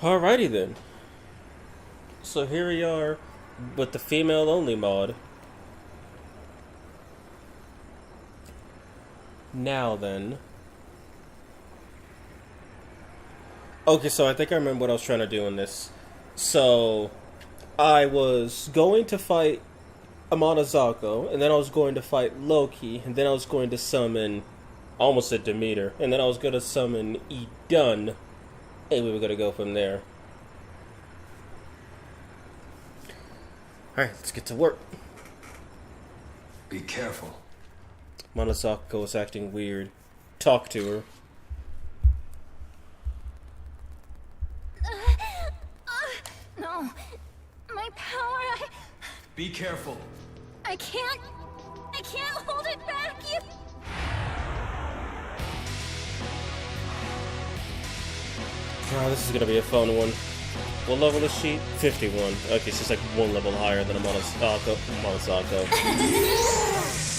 Alrighty then. So here we are with the female only mod. Now then. Okay, so I think I remember what I was trying to do in this. So I was going to fight Amanazako, and then I was going to fight Loki, and then I was going to summon almost a Demeter, and then I was going to summon Idun, and we were going to go from there. Alright, let's get to work. Be careful. Amanazako is acting weird. Talk to her. No. My power, Be careful. I can't hold it back. Oh, this is gonna be a fun one. What level is she? 51. Okay, she's like one level higher than Amanazako.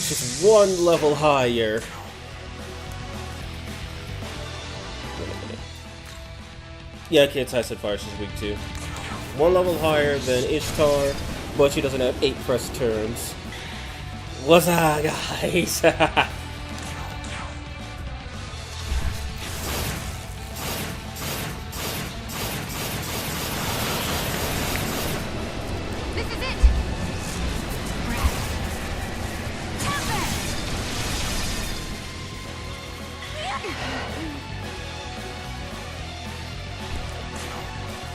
She's one level higher. Yeah, okay, it's Acid Fire, she's weak too. One level higher than Ishtar, but she doesn't have 8 press turns. What's up, guys? This is it. Tap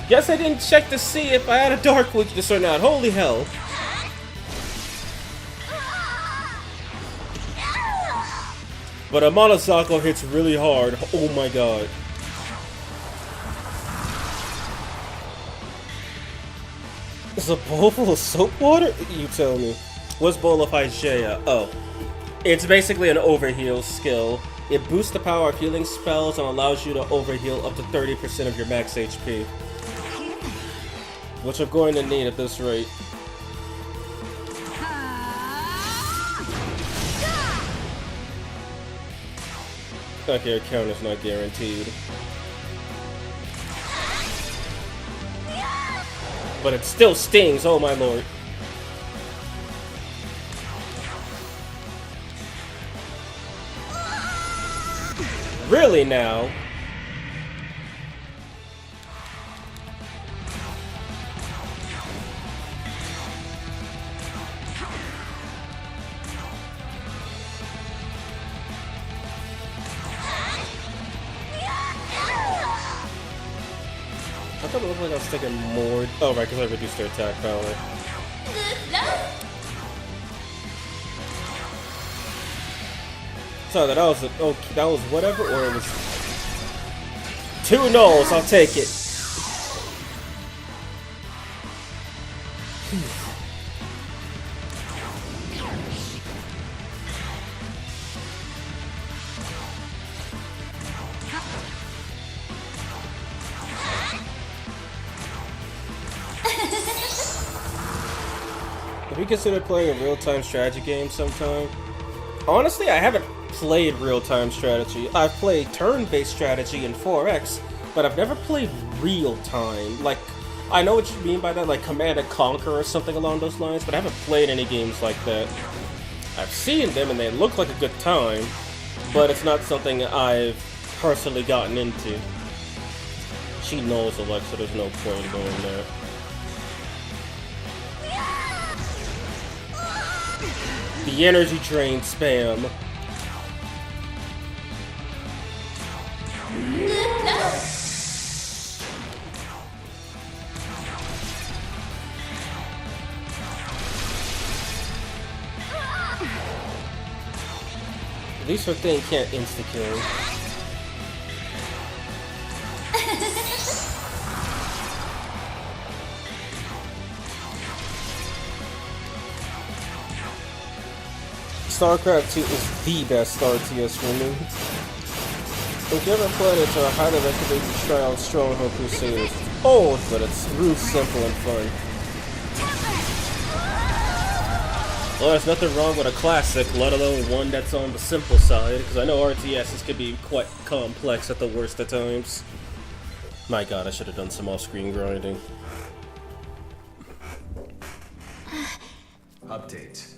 Guess I didn't check to see if I had a dark weakness or not. Holy hell. But Amanazako hits really hard. Oh my god. Is a bowl full of soap water? You tell me. What's Bowl of Hygeia? Oh. It's basically an overheal skill. It boosts the power of healing spells and allows you to overheal up to 30% of your max HP. Which I'm going to need at this rate. Okay, a counter's not guaranteed. But it still stings, oh my lord. Really now? I thought it looked like I was taking more. Oh, right, because I reduced their attack power. So that was that was whatever, or it was 2 nulls. I'll take it. Have you considered playing a real-time strategy game sometime? Honestly, I haven't played real-time strategy. I've played turn-based strategy in 4X, but I've never played real-time. Like, I know what you mean by that, like Command and Conquer or something along those lines, but I haven't played any games like that. I've seen them and they look like a good time, but it's not something I've personally gotten into. She knows Alexa, there's no point in doing that. The energy drain spam. At least her thing can't insta-kill. StarCraft 2 is the best RTS for me. If you ever played it, I highly recommend you try out Stronghold Crusaders. It's old, but it's real simple and fun. Well, there's nothing wrong with a classic, let alone one that's on the simple side, because I know RTSs can be quite complex at the worst of times. My god, I should have done some off-screen grinding. Update.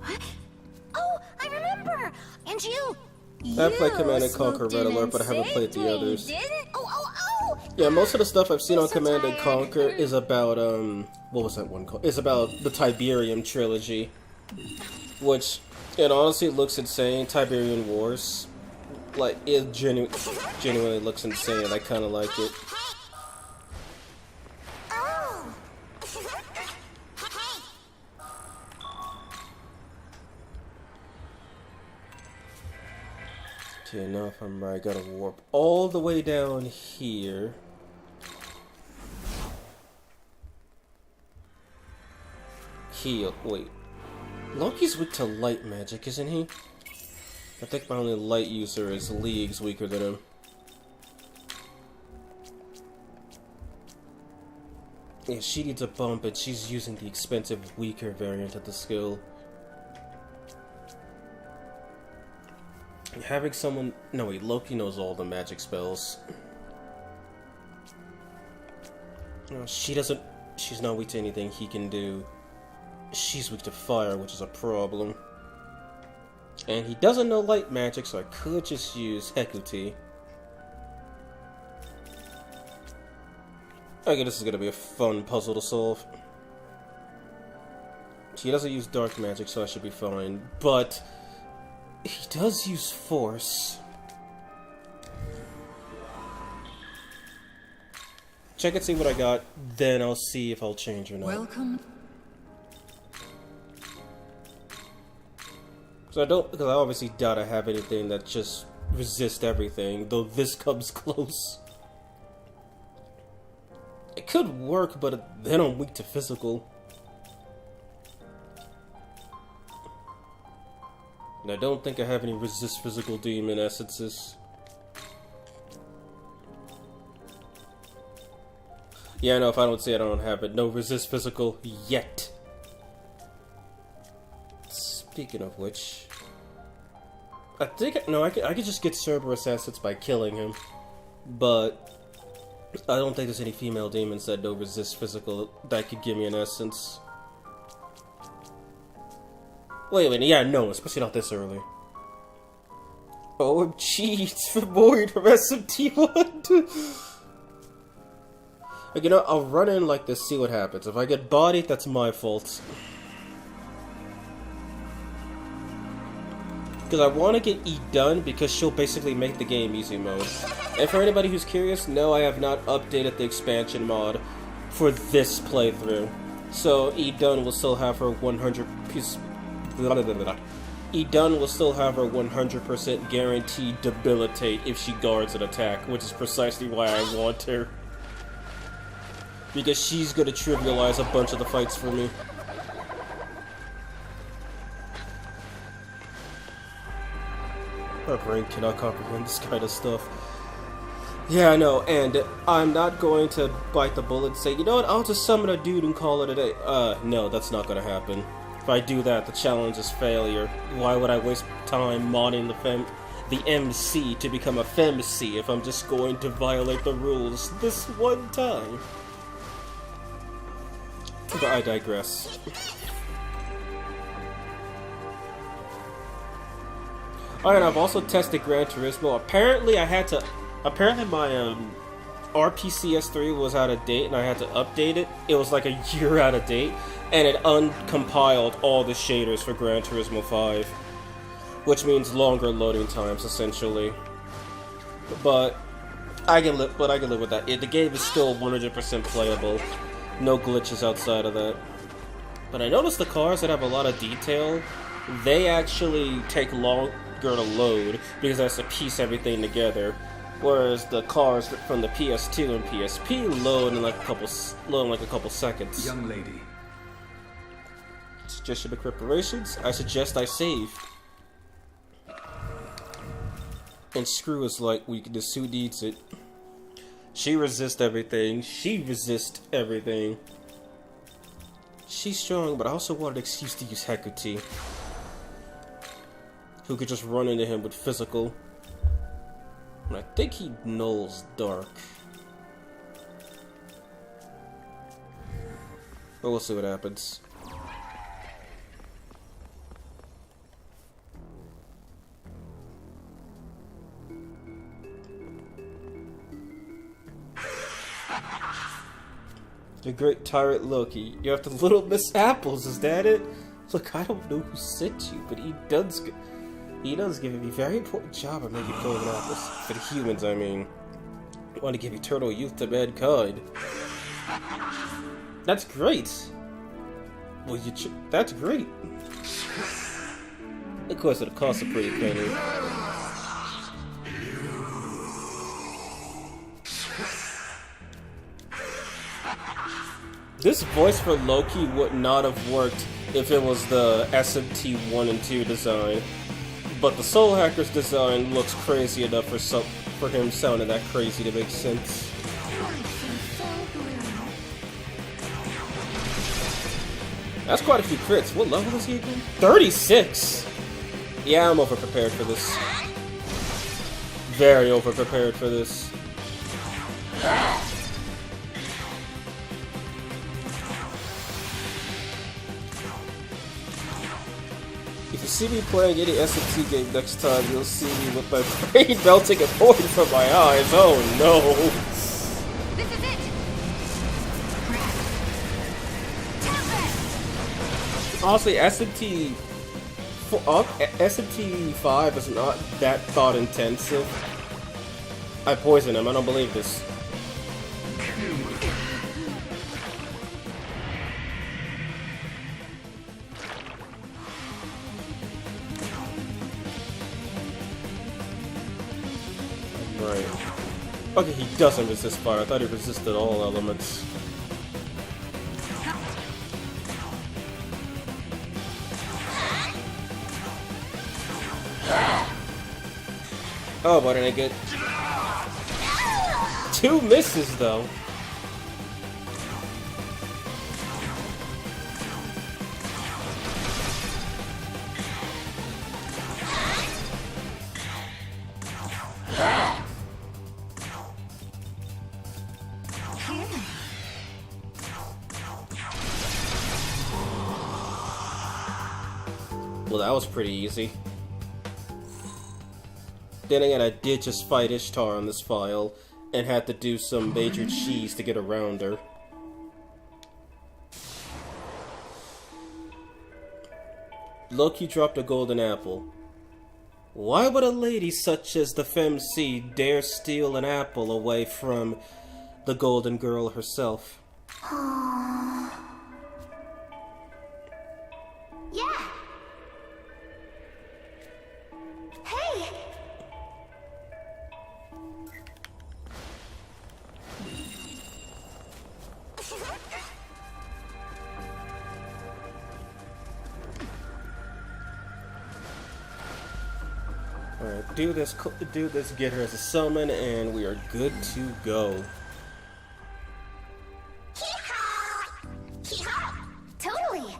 What? Oh, I remember! And you... I played Command & Conquer swooped Red in Alert, and but I haven't played saved the me, others. Didn't? Oh! Yeah, most of the stuff I've seen I'm on so Command & tired. Conquer is about, what was that one called? It's about the Tiberium trilogy. Which, it honestly looks insane. Tiberian Wars. Like, it genuinely looks insane. I kinda like it. Oh! Okay, now if I'm right, I gotta warp all the way down here. Heal. Wait. Loki's weak to light magic, isn't he? I think my only light user is leagues weaker than him. Yeah, she needs a bump, and she's using the expensive, weaker variant of the skill. Having someone... No, wait, Loki knows all the magic spells. No, she doesn't... She's not weak to anything he can do. She's weak to fire, which is a problem. And he doesn't know light magic, so I could just use Hekuti. Okay, this is gonna be a fun puzzle to solve. He doesn't use dark magic, so I should be fine. But he does use force. Check and see what I got, then I'll see if I'll change or not. Welcome. So because I obviously doubt I have anything that just resists everything, though this comes close. It could work, but then I'm weak to physical. And I don't think I have any resist physical demon essences. Yeah, no, if I don't see it, I don't have it. No resist physical yet. Speaking of which... I think... No, I could just get Cerberus assets by killing him. But... I don't think there's any female demons that don't resist physical that could give me an essence. Wait a minute, yeah, no, especially not this early. OMG, it's Fembino from SMT1! Like, you know, I'll run in like this, see what happens. If I get bodied, that's my fault. Because I want to get E done, because she'll basically make the game easy mode. And for anybody who's curious, no, I have not updated the expansion mod for this playthrough. So E done will still have her 100 piece. E done will still have her 100% guaranteed debilitate if she guards an attack, which is precisely why I want her. Because she's gonna trivialize a bunch of the fights for me. My brain cannot comprehend this kind of stuff. Yeah, I know, and I'm not going to bite the bullet and say, you know what, I'll just summon a dude and call it a day. No, that's not gonna happen. If I do that, the challenge is failure. Why would I waste time modding the MC to become a FemC if I'm just going to violate the rules this one time? But I digress. Alright, I've also tested Gran Turismo. Apparently my RPCS3 was out of date and I had to update it. It was like a year out of date, and it uncompiled all the shaders for Gran Turismo 5. Which means longer loading times, essentially. But I can live with that. The game is still 100% playable. No glitches outside of that. But I noticed the cars that have a lot of detail, they actually take longer to load because it has to piece everything together. Whereas the cars from the PS2 and PSP load in like a couple seconds. Young lady. Suggestion of preparations? I suggest I save. And screw his light weakness, who needs it? She resists everything. She resists everything. She's strong, but I also want an excuse to use Hekuti. who could just run into him with physical. And I think he nulls dark. But we'll see what happens. The great tyrant Loki. You have the little Miss Apples, is that it? Look, I don't know who sent you, but he does give a very important job of making golden apples. For the humans, I mean. I want to give eternal youth to mankind. That's great. Well, that's great. Of course, it'll cost a pretty penny. This voice for Loki would not have worked if it was the SMT 1 and 2 design, but the Soul Hacker's design looks crazy enough for him sounding that crazy to make sense. That's quite a few crits. What level is he again? 36! Yeah, I'm overprepared for this. Very overprepared for this. If you see me playing any SMT game next time, you'll see me with my brain melting and pouring from my eyes. Oh no! This is it. Honestly, SMT 5 is not that thought intensive. I poisoned him. I don't believe this. Right. Okay, he doesn't resist fire. I thought he resisted all elements. Oh, but didn't I get 2 misses though? Well, that was pretty easy. Then again, I did just fight Ishtar on this file, and had to do some major cheese to get around her. Loki dropped a golden apple. Why would a lady such as the Femc dare steal an apple away from the Golden Girl herself? Yeah. Hey. Alright, do this, get her as a summon, and we are good to go. Totally.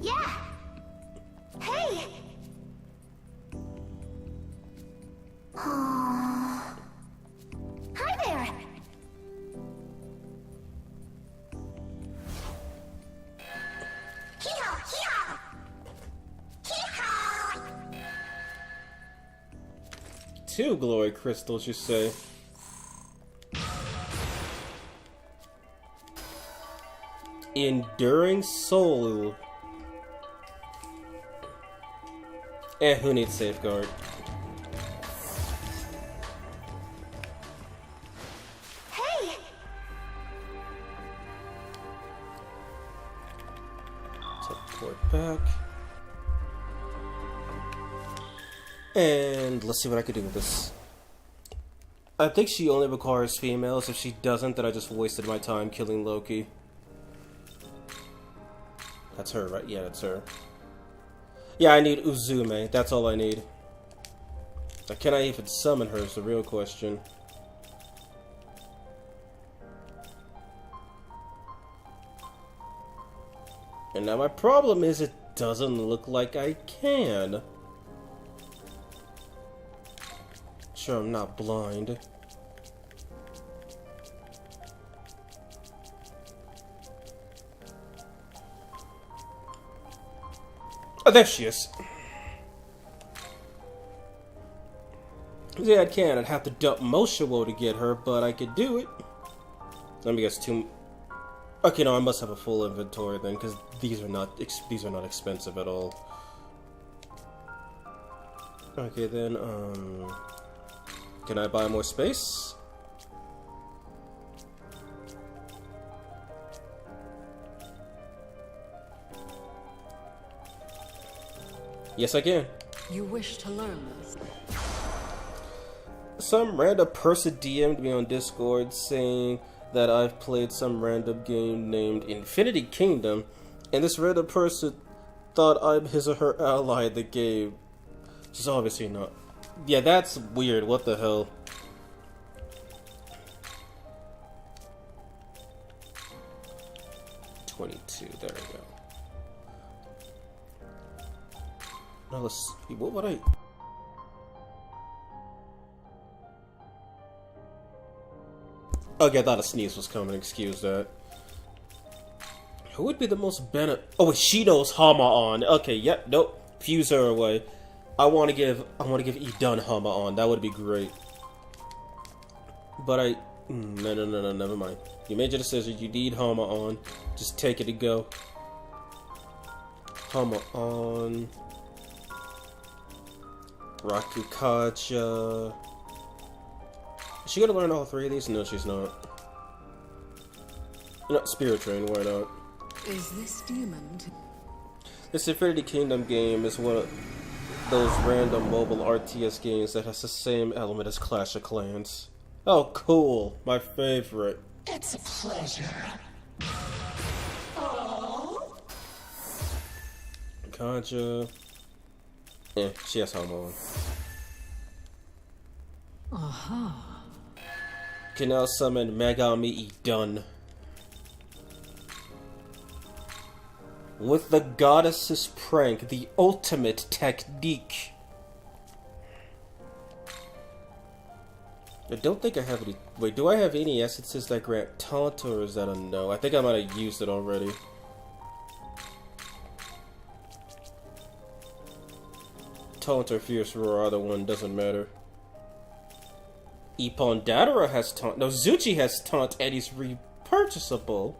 Yeah. Hey. Hi there. Two glory crystals, you say? Enduring soul. Who needs safeguard? Hey. Teleport back. And let's see what I can do with this. I think she only requires females. If she doesn't, then I just wasted my time killing Loki. That's her, right? Yeah, that's her. Yeah, I need Uzume. That's all I need. Now, can I even summon her is the real question. And now my problem is it doesn't look like I can. Sure, I'm not blind. Oh, there she is. Yeah, I can. I'd have to dump Moshawo to get her, but I could do it. Let me guess, two... Okay, no, I must have a full inventory then, because these are not expensive at all. Okay, then, can I buy more space? Yes, I can. You wish to learn this? Some random person DM'd me on Discord saying that I've played some random game named Infinity Kingdom, and this random person thought I'm his or her ally in the game. Which is obviously not. Yeah, that's weird. What the hell? $22. There we go. Now let's see. What would I... Okay, I thought a sneeze was coming. Excuse that. Who would be the most Oh, wait, she knows Hama on. Okay, yep, nope. Fuse her away. I want to give Idun Hama on. That would be great. But no, never mind. You made your decision. You need Hama on. Just take it and go. Hama on. Rakukaja. Is she gonna learn all three of these? No, she's not. No, Spirit Train, why not? Is this demon? This Infinity Kingdom game is one of those random mobile RTS games that has the same element as Clash of Clans. Oh, cool. My favorite. It's a pleasure. Kaja. She has Hama on. Aha. Can now summon Megami Idun. With the goddess's prank, the ultimate technique. I don't think I have any... Wait, do I have any essences that grant taunt, or is that a no? I think I might have used it already. Taunt or Fierce Roar, either one, doesn't matter. Ippon Dadara has taunt. No, Zuchi has taunt, and he's repurchasable.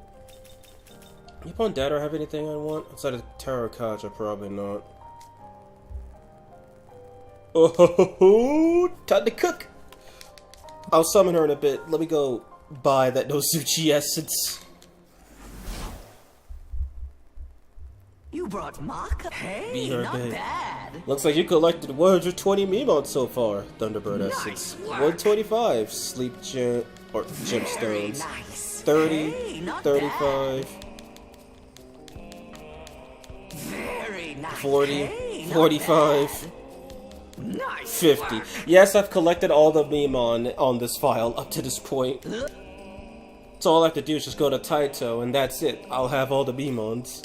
Ippon Dadara have anything I want? Outside of Terrakaja, probably not. Oh, time to cook! I'll summon her in a bit. Let me go buy that Nozuchi essence. You brought Maka? Hey, not babe. bad. Looks like you collected 120 Memots so far. Thunderbird Nice essence. work. 125 sleep gem or gemstones. Nice. 30, Hey, not 35, Very nice. 40, Hey, not 45, bad. Nice 50. work. Yes, I've collected all the Memon on this file up to this point. So all I have to do is just go to Taito, and that's it. I'll have all the Memons.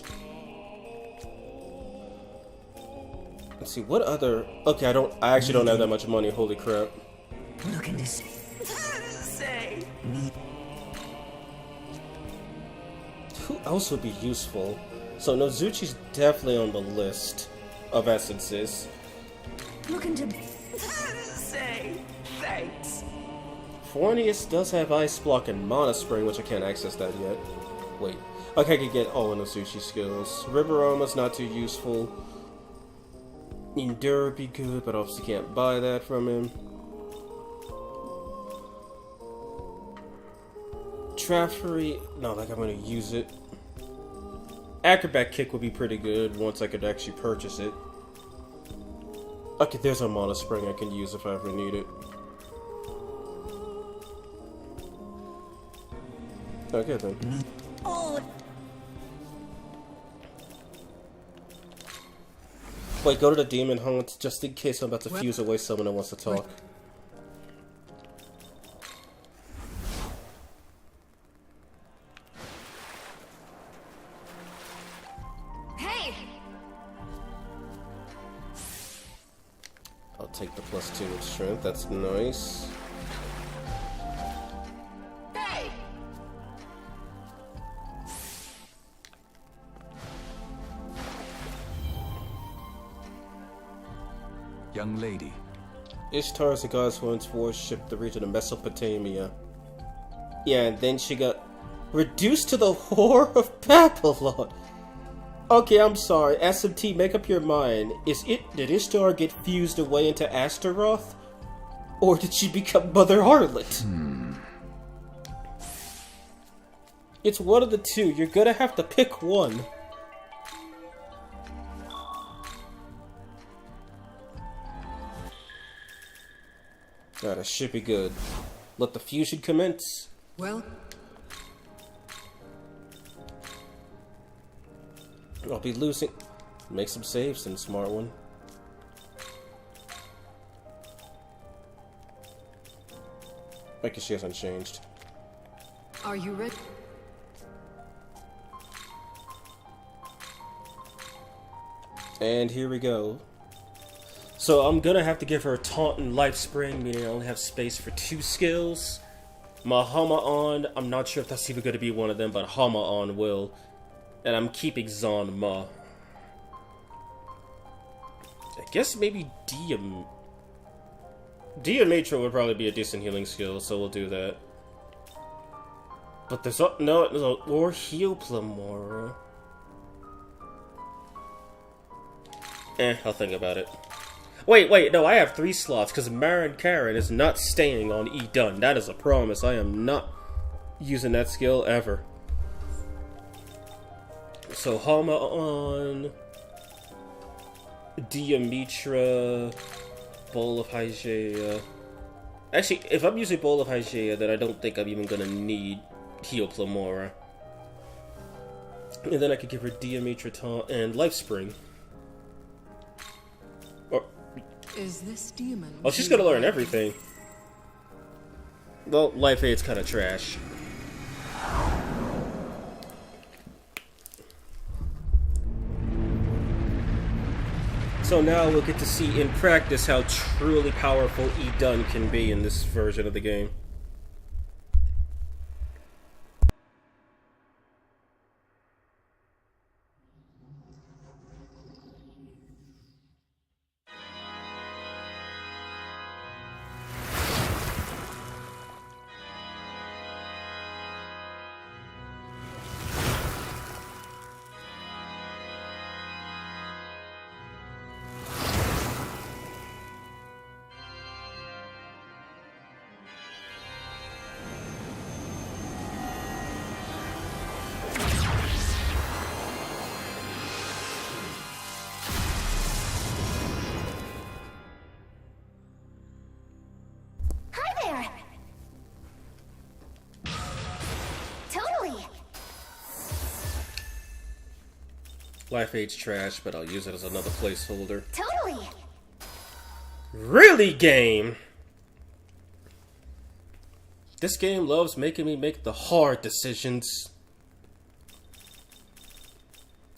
Let's see, what other... Okay, I actually don't have that much money, holy crap. Look at this. Say. Who else would be useful? So Nozuchi's definitely on the list of essences. Look into. Say. Thanks. Fornius does have Ice Block and Mana Spring, which I can't access that yet. Wait. Okay, I could get all of Nozuchi's skills. Riveroma's not too useful. Endure would be good, but obviously can't buy that from him. Traffery, not like I'm gonna use it. Acrobat Kick would be pretty good once I could actually purchase it. Okay, there's a Mana Spring I can use if I ever need it. Okay then. Oh. Wait, go to the Demon Hunt just in case I'm about to fuse away someone that wants to talk. Hey! take the +2 in strength. That's nice. Hey! Young lady. Ishtar is the goddess who once worshipped the region of Mesopotamia. Yeah, and then she got reduced to the whore of Babylon. Okay, I'm sorry. SMT, make up your mind. Did Ishtar get fused away into Astaroth? Or did she become Mother Harlot? It's one of the two. You're gonna have to pick one. Alright, that should be good. Let the fusion commence. Well, I'll be losing. Make some saves, then, smart one. I guess she hasn't changed. are you ready? And here we go. So I'm gonna have to give her a Taunt and Life Spring, meaning I only have space for 2 skills. Mahama-on, I'm not sure if that's even gonna be one of them, but Hama-on will. And I'm keeping Ma. I guess maybe Diamatra would probably be a decent healing skill, so we'll do that. But there's no, or Heoplamora. I'll think about it. Wait, no, I have 3 slots, because Marin Karen is not staying on E-Dun. That is a promise. I am not using that skill ever. So, Hama on Diamitra, Bowl of Hygeia. Actually, if I'm using Bowl of Hygeia, then I don't think I'm even gonna need Heoplamora. And then I could give her Diamitra Taunt and Life Spring. Or, Is this demon? oh, she's gonna learn everything. Well, Life Aid's kinda trash. So now we'll get to see in practice how truly powerful E-Dun can be in this version of the game. Life Aid's trash, but I'll use it as another placeholder. Totally. Really, game? This game loves making me make the hard decisions.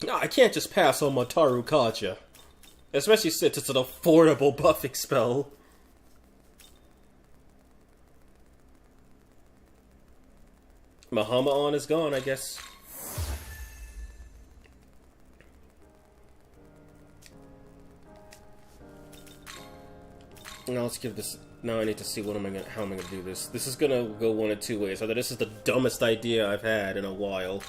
No, I can't just pass on Mataru Kaja. Especially since it's an affordable buffing spell. Mahama-on is gone, I guess. Now let's give this. Now I need to see how am I gonna do this. This is gonna go one of 2 ways. Either this is the dumbest idea I've had in a while,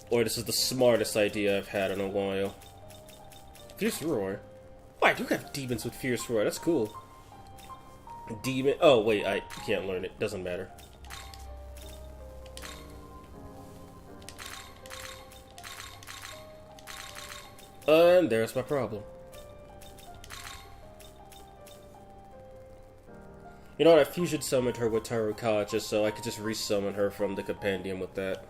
or this is the smartest idea I've had in a while. Fierce Roar. Oh, I do have demons with Fierce Roar. That's cool. Demon. Oh wait, I can't learn it. Doesn't matter. And there's my problem. You know what, I fusion summoned her with Tarukaja, so I could just resummon her from the compendium with that.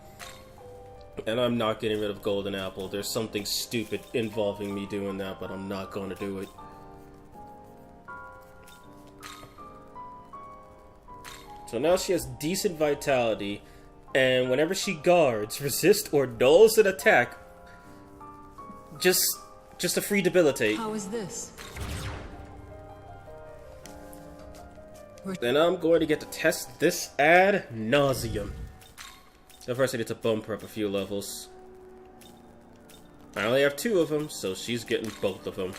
And I'm not getting rid of Golden Apple. There's something stupid involving me doing that, but I'm not going to do it. So now she has decent vitality, and whenever she guards, resist or dulls an attack, just a free debilitate. How is this? Then I'm going to get to test this ad nauseum. So first I need to bump her up a few levels. I only have 2 of them, so she's getting both of them.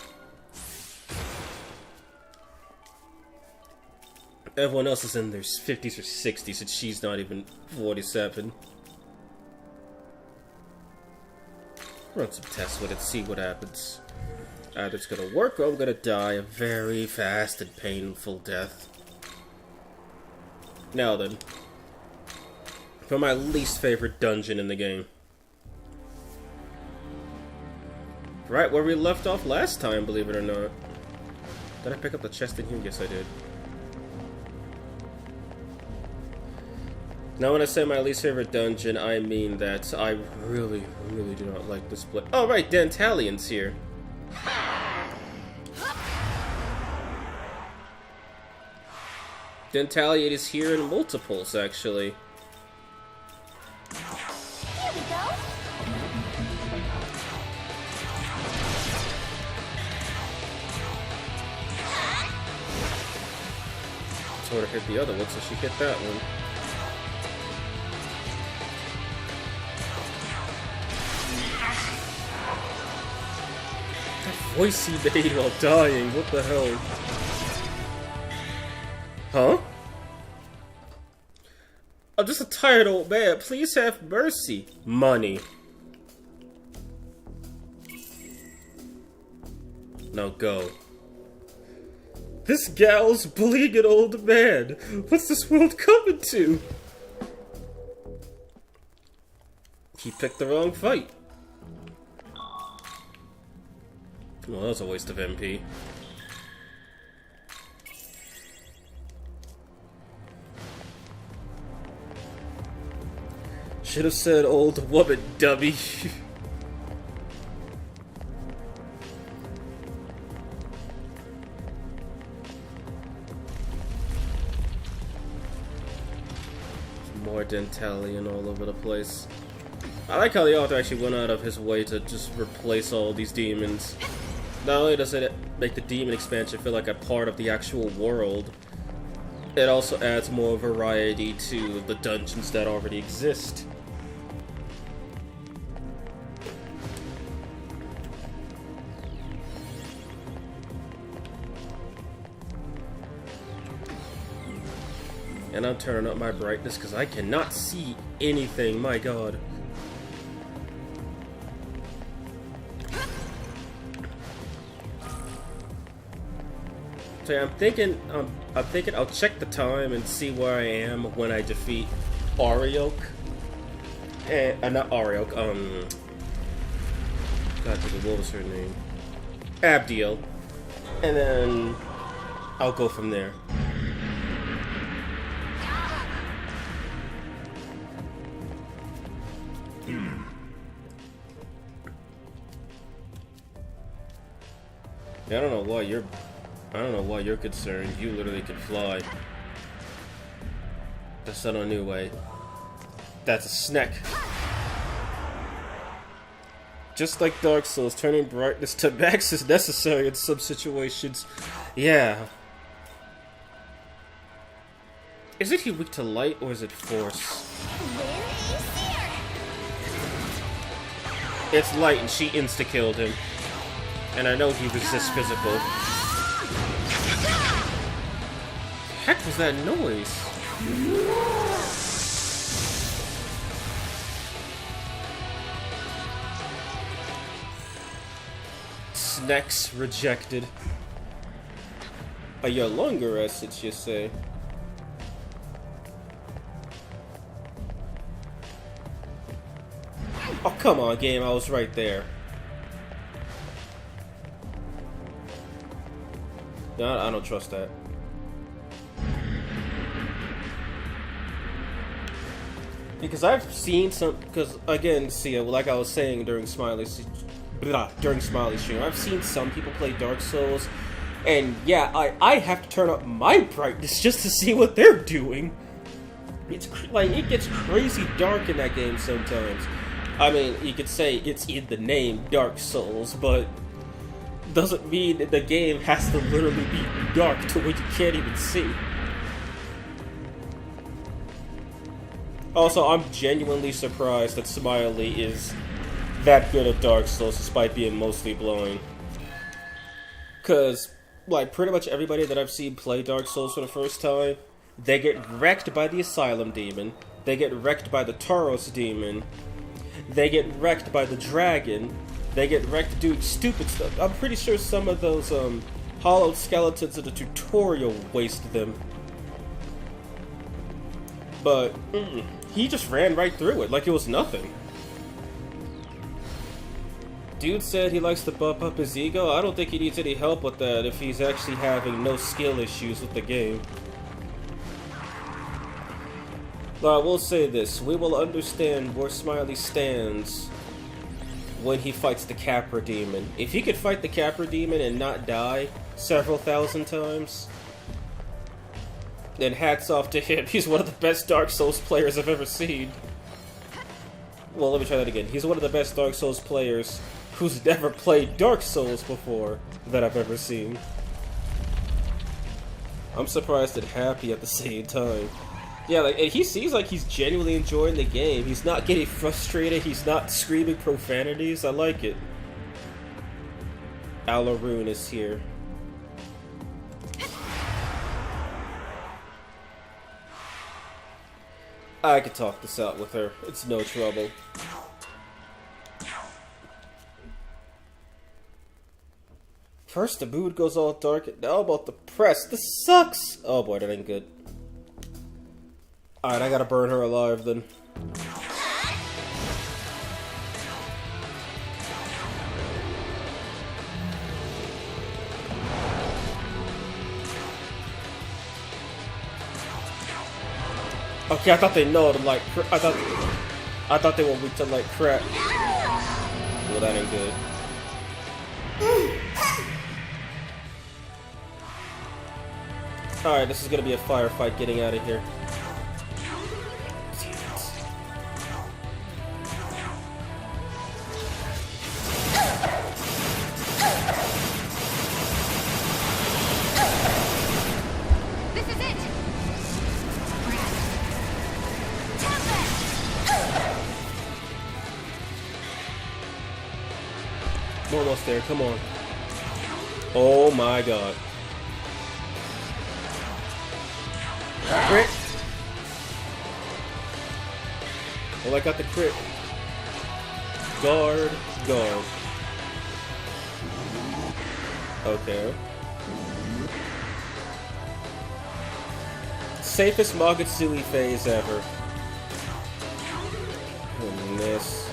Everyone else is in their 50s or 60s, and she's not even 47. Run some tests with it, see what happens. Either it's gonna work or I'm gonna die a very fast and painful death. Now then, for my least favorite dungeon in the game. Right where we left off last time, believe it or not. Did I pick up the chest in here? Yes, I did. Now when I say my least favorite dungeon, I mean that I really, really do not like this place. Oh right, Dantalion's here. Dentalion is here in multiples, actually. Here we go. Sort of hit the other one, so she hit that one. That voice he made while dying, what the hell? Huh? I'm just a tired old man, please have mercy. Money. Now go. This gal's bullying an old man. What's this world coming to? He picked the wrong fight. Well, that was a waste of MP. Should have said old woman, dummy. More Dentalion all over the place. I like how the author actually went out of his way to just replace all these demons. Not only does it make the demon expansion feel like a part of the actual world, it also adds more variety to the dungeons that already exist. And I'm turning up my brightness because I cannot see anything, my god. So yeah, I'm thinking I'll check the time and see where I am when I defeat Arioch. And not Arioch, God, what was her name? Abdiel. And then I'll go from there. Yeah, I don't know why you're concerned. You literally can fly. That's not a new way. That's a snack. Just like Dark Souls, turning brightness to max is necessary in some situations. Yeah. Isn't he weak to light or is it force? Where is here? It's light and she insta-killed him. And I know he resists physical. The heck was that noise? Snacks rejected. A your longer essence, you say? Oh, come on, game, I was right there. No, I don't trust that. Because I've seen some, because again, see, like I was saying during Smiley's stream, I've seen some people play Dark Souls, and yeah, I have to turn up my brightness just to see what they're doing. It's like, it gets crazy dark in that game sometimes. I mean, you could say it's in the name Dark Souls, but doesn't mean that the game has to literally be dark to where you can't even see. Also, I'm genuinely surprised that Smiley is that good at Dark Souls despite being mostly blind. Because, like, pretty much everybody that I've seen play Dark Souls for the first time, they get wrecked by the Asylum Demon, they get wrecked by the Tauros Demon, they get wrecked by the Dragon, they get wrecked doing stupid stuff. I'm pretty sure some of those, hollowed skeletons in the tutorial waste them. But, he just ran right through it like it was nothing. Dude said he likes to bump up his ego. I don't think he needs any help with that if he's actually having no skill issues with the game. But I will say this, we will understand where Smiley stands when he fights the Capra Demon. If he could fight the Capra Demon and not die several thousand times, then hats off to him. He's one of the best Dark Souls players I've ever seen. Well, let me try that again. He's one of the best Dark Souls players who's never played Dark Souls before that I've ever seen. I'm surprised and happy at the same time. Yeah, like, and he seems like he's genuinely enjoying the game. He's not getting frustrated. He's not screaming profanities. I like it. Alaroon is here. I could talk this out with her. It's no trouble. First the mood goes all dark, and now I'm about to press. This sucks! Oh boy, that ain't good. Alright, I gotta burn her alive then. Okay, I thought they know to like. I thought they were weak to like crap. Well, that ain't good. Alright, this is gonna be a firefight getting out of here. This is it! We're almost there, come on. Oh my god. Crit! Well, I got the crit. Guard, guard. Okay. Safest Mogatsuki phase ever. And this.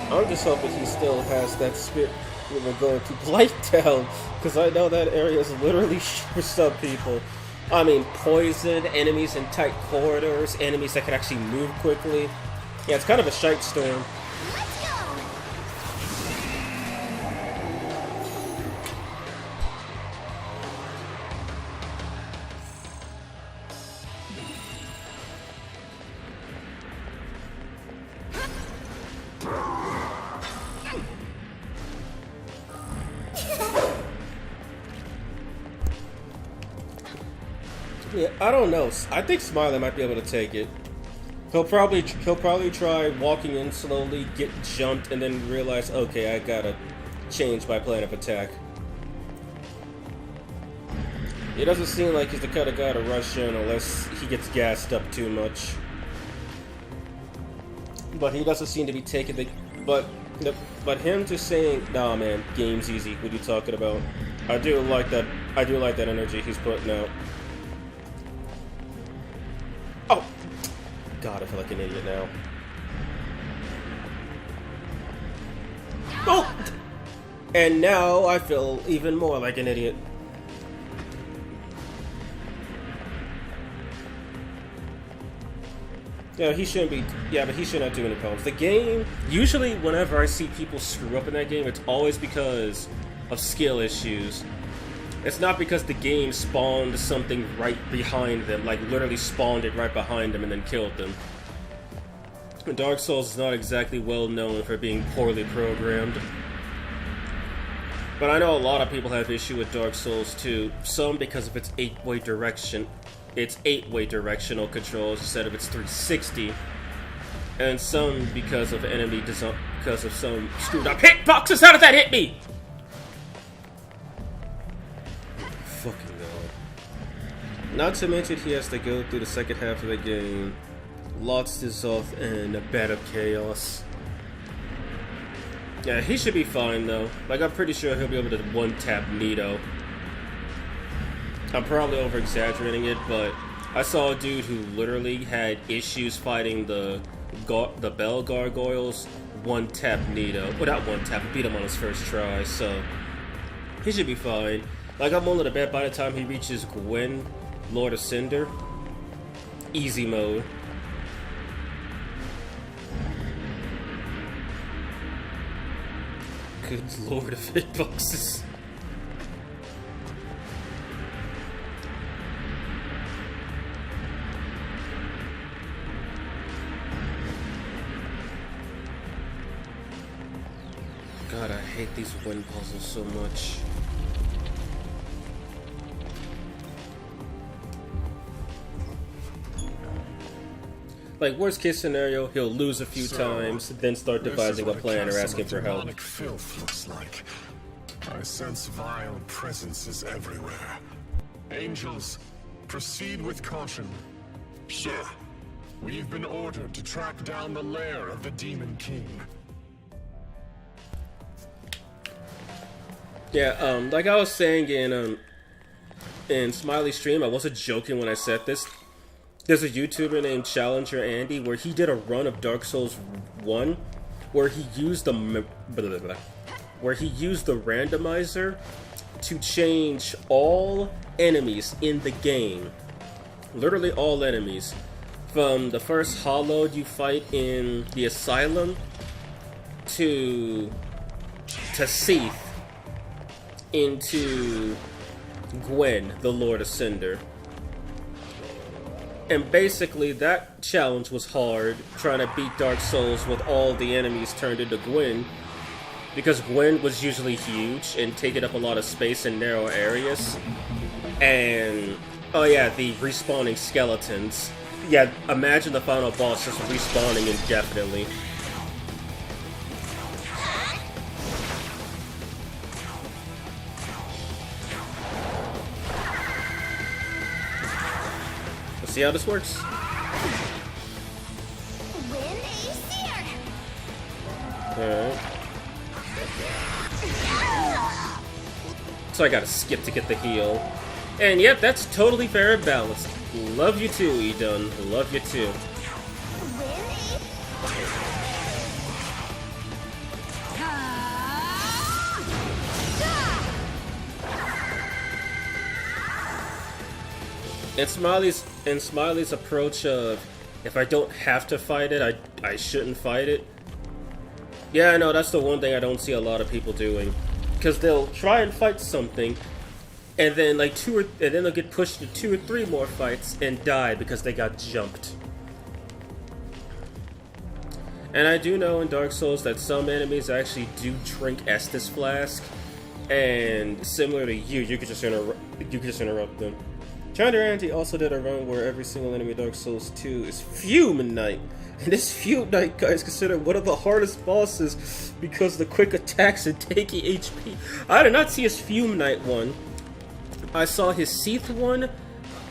I'm just hoping he still has that spirit when we're going to Blighttown, because I know that area is literally shit for some people. I mean, poison, enemies in tight corridors, enemies that can actually move quickly. Yeah, it's kind of a shite storm. Let's go! Yeah, I don't know. I think Smiley might be able to take it. He'll probably try walking in slowly, get jumped, and then realize, okay, I gotta change my plan of attack. It doesn't seem like he's the kind of guy to rush in unless he gets gassed up too much. But he doesn't seem to be taking the... But him just saying, nah man, game's easy, what are you talking about? I do like that energy he's putting out. Oh! God, I feel like an idiot now. Oh! And now I feel even more like an idiot. Yeah, he shouldn't be. Yeah, but he should not do any problems. The game, usually whenever I see people screw up in that game, it's always because of skill issues. It's not because the game spawned something right behind them, like literally spawned it right behind them and then killed them. Dark Souls is not exactly well known for being poorly programmed. But I know a lot of people have issue with Dark Souls 2. Some because of its 8-way direction. It's 8-way directional controls instead of its 360. And some because of enemy design, because of some screwed up hitboxes. How did that hit me? Fucking god. Not to mention he has to go through the second half of the game. Lots this off and a bed of chaos. Yeah, he should be fine though. Like, I'm pretty sure he'll be able to one-tap Nito. I'm probably over-exaggerating it, but I saw a dude who literally had issues fighting the Bell Gargoyles, one-tap Nito. Well, not one-tap, beat him on his first try, so he should be fine. Like, I'm willing to bet by the time he reaches Gwen, Lord of Cinder, easy mode. Good lord of hitboxes. God, I hate these wind puzzles so much. Like, worst case scenario, he'll lose a few times, then start devising a plan or asking for help. Filth looks like. I sense vile presences everywhere. Angels, proceed with caution. Sir, we've been ordered to track down the lair of the Demon King. Yeah, like I was saying in Smiley's stream, I wasn't joking when I said this. There's a YouTuber named Challenger Andy where he did a run of Dark Souls 1 where he used the randomizer to change all enemies in the game. Literally all enemies. From the first Hollowed you fight in the Asylum to Seath into Gwen, the Lord of Cinder. And basically, that challenge was hard, trying to beat Dark Souls with all the enemies turned into Gwen. Because Gwen was usually huge and taking up a lot of space in narrow areas. And, oh yeah, the respawning skeletons. Yeah, imagine the final boss just respawning indefinitely. See how this works? Alright. So I gotta skip to get the heal. And yep, that's totally fair and balanced. Love you too, Edun. Love you too. And Smiley's approach of, if I don't have to fight it, I shouldn't fight it. Yeah, I know, that's the one thing I don't see a lot of people doing. Because they'll try and fight something, and then like they'll get pushed to 2 or 3 more fights and die because they got jumped. And I do know in Dark Souls that some enemies actually do drink Estus Flask, and similar to you could just interrupt them. Chandra Anti also did a run where every single enemy in Dark Souls 2 is Fume Knight. And this Fume Knight guy is considered one of the hardest bosses because of the quick attacks and taking HP. I did not see his Fume Knight one. I saw his Seath one.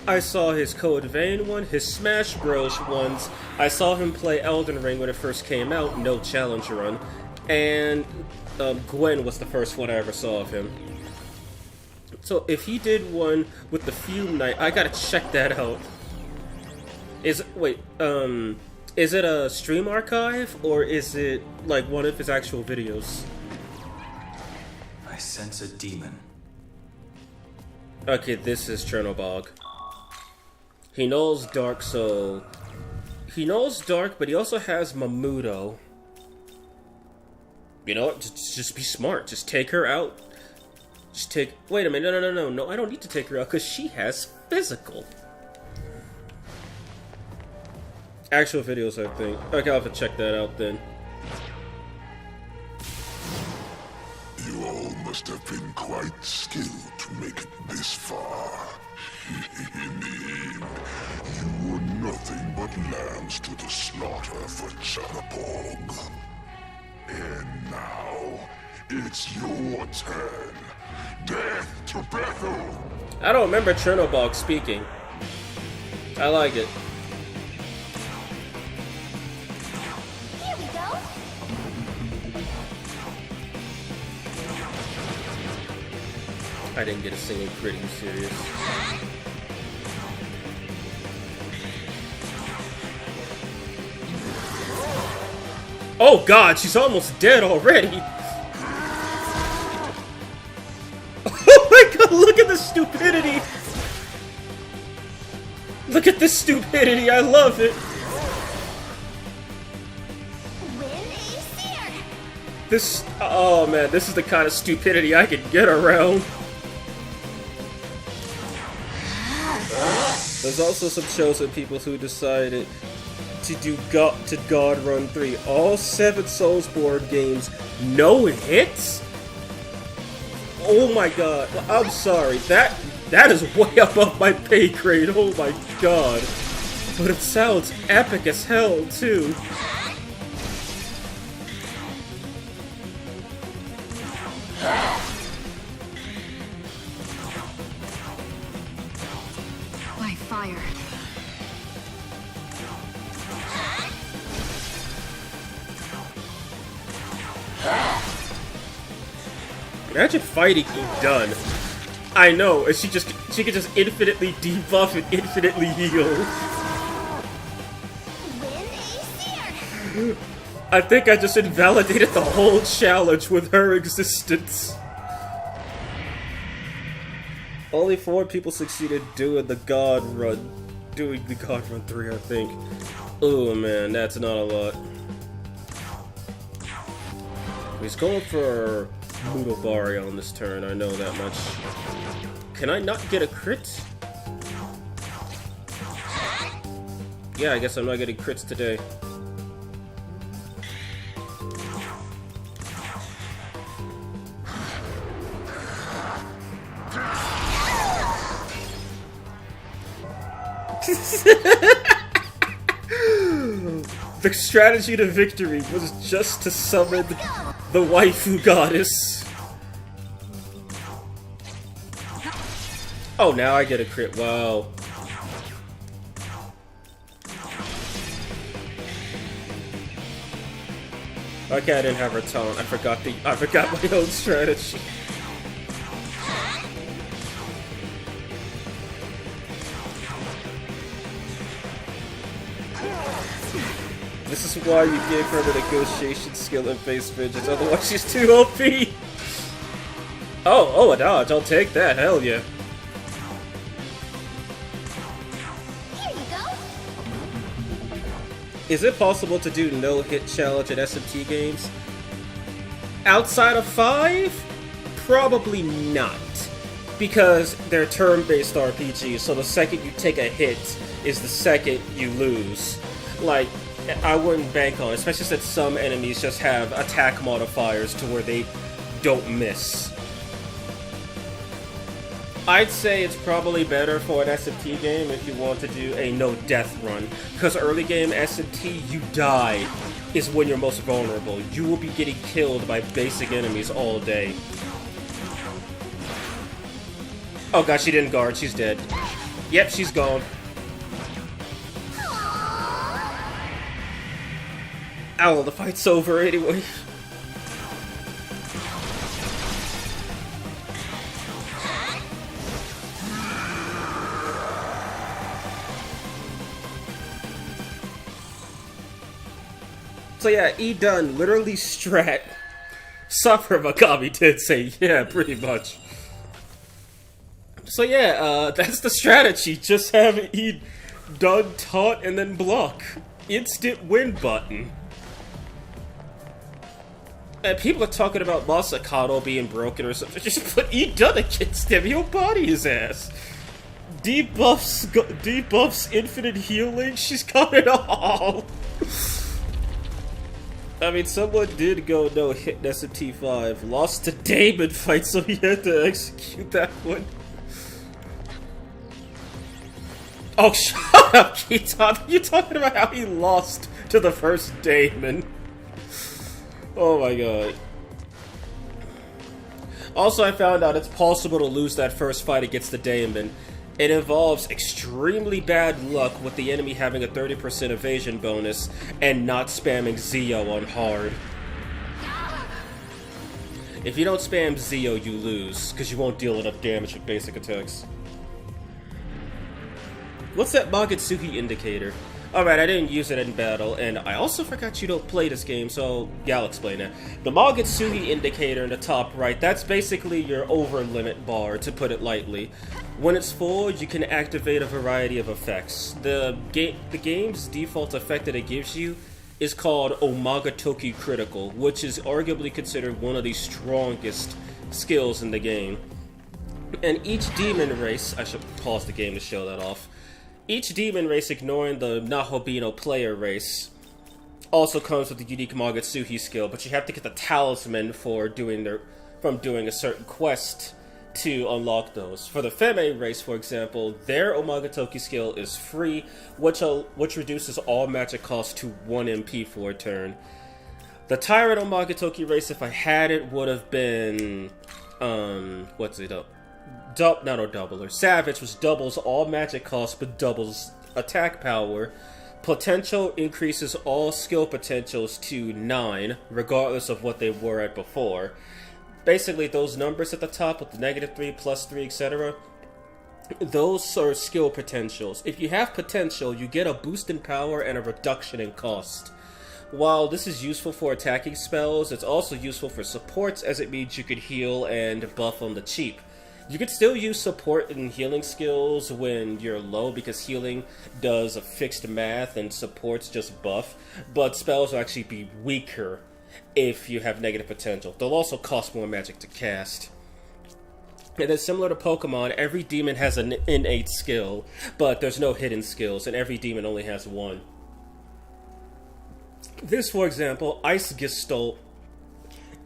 I saw his Code Vein one, his Smash Bros ones. I saw him play Elden Ring when it first came out, no challenge run. And Gwen was the first one I ever saw of him. So if he did one with the Fume Knight, I gotta check that out. Is it a stream archive, or is it like one of his actual videos? I sense a demon. Okay, this is Chernobog. He knows Dark, so... He knows Dark, but he also has Mamudo. You know what? Just be smart. Just take her out. Wait a minute, no, I don't need to take her out, because she has physical. Actual videos, I think. Okay, I'll have to check that out then. You owe must have been quite skilled to make it this far. In the end, you were nothing but lambs to the slaughter for Chatterpog. And now, it's your turn. Death to Bethel! I don't remember Chernobog speaking. I like it. Here we go. I didn't get a single crit, you serious? Oh god, she's almost dead already! Oh my god, look at the stupidity! Look at this stupidity, I love it! Win a seer. This, oh man, this is the kind of stupidity I can get around. There's also some chosen people who decided to do God Run 3. All 7 Soulsborne games, no hits? Oh my god, I'm sorry, that is way above my pay grade, oh my god. But it sounds epic as hell, too. By fire. Imagine fighting done. I know, and she could just infinitely debuff and infinitely heal. Win a seer. I think I just invalidated the whole challenge with her existence. Only 4 people succeeded doing the God Run 3, I think. Oh man, that's not a lot. He's going for Mudobari on this turn, I know that much. Can I not get a crit? Yeah, I guess I'm not getting crits today. The strategy to victory was just to summon the waifu goddess. Oh, now I get a crit. Wow. Okay, I didn't have her taunt. I forgot my own strategy. This is why you gave her the negotiation skill and face vengeance, otherwise she's too OP! Oh, a dodge, I'll take that, hell yeah. Here you go. Is it possible to do no-hit challenge in SMT games? Outside of 5? Probably not. Because they're turn-based RPGs, so the second you take a hit is the second you lose. Like, I wouldn't bank on it, especially since some enemies just have attack modifiers to where they don't miss. I'd say it's probably better for an SMT game if you want to do a no-death run, because early game SMT, you die, is when you're most vulnerable. You will be getting killed by basic enemies all day. Oh god, she didn't guard, she's dead. Yep, she's gone. Ow, the fight's over anyway. So yeah, E done, literally strat. Suffer Megami Tensei, yeah, pretty much. So yeah, that's the strategy. Just have E done, taunt, and then block. Instant win button. And people are talking about Masakado being broken or something. Just put E done against him, he'll body his ass. Debuffs, infinite healing, she's got it all. I mean, someone did go no hit SMT5, lost to Damon fight, so he had to execute that one. Oh, shut up, Keaton! You're talking about how he lost to the first Damon. Oh my god. Also, I found out it's possible to lose that first fight against the Daemon. It involves extremely bad luck with the enemy having a 30% evasion bonus and not spamming Zio on hard. If you don't spam Zio, you lose, because you won't deal enough damage with basic attacks. What's that Magatsuki indicator? Alright, I didn't use it in battle, and I also forgot you don't play this game, so yeah, I'll explain that. The Magatsuki indicator in the top right, that's basically your over limit bar, to put it lightly. When it's full, you can activate a variety of effects. The game's default effect that it gives you is called Omagatoki Critical, which is arguably considered one of the strongest skills in the game. And each demon race, I should pause the game to show that off. Each demon race, ignoring the Nahobino player race, also comes with the unique Magatsuki skill, but you have to get the talisman from doing a certain quest to unlock those. For the Feme race, for example, their Omagatoki skill is free, which reduces all magic costs to 1 MP for a turn. The Tyrant Omagatoki race, if I had it, would have been Doubler. Savage, which doubles all magic costs but doubles attack power. Potential increases all skill potentials to 9, regardless of what they were at before. Basically, those numbers at the top with the -3, +3, etc., those are skill potentials. If you have potential, you get a boost in power and a reduction in cost. While this is useful for attacking spells, it's also useful for supports, as it means you could heal and buff on the cheap. You can still use support and healing skills when you're low, because healing does a fixed math and supports just buff, but spells will actually be weaker if you have negative potential. They'll also cost more magic to cast. And then, similar to Pokemon, every demon has an innate skill, but there's no hidden skills, and every demon only has one. This, for example, Ice Gestalt,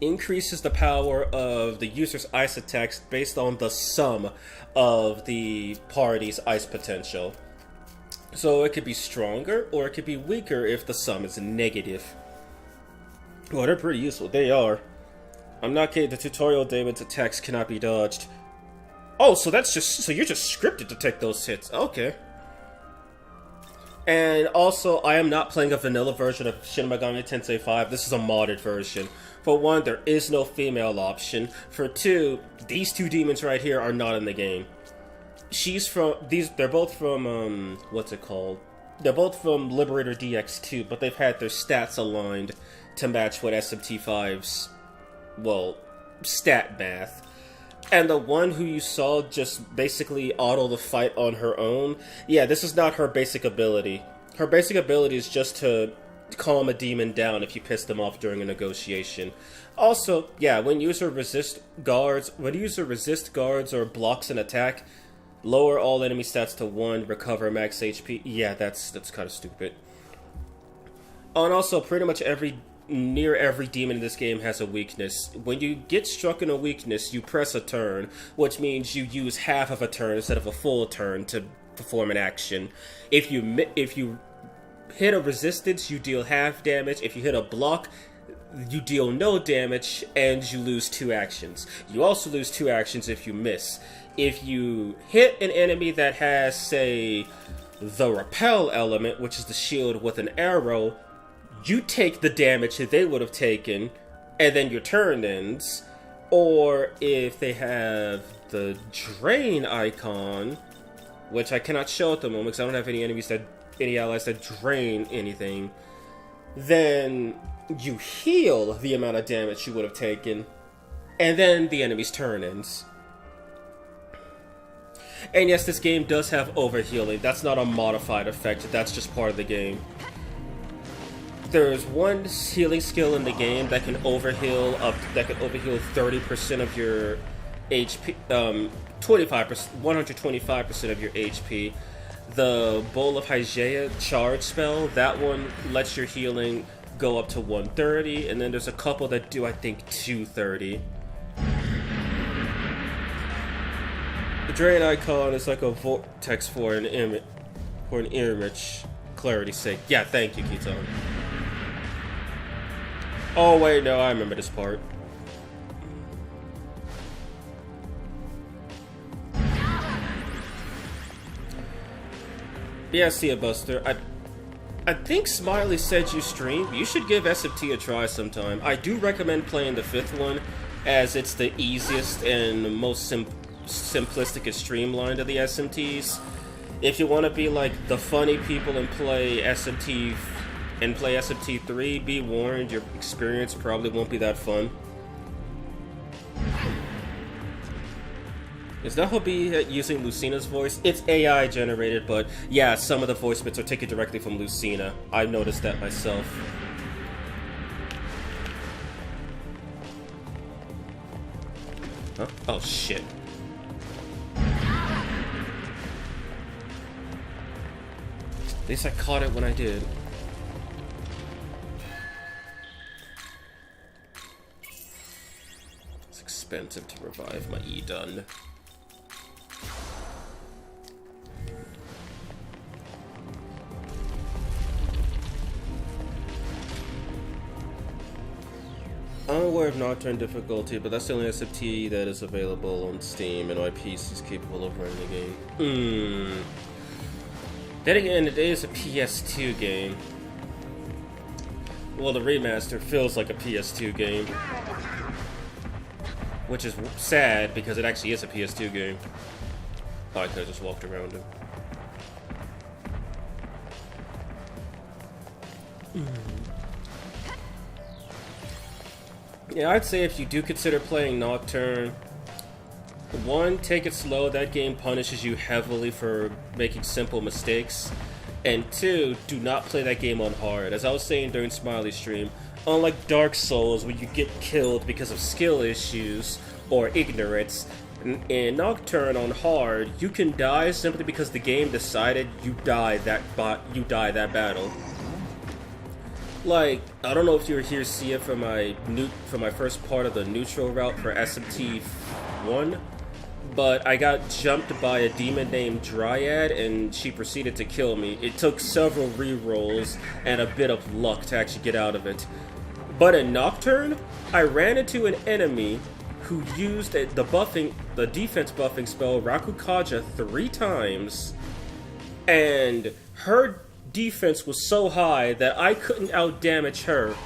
increases the power of the user's ice attacks based on the sum of the party's ice potential. So it could be stronger, or it could be weaker if the sum is negative. Well, they're pretty useful. They are. I'm not kidding, the tutorial Damon's attacks cannot be dodged. Oh, so you're just scripted to take those hits. Okay. And also, I am not playing a vanilla version of Shin Megami Tensei 5. This is a modded version. For one, there is no female option. For two, these two demons right here are not in the game. They're both from, what's it called? They're both from Liberator DX2, but they've had their stats aligned to match what SMT5's, well, stat math. And the one who you saw just basically auto the fight on her own, yeah, this is not her basic ability. Her basic ability is just to calm a demon down if you piss them off during a negotiation. Also, yeah, when user resist guards or blocks an attack, lower all enemy stats to 1, recover max HP. Yeah, that's kind of stupid. Oh, and also, pretty much near every demon in this game has a weakness. When you get struck in a weakness, you press a turn, which means you use half of a turn instead of a full turn to perform an action. If you hit a resistance, you deal half damage. If you hit a block, you deal no damage, and you lose 2 actions. You also lose 2 actions if you miss. If you hit an enemy that has, say, the repel element, which is the shield with an arrow, you take the damage that they would have taken, and then your turn ends. Or if they have the drain icon, which I cannot show at the moment because I don't have any allies that drain anything, then you heal the amount of damage you would have taken, and then the enemy's turn ends. And yes, this game does have overhealing. That's not a modified effect, that's just part of the game. There's one healing skill in the game that can overheal 30% of your HP, 125% of your HP. The Bowl of Hygeia charge spell, that one lets your healing go up to 130, and then there's a couple that do, I think, 230. The drain icon is like a vortex for an image, clarity's sake. Yeah, thank you, Keaton. Oh wait, no, I remember this part. Yeah, see ya, Buster. I think Smiley said you stream. You should give SMT a try sometime. I do recommend playing the 5th one, as it's the easiest and most simplistic and streamlined of the SMTs. If you want to be like the funny people and play SMT 3, be warned, your experience probably won't be that fun. Is that Hobie using Lucina's voice? It's AI generated, but yeah, some of the voice bits are taken directly from Lucina. I've noticed that myself. Huh? Oh shit. At least I caught it when I did. It's expensive to revive my E-Dun. I'm aware of Nocturne difficulty, but that's the only SFT that is available on Steam, and my PC is capable of running the game. Then again, it is a PS2 game. Well, the remaster feels like a PS2 game. Which is sad, because it actually is a PS2 game. Oh, I could have just walked around him. Yeah, I'd say if you do consider playing Nocturne, 1, take it slow. That game punishes you heavily for making simple mistakes. And 2, do not play that game on hard. As I was saying during Smiley's stream, unlike Dark Souls, where you get killed because of skill issues or ignorance, in Nocturne on hard, you can die simply because the game decided you die that battle. Like, I don't know if you were here to see it for my first part of the neutral route for SMT 1, but I got jumped by a demon named Dryad, and she proceeded to kill me. It took several re-rolls and a bit of luck to actually get out of it. But in Nocturne, I ran into an enemy who used the defense buffing spell Rakukaja 3 times, and her defense was so high that I couldn't outdamage her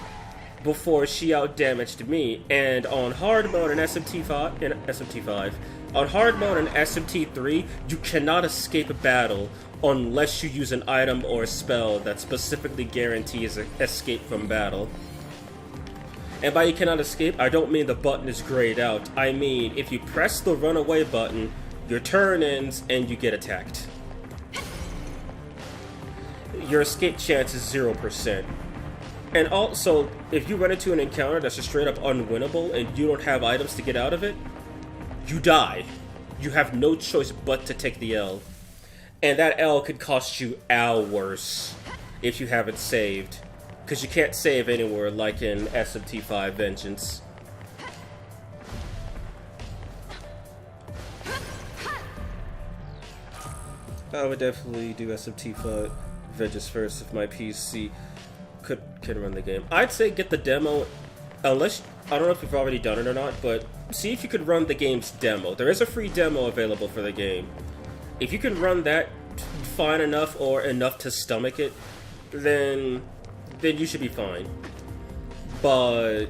before she outdamaged me. And on hard mode in SMT5, on hard mode in SMT3, you cannot escape a battle unless you use an item or a spell that specifically guarantees escape from battle. And by you cannot escape, I don't mean the button is grayed out. I mean, if you press the runaway button, your turn ends and you get attacked. Your escape chance is 0%. And also, if you run into an encounter that's just straight up unwinnable and you don't have items to get out of it, you die. You have no choice but to take the L. And that L could cost you hours if you haven't saved. Because you can't save anywhere like in SMT5 Vengeance. I would definitely do SMT5 Vengeance first if my PC can run the game. I'd say get the demo, unless, I don't know if you've already done it or not, but see if you could run the game's demo. There is a free demo available for the game. If you can run that fine enough or enough to stomach it, then you should be fine. But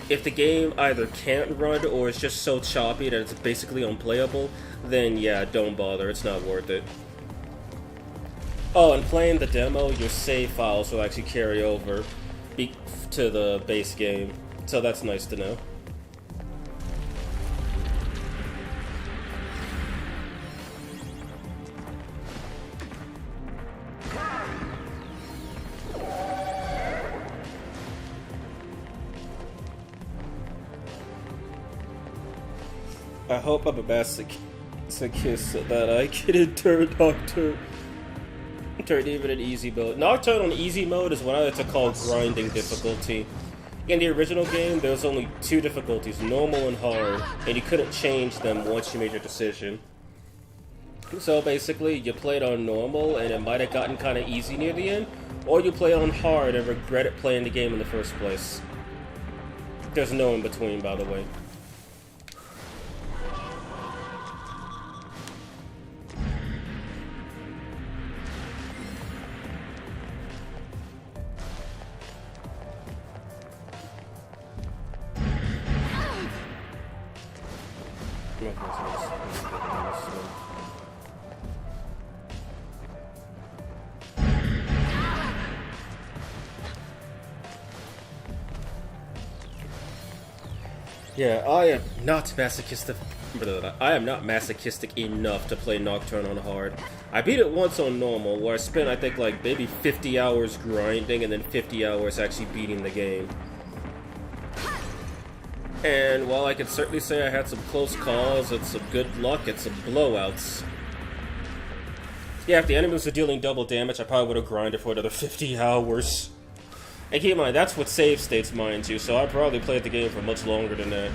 if the game either can't run or is just so choppy that it's basically unplayable, then yeah, don't bother, it's not worth it. Oh, and playing the demo, your save files will actually carry over to the base game, so that's nice to know. I hope I'm a masochist so that I can endure Doctor. Turn even in easy mode. Nocturne on easy mode is what I like to call grinding difficulty. In the original game, there was only 2 difficulties, normal and hard, and you couldn't change them once you made your decision. So basically, you played on normal, and it might have gotten kind of easy near the end, or you play on hard and regretted playing the game in the first place. There's no in between, by the way. Yeah, I am not masochistic. I am not masochistic enough to play Nocturne on hard. I beat it once on normal, where I spent, I think, like maybe 50 hours grinding and then 50 hours actually beating the game. And while I can certainly say I had some close calls and some good luck and some blowouts, yeah, if the enemies were dealing double damage, I probably would have grinded for another 50 hours. And keep in mind, that's with save states, mind you, so I probably played the game for much longer than that.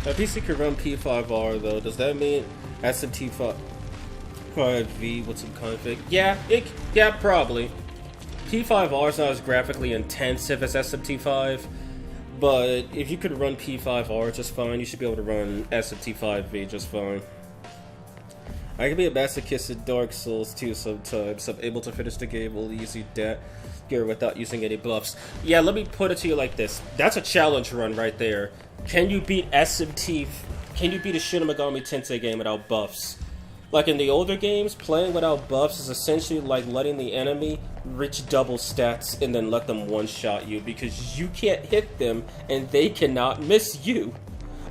If PC can run P5R though, does that mean SMT5V with some config? Yeah, yeah, probably. P5R is not as graphically intensive as SMT5, but if you could run P5R just fine, you should be able to run SMT5V just fine. I can be a masochist in Dark Souls too sometimes. I'm able to finish the game only using that gear without using any buffs. Yeah, let me put it to you like this. That's a challenge run right there. Can you beat SMT? Can you beat a Shin Megami Tensei game without buffs? Like in the older games, playing without buffs is essentially like letting the enemy reach double stats and then let them one-shot you because you can't hit them and they cannot miss you.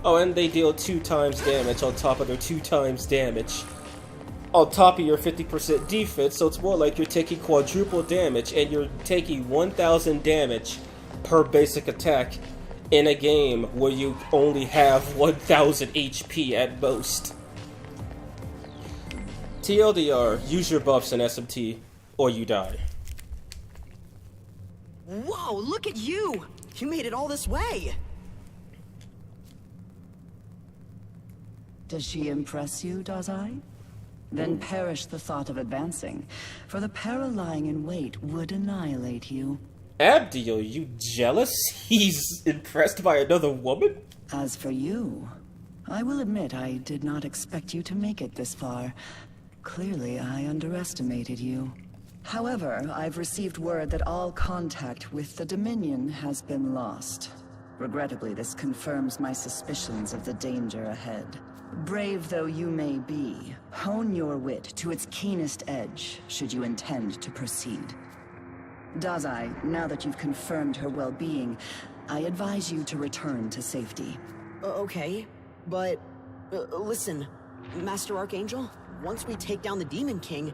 Oh, and they deal 2 times damage on top of their 2 times damage. On top of your 50% defense, so it's more like you're taking quadruple damage and you're taking 1,000 damage per basic attack in a game where you only have 1,000 HP at most. TLDR, use your buffs in SMT or you die. Whoa, look at you! You made it all this way! Does she impress you, does I? Then perish the thought of advancing, for the peril lying in wait would annihilate you. Abdiel, you jealous? He's impressed by another woman? As for you, I will admit I did not expect you to make it this far. Clearly, I underestimated you. However, I've received word that all contact with the Dominion has been lost. Regrettably, this confirms my suspicions of the danger ahead. Brave though you may be, hone your wit to its keenest edge, should you intend to proceed. Dazai, now that you've confirmed her well-being, I advise you to return to safety. Okay, but... listen, Master Archangel, once we take down the Demon King,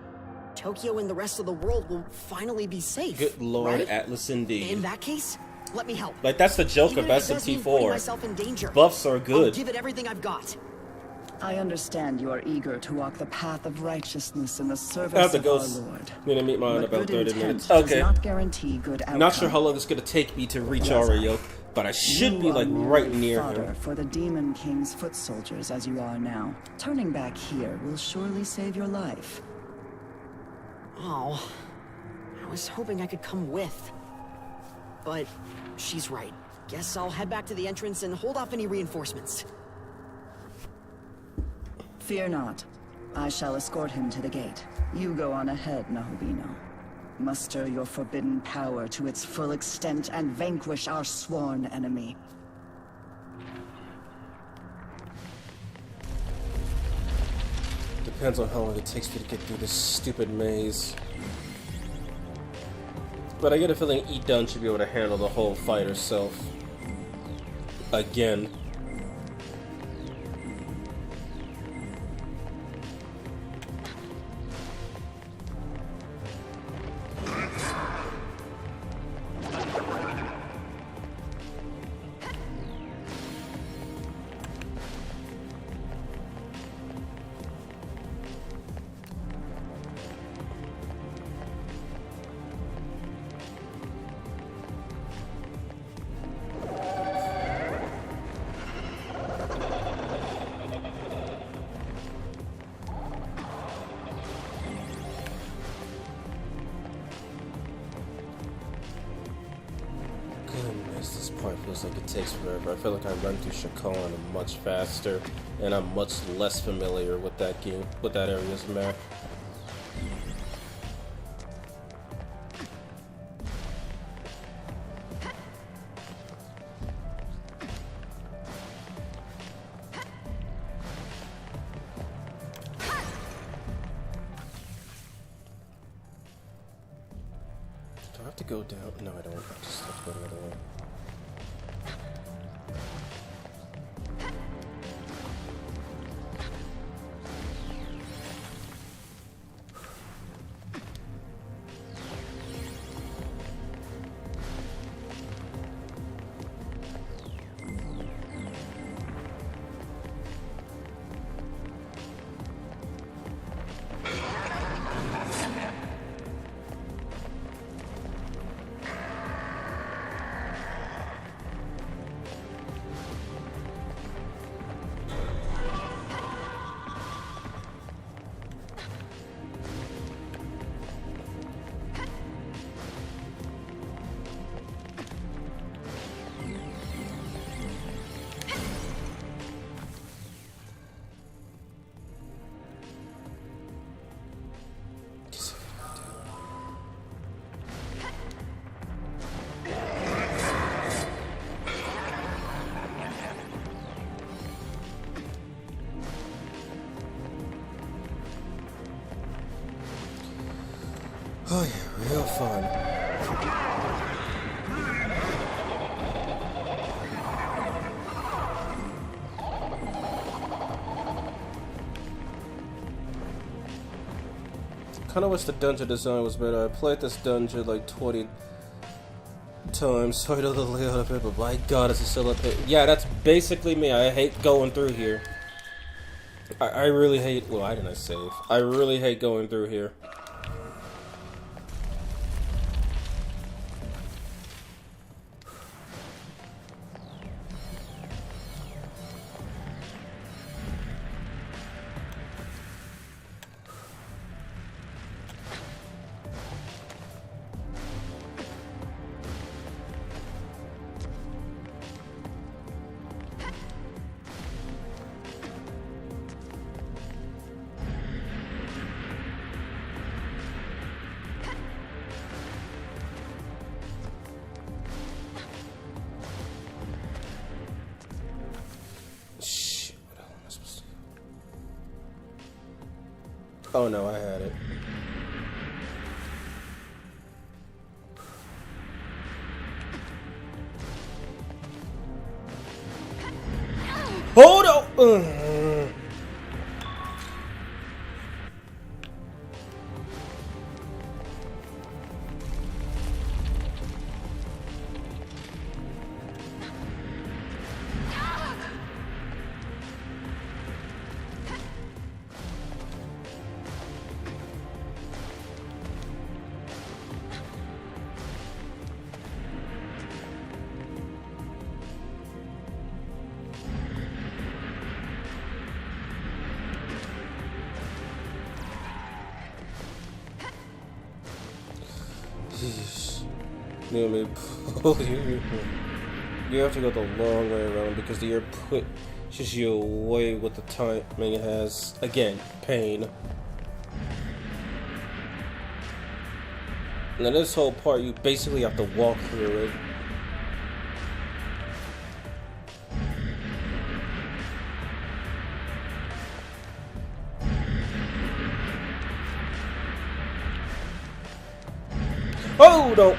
Tokyo and the rest of the world will finally be safe. Good Lord, right? Atlas indeed. In that case, let me help. Like, that's the joke Even of if it does mean putting myself in SMT4. danger, Buffs are I'll good. give it everything I've got. I understand you are eager to walk the path of righteousness in the I have service to of go. our Lord. I'm gonna meet mine in But about good 30 intent minutes. does Okay. not guarantee good outcome. Not sure how long it's gonna take me to reach Yes, Arioch, but I should You be like are right merely near fodder him. for the Demon King's foot soldiers as you are now. Turning back here will surely save your life. Oh, I was hoping I could come with. But she's right. Guess I'll head back to the entrance and hold off any reinforcements. Fear not. I shall escort him to the gate. You go on ahead, Nahobino. Muster your forbidden power to its full extent and vanquish our sworn enemy. Depends on how long it takes me to get through this stupid maze. But I get a feeling E-Dun should be able to handle the whole fight herself. Again. This part feels like it takes forever. I feel like I run through Shakon much faster, and I'm much less familiar with that game, with that area's map. Do I have to go down? No, I don't. I just have to go the other way. Oh yeah, real fun. Kinda wish the dungeon design was better. I played this dungeon like 20 times. Sorry to the layout of it, but my god, it's still a pit. Yeah, that's basically me. I hate going through here. I really hate. Well, why didn't I save? I really hate going through here. Oh no, I had it. Hold on! You have to go the long way around because the air pushes you away with the timing it has. Again, pain. And then this whole part, you basically have to walk through it. Oh, no!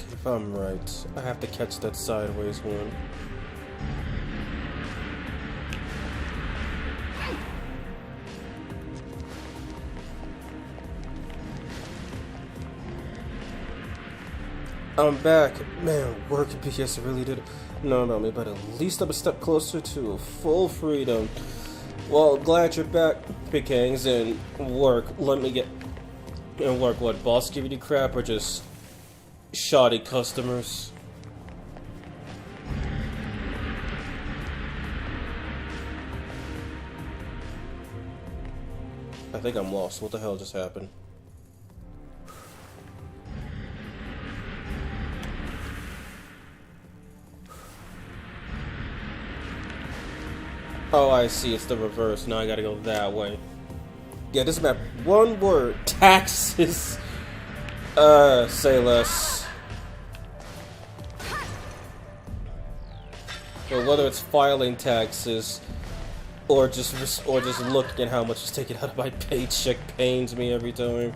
If I'm right, I have to catch that sideways one. I'm back. Man, work at PS really did know about me, but at least I'm a step closer to full freedom. Well, glad you're back, Big Hangs, and work. Let me get... And work, what, boss giving you crap, or just shoddy customers? I think I'm lost. What the hell just happened? Oh, I see. It's the reverse. Now I gotta go that way. Yeah, this map. One word. Taxes. Say less. Or whether it's filing taxes, or just looking at how much is taken out of my paycheck pains me every time.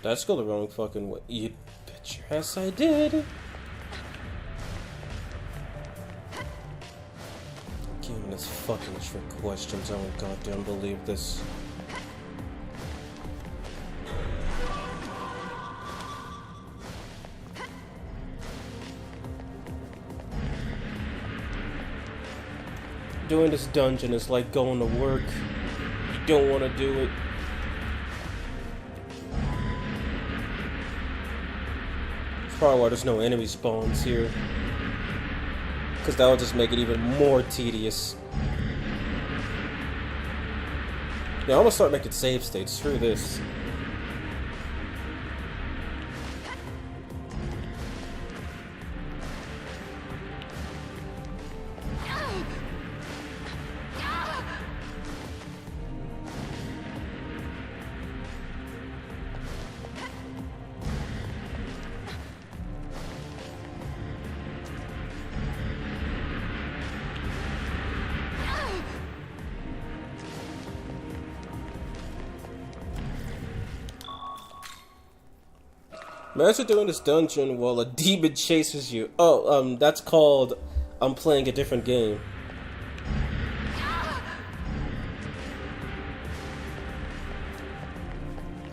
Did I just go the wrong fucking way? You bet your ass I did. Giving this fucking trick questions. I don't goddamn believe this. Doing this dungeon is like going to work. You don't want to do it. That's probably why there's no enemy spawns here. Because that would just make it even more tedious. Yeah, I'm gonna start making save states. Screw this. Imagine doing this dungeon while a demon chases you. Oh, that's called I'm playing a different game.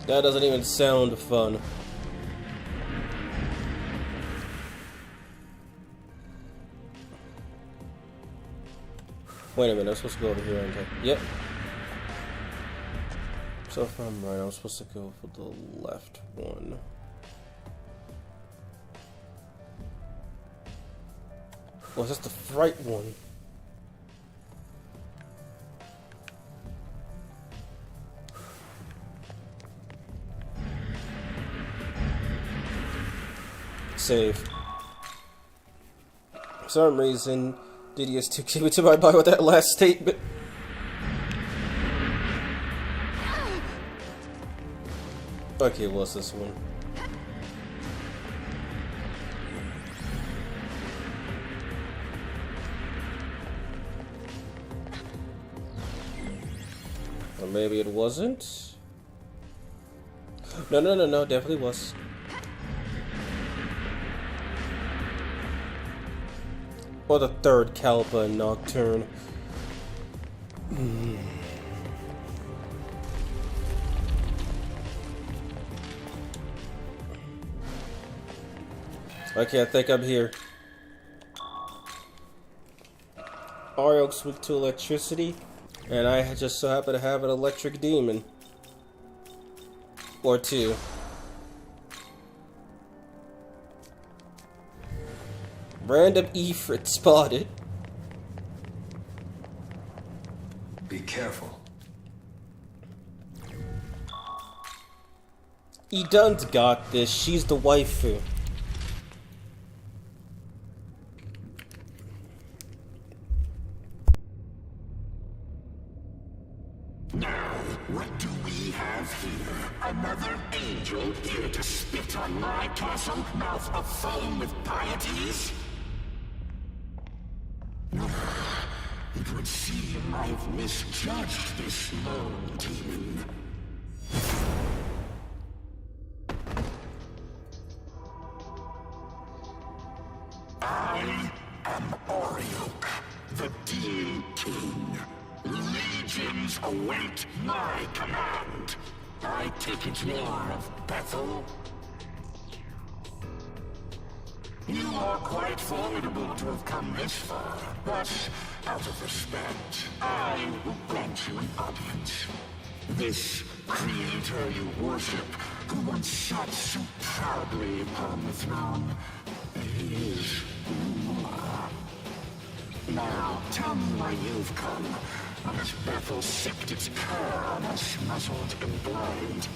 That doesn't even sound fun. Wait a minute, I'm supposed to go over here, aren't I? Yep. So if I'm right, I'm supposed to go for the left one. Was this the right one? Save. For some reason, DDS2 came into my mind with that last statement. Okay, what's this one? Or maybe it wasn't? No, definitely was. Or the third Kalpa Nocturne. Okay, I think I'm here. Arioch's weak to electricity, and I just so happen to have an electric demon. or two. Random Ifrit spotted. Be careful. Edun's got this. She's the waifu. Now, what do we have here? Another angel here to spit on my castle, mouth aflame with pieties? It would seem I've misjudged this lone demon. I am Arioch, the Demon King. Legions await my command. I take it you're of Bethel? You are quite formidable to have come this far, but out of respect, I will grant you an audience. This creator you worship, who once sat so proudly upon the throne, he is no more. Now, tell me why you've come, as Bethel sipped its cur on us, muzzled and blind.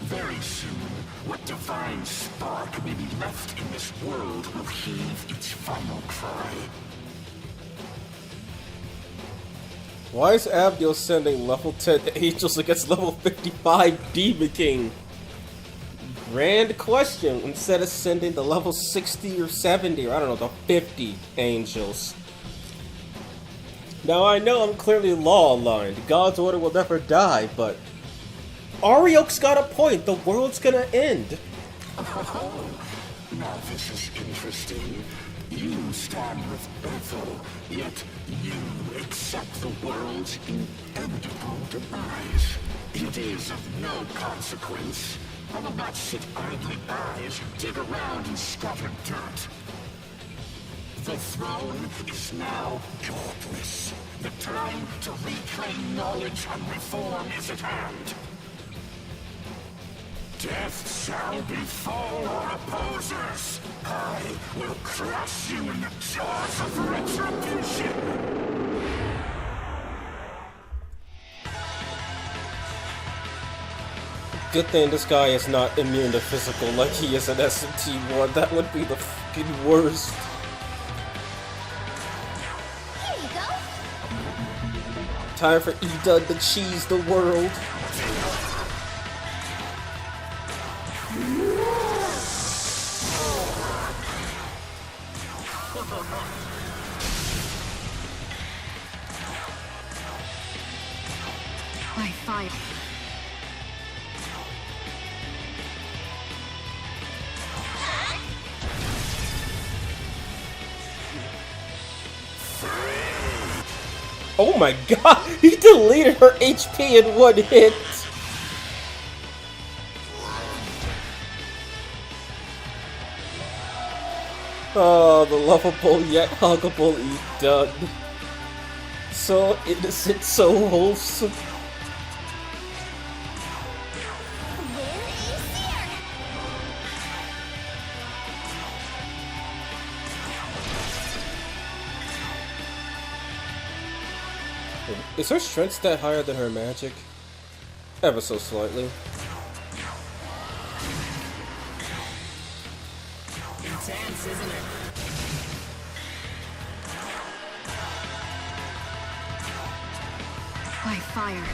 Very soon, what divine spark may be left in this world will heave its final cry. Why is Abdiel sending level 10 angels against level 55 Demon King? Grand question, instead of sending the level 60 or 70, or I don't know, the 50 angels. Now I know I'm clearly law-aligned, God's order will never die, but Arioch's got a point, the world's gonna end. Oh, now this is interesting. You stand with Bethel, yet you accept the world's inevitable demise. It is of no consequence. I will not sit idly by as you dig around in scattered dirt. The throne is now yours. The time to reclaim knowledge and reform is at hand. Death shall befall our opposers. I will crush you in the jaws of retribution. Good thing this guy is not immune to physical like he is in SMT1. That would be the fucking worst. Here you go. Time for Edun to cheese the world. By fire. Oh my god, he deleted her HP in one hit. Oh, the lovable yet huggable Edun. So innocent, so wholesome. Where is here? Is her strength stat higher than her magic? Ever so slightly. Intense, isn't it? By fire.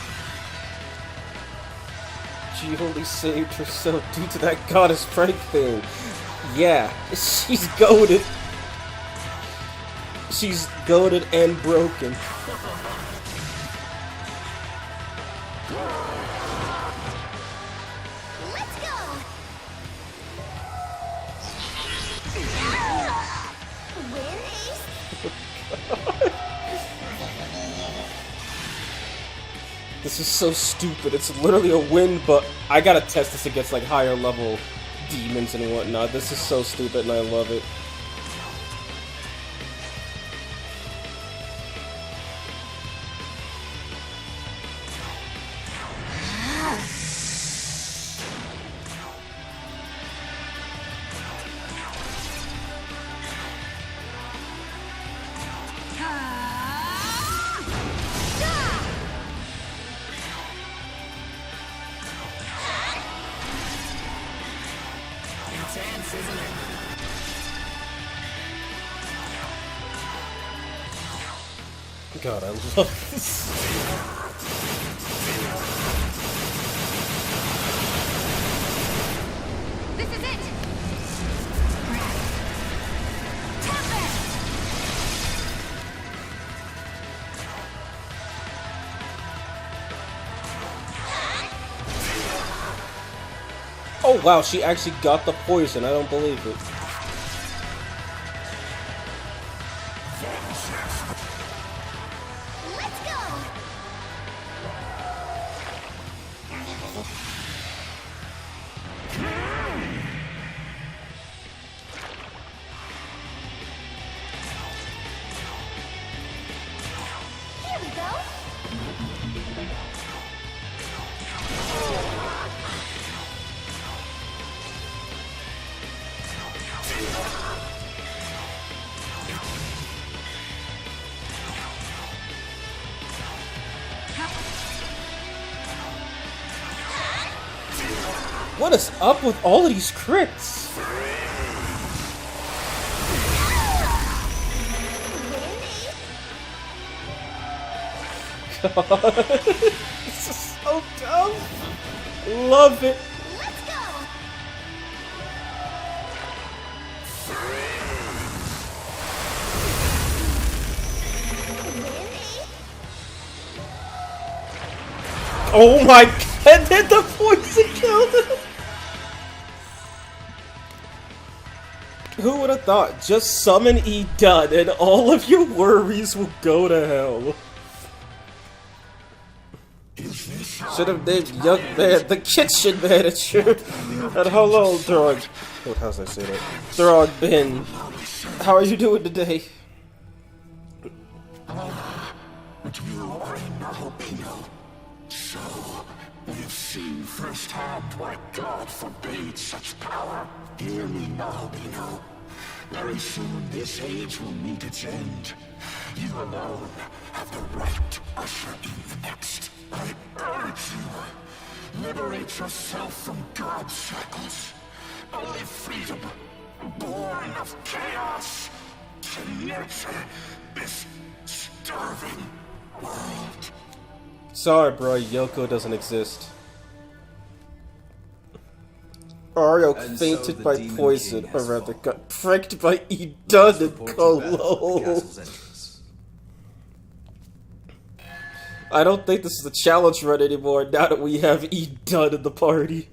She only saved herself due to that goddess prank thing. Yeah, she's goated. She's goated and broken. Let's go. Where is? This is so stupid. It's literally a win, but I gotta test this against like higher level demons and whatnot. This is so stupid and I love it. God, I love this. This is it! Tempest! Oh wow, she actually got the poison. I don't believe it. Let's go! Here we go! What is up with all of these crits? God, this is so dumb. Love it. Let's go! Oh my god, did the poison kill him? Who would have thought? Just summon E done and all of your worries will go to hell. Should have named young man the kitchen manager. And hello, Throg. What, how's I say that? Throg Ben. How are you doing today? But you are not Fembino. So, you've seen firsthand why God forbade such power. Hear me now, Fembino. Very soon this age will meet its end. You alone have the right to usher in the next. I urge you, liberate yourself from God's shackles. Only freedom, born of chaos, can nurture this starving world. Sorry, bro. Yoko doesn't exist. Arioch And fainted so the by Demon poison, King or has rather fallen. got pricked by Edun and Report to battle at the Colo. castle's entrance. I don't think this is a challenge run anymore now that we have Edun in the party.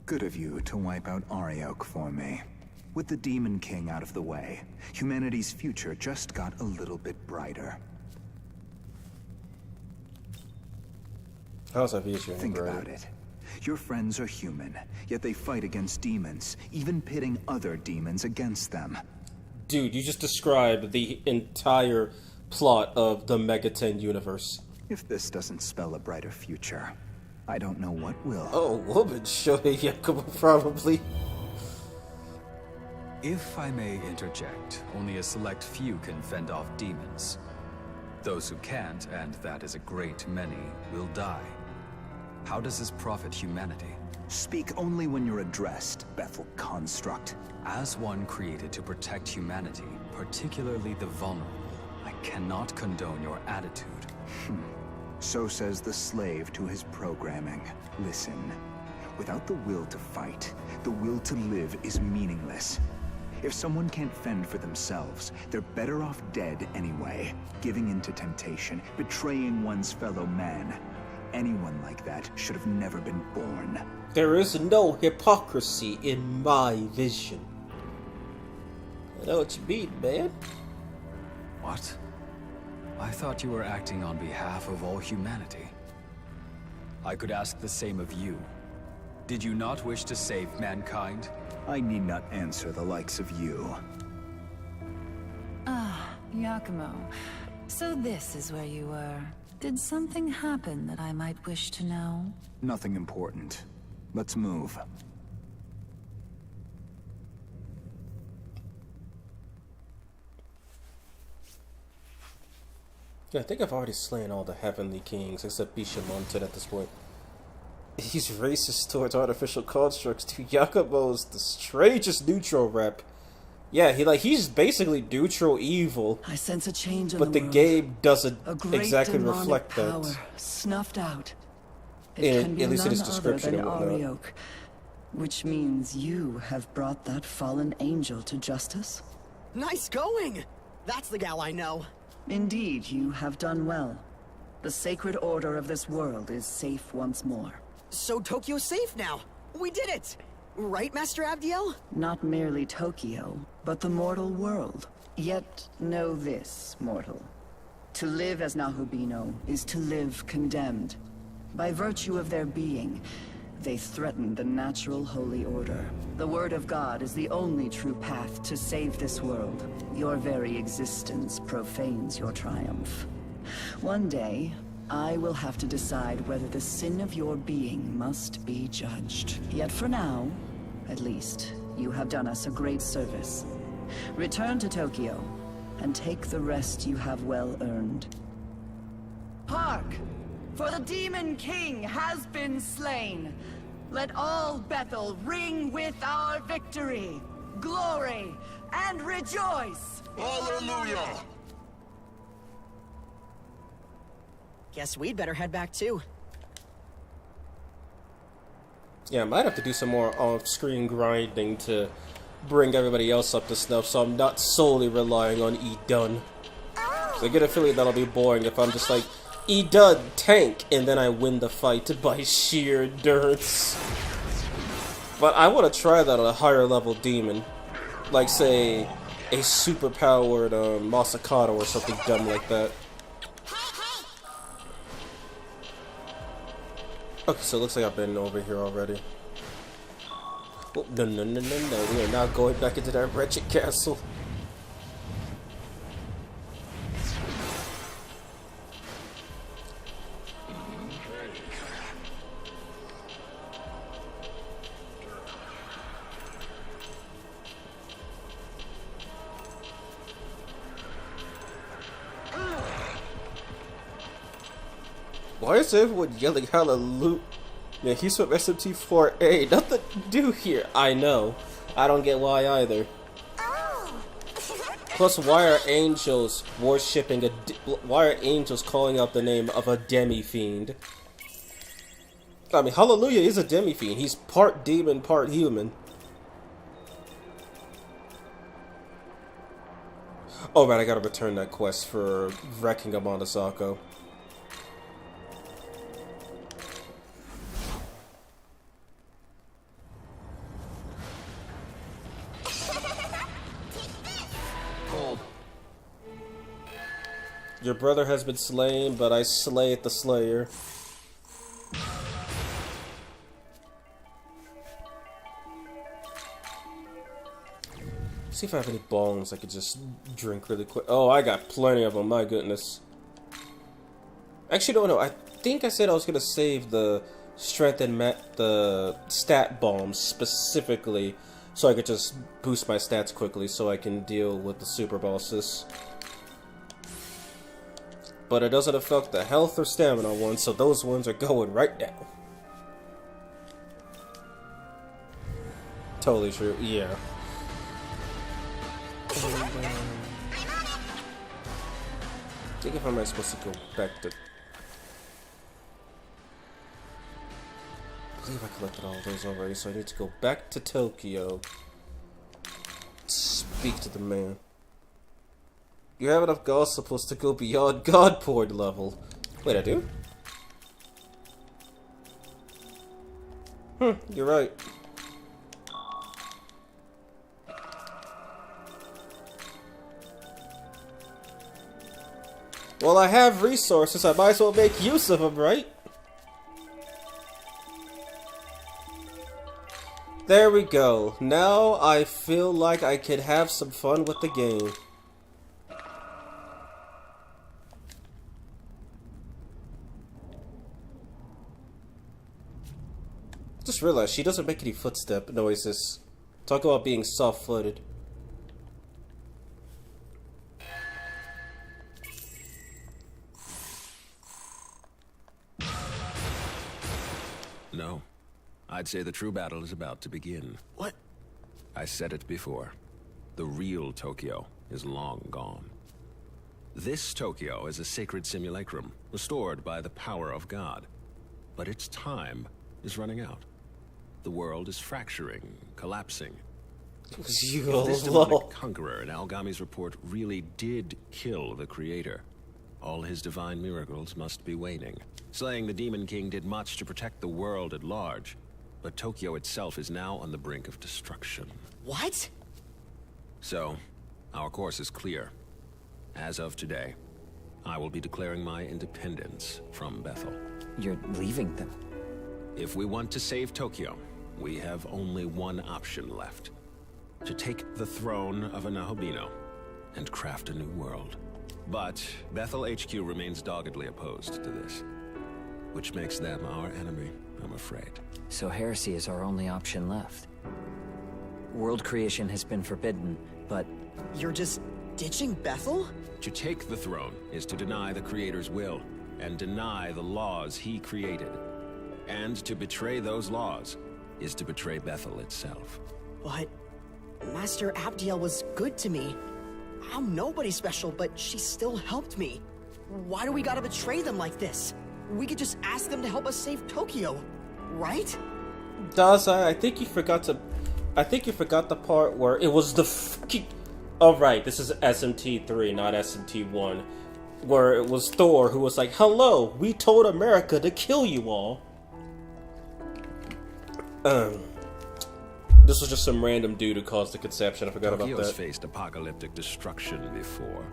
Good of you to wipe out Arioch for me. With the Demon King out of the way, humanity's future just got a little bit brighter. How's that future? Think about it. Your friends are human, yet they fight against demons, even pitting other demons against them. Dude, you just described the entire plot of the Megaten universe. If this doesn't spell a brighter future, I don't know what will. Oh, woman, Shohei Yakumo, probably. If I may interject, only a select few can fend off demons. Those who can't, and that is a great many, will die. How does this profit humanity? Speak only when you're addressed, Bethel construct. As one created to protect humanity, particularly the vulnerable, I cannot condone your attitude. So says the slave to his programming. Listen, without the will to fight, the will to live is meaningless. If someone can't fend for themselves, they're better off dead anyway, giving in to temptation, betraying one's fellow man. Anyone like that should have never been born. There is no hypocrisy in my vision. I know what you mean, man. What? I thought you were acting on behalf of all humanity. I could ask the same of you. Did you not wish to save mankind? I need not answer the likes of you. Ah, Yakumo. So this is where you were. Did something happen that I might wish to know? Nothing important. Let's move. Yeah, I think I've already slain all the Heavenly Kings except Bishamonten at this point. He's racist towards artificial constructs. Dude, Yakumo's the strangest neutral rep. Yeah, he's basically neutral evil. I sense a change in but the world. game doesn't A great exactly demonic reflect power that. snuffed out. It In, can be at least in none its description other and than whatnot. Arioch, which means you have brought that fallen angel to justice. Nice going! That's the gal I know. Indeed, you have done well. The sacred order of this world is safe once more. So Tokyo's safe now. We did it! Right, Master Abdiel? Not merely Tokyo, but the mortal world. Yet know this, mortal. To live as Nahubino is to live condemned. By virtue of their being, they threaten the natural holy order. The word of God is the only true path to save this world. Your very existence profanes your triumph. One day, I will have to decide whether the sin of your being must be judged. Yet for now, at least, you have done us a great service. Return to Tokyo, and take the rest you have well earned. Hark! For the Demon King has been slain. Let all Bethel ring with our victory, glory, and rejoice! Hallelujah! Guess we'd better head back too. Yeah, I might have to do some more off-screen grinding to bring everybody else up to snuff, so I'm not solely relying on E-Dun. So I get a feeling that'll be boring if I'm just like, E-Dun, tank, and then I win the fight by sheer endurance. But I want to try that on a higher level demon. Like, say, a super-powered Masakato or something dumb like that. Okay, so it looks like I've been over here already. Oh, no, we are not going back into that wretched castle. Why is everyone yelling hallelujah? Yeah, he's from SMT4A. Nothing to do here. I know. I don't get why either. Plus, why are angels worshipping why are angels calling out the name of a demi-fiend? I mean, Hallelujah is a demi-fiend. He's part demon, part human. Oh, man, I gotta return that quest for wrecking a Montesako. Your brother has been slain, but I slay the slayer. See if I have any bongs I could just drink really quick. Oh, I got plenty of them, my goodness. Actually, no, I think I said I was going to save the strength and the stat bombs specifically so I could just boost my stats quickly so I can deal with the super bosses. But it doesn't affect the health or stamina ones, so those ones are going right now. Totally true, yeah. I think if I'm supposed to go back to... I believe I collected all of those already, so I need to go back to Tokyo. Speak to the man. You have enough gossipers to go beyond Godport level. Wait, I do? You're right. Well, I have resources, I might as well make use of them, right? There we go. Now I feel like I can have some fun with the game. Just realized she doesn't make any footstep noises. Talk about being soft-footed. No. I'd say the true battle is about to begin. What? I said it before. The real Tokyo is long gone. This Tokyo is a sacred simulacrum, restored by the power of God. But its time is running out. The world is fracturing, collapsing. If this demonic conqueror in Algami's report really did kill the creator, all his divine miracles must be waning. Slaying the Demon King did much to protect the world at large, but Tokyo itself is now on the brink of destruction. What? So, our course is clear. As of today, I will be declaring my independence from Bethel. You're leaving them? If we want to save Tokyo, we have only one option left. To take the throne of a Nahobino and craft a new world. But Bethel HQ remains doggedly opposed to this, which makes them our enemy, I'm afraid. So heresy is our only option left. World creation has been forbidden, but... You're just ditching Bethel? To take the throne is to deny the Creator's will, and deny the laws he created. And to betray those laws is to betray Bethel itself. But Master Abdiel was good to me. I'm nobody special, but she still helped me. Why do we gotta betray them like this? We could just ask them to help us save Tokyo, right? Dazai, I think you forgot the part where it was the fucking... Oh right, this is SMT3, not SMT1. Where it was Thor who was like, "Hello, we told America to kill you all." This was just some random dude who caused the conception. I forgot about Tokyo's that. faced apocalyptic destruction before,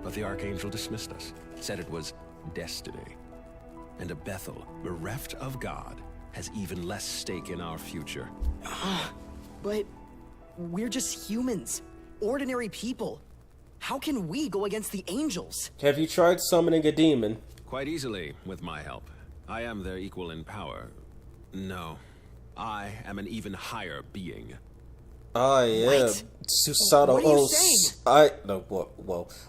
but the Archangel dismissed us, said it was destiny. And a Bethel, bereft of God, has even less stake in our future. But we're just humans, ordinary people. How can we go against the angels? Have you tried summoning a demon? Quite easily, with my help. I am their equal in power. No, I am an even higher being. I am Susanoo. What are you saying?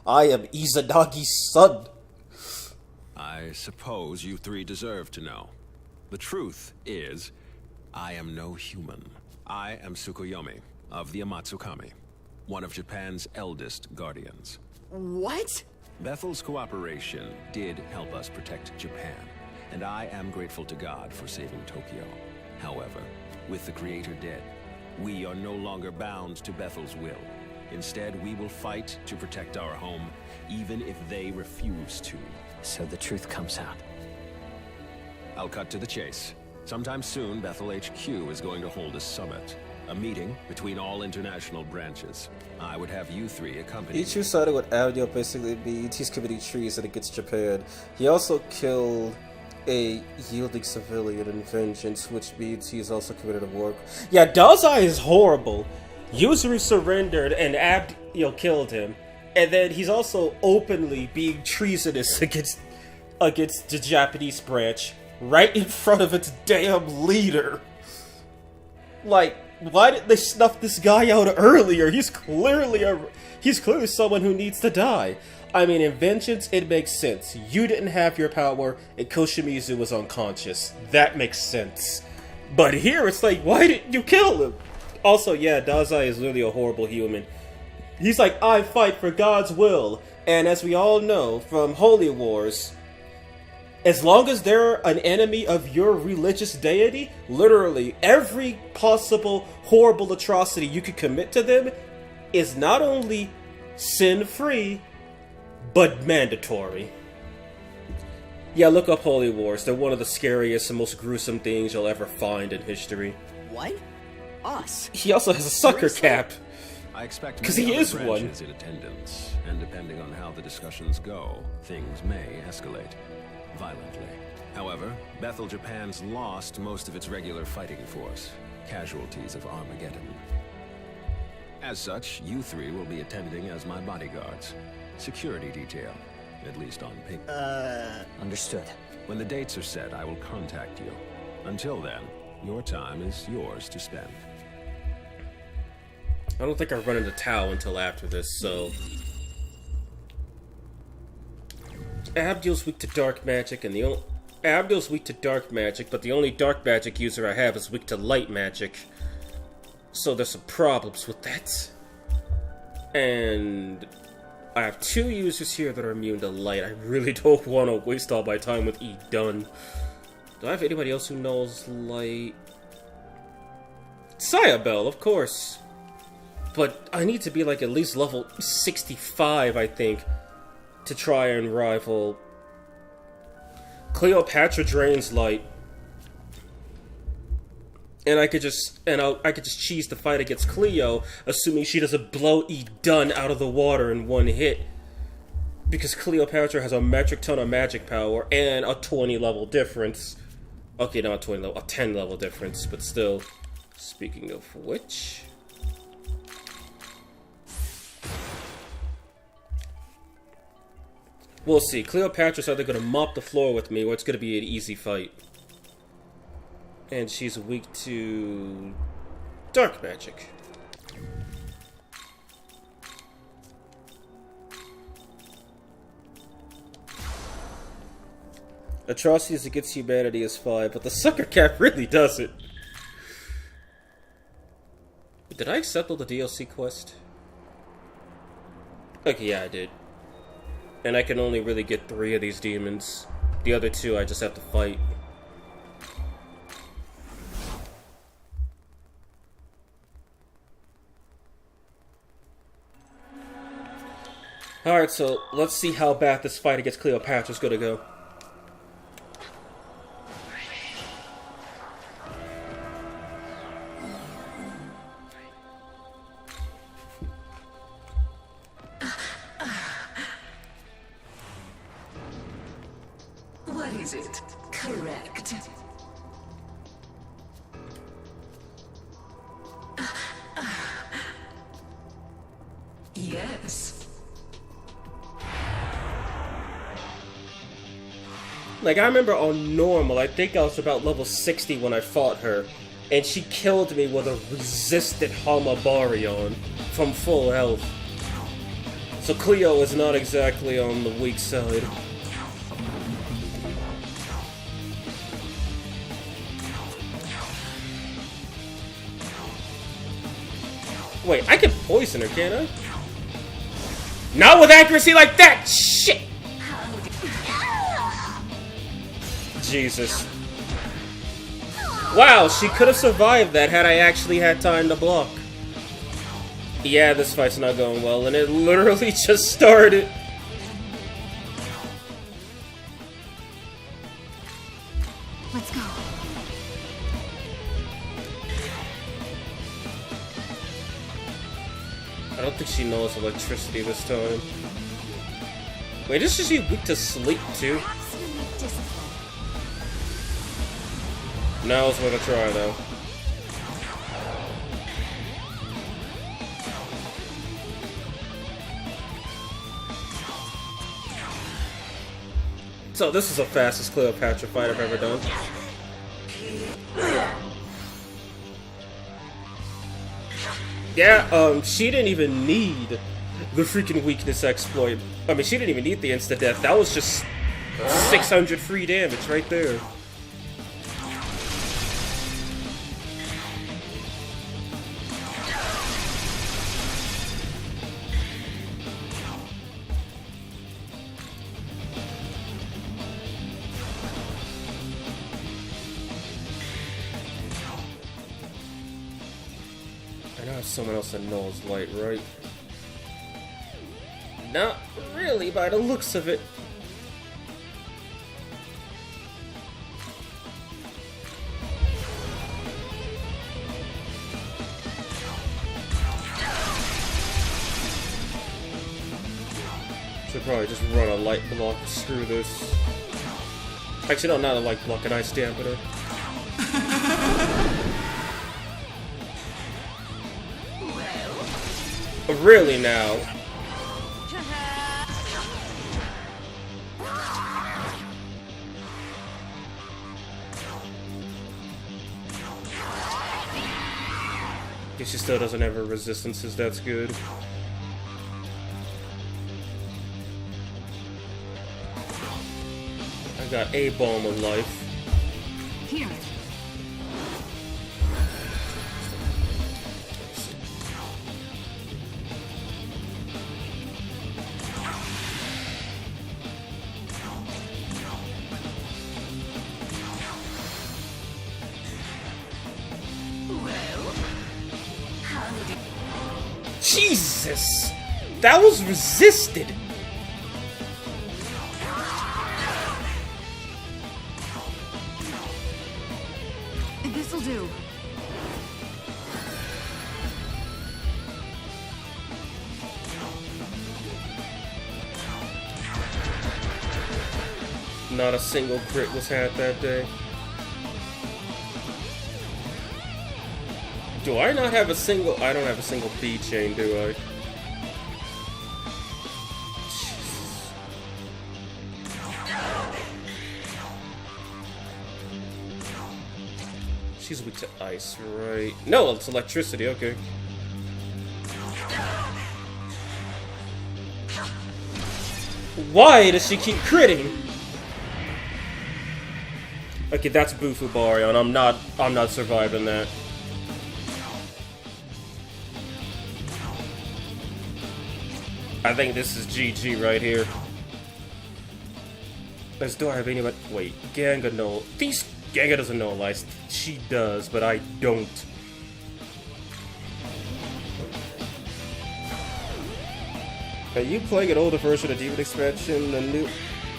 I am Izanagi's son. I suppose you three deserve to know. The truth is, I am no human. I am Tsukuyomi of the Amatsukami, one of Japan's eldest guardians. What? Bethel's cooperation did help us protect Japan, and I am grateful to God for saving Tokyo. However, with the Creator dead, we are no longer bound to Bethel's will. Instead, we will fight to protect our home, even if they refuse to. So the truth comes out. I'll cut to the chase. Sometime soon, Bethel HQ is going to hold a summit. A meeting between all international branches. I would have you three accompany me. Ichigo sided with Abdiel basically means he's committing treason against Japan. He also killed a yielding civilian in vengeance, which means he's also committed a war. Yeah, Dazai is horrible. Yuzuru surrendered and Abdiel killed him. And then he's also openly being treasonous against the Japanese branch right in front of its damn leader. Like, why didn't they snuff this guy out earlier? He's clearly someone who needs to die. I mean, in vengeance, it makes sense. You didn't have your power, and Koshimizu was unconscious. That makes sense. But here, it's like, why didn't you kill him? Also, yeah, Dazai is really a horrible human. He's like, I fight for God's will. And as we all know from Holy Wars, as long as they're an enemy of your religious deity, literally every possible horrible atrocity you could commit to them is not only sin-free, but mandatory. Yeah, look up Holy Wars. They're one of the scariest and most gruesome things you'll ever find in history. What? Us? He also has a sucker cap. I expect because he is one in attendance, and depending on how the discussions go, things may escalate violently. However, Bethel Japan's lost most of its regular fighting force, casualties of Armageddon. As such, you three will be attending as my bodyguards. Security detail, at least on paper. Understood. When the dates are set, I will contact you. Until then, your time is yours to spend. I don't think I run into Tao until after this, so... Abdiel's weak to dark magic, and Abdul's weak to dark magic, but the only dark magic user I have is weak to light magic. So there's some problems with that. And I have 2 users here that are immune to light. I really don't want to waste all my time with E done. Do I have anybody else who knows light? Sayabel, of course. But I need to be like at least level 65, I think, to try and rival. Cleopatra drains light. And I could just cheese the fight against Cleo, assuming she doesn't blow E done out of the water in one hit. Because Cleopatra has a metric ton of magic power and a 20 level difference. Okay, not a 20 level, a 10 level difference, but still. Speaking of which, we'll see. Cleopatra's either gonna mop the floor with me or it's gonna be an easy fight. And she's weak to dark magic. Atrocities against humanity is fine, but the sucker cap really does it. Did I accept all the DLC quest? Okay, yeah, I did. And I can only really get 3 of these demons. The other 2 I just have to fight. Alright, so let's see how bad this fight against Cleopatra is gonna go. What is it? Correct. Yes. Like, I remember on normal, I think I was about level 60 when I fought her, and she killed me with a resistant Hamabarion from full health. So Cleo is not exactly on the weak side. Wait, I can poison her, can't I? Not with accuracy like that! Shit! Jesus. Wow, she could have survived that had I actually had time to block. Yeah, this fight's not going well, and it literally just started. Let's go. I don't think she knows electricity this time. Wait, is she weak to sleep too? Now it's worth a try though. So this is the fastest Cleopatra fight I've ever done. Yeah, she didn't even need the freaking weakness exploit. I mean, she didn't even need the insta-death. That was just 600 free damage right there. Someone else that knows light, right? Not really, by the looks of it. Should probably just run a light block. Screw this. Actually, no, not a light block, an ice dampener. Really now? Guess she still doesn't have her resistances, that's good. I I got a bomb of life. Here. Jesus! That was resisted! This'll do. Not a single crit was had that day. Do I not have a single... I don't have a single B chain, do I? Jesus. She's weak to ice, right? No, it's electricity, okay. Why does she keep critting? Okay, that's Bufu Baryon. I'm not surviving that. I think this is GG right here. Do I have anybody? Wait, Ganga no. Ganga doesn't know lies. She does, but I don't. Are you playing an older version of Demon Expansion? The new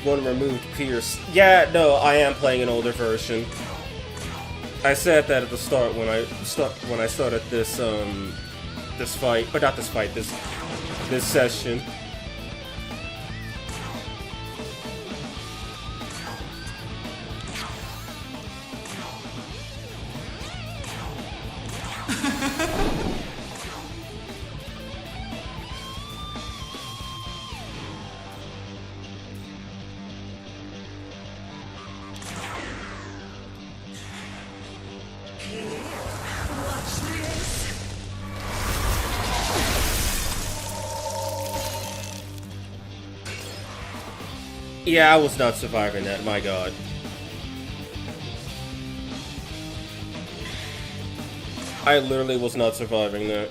one removed Pierce. Yeah, no, I am playing an older version. I said that at the start when I started this this fight, or not this fight, this session. Yeah, I was not surviving that, my god. I literally was not surviving that.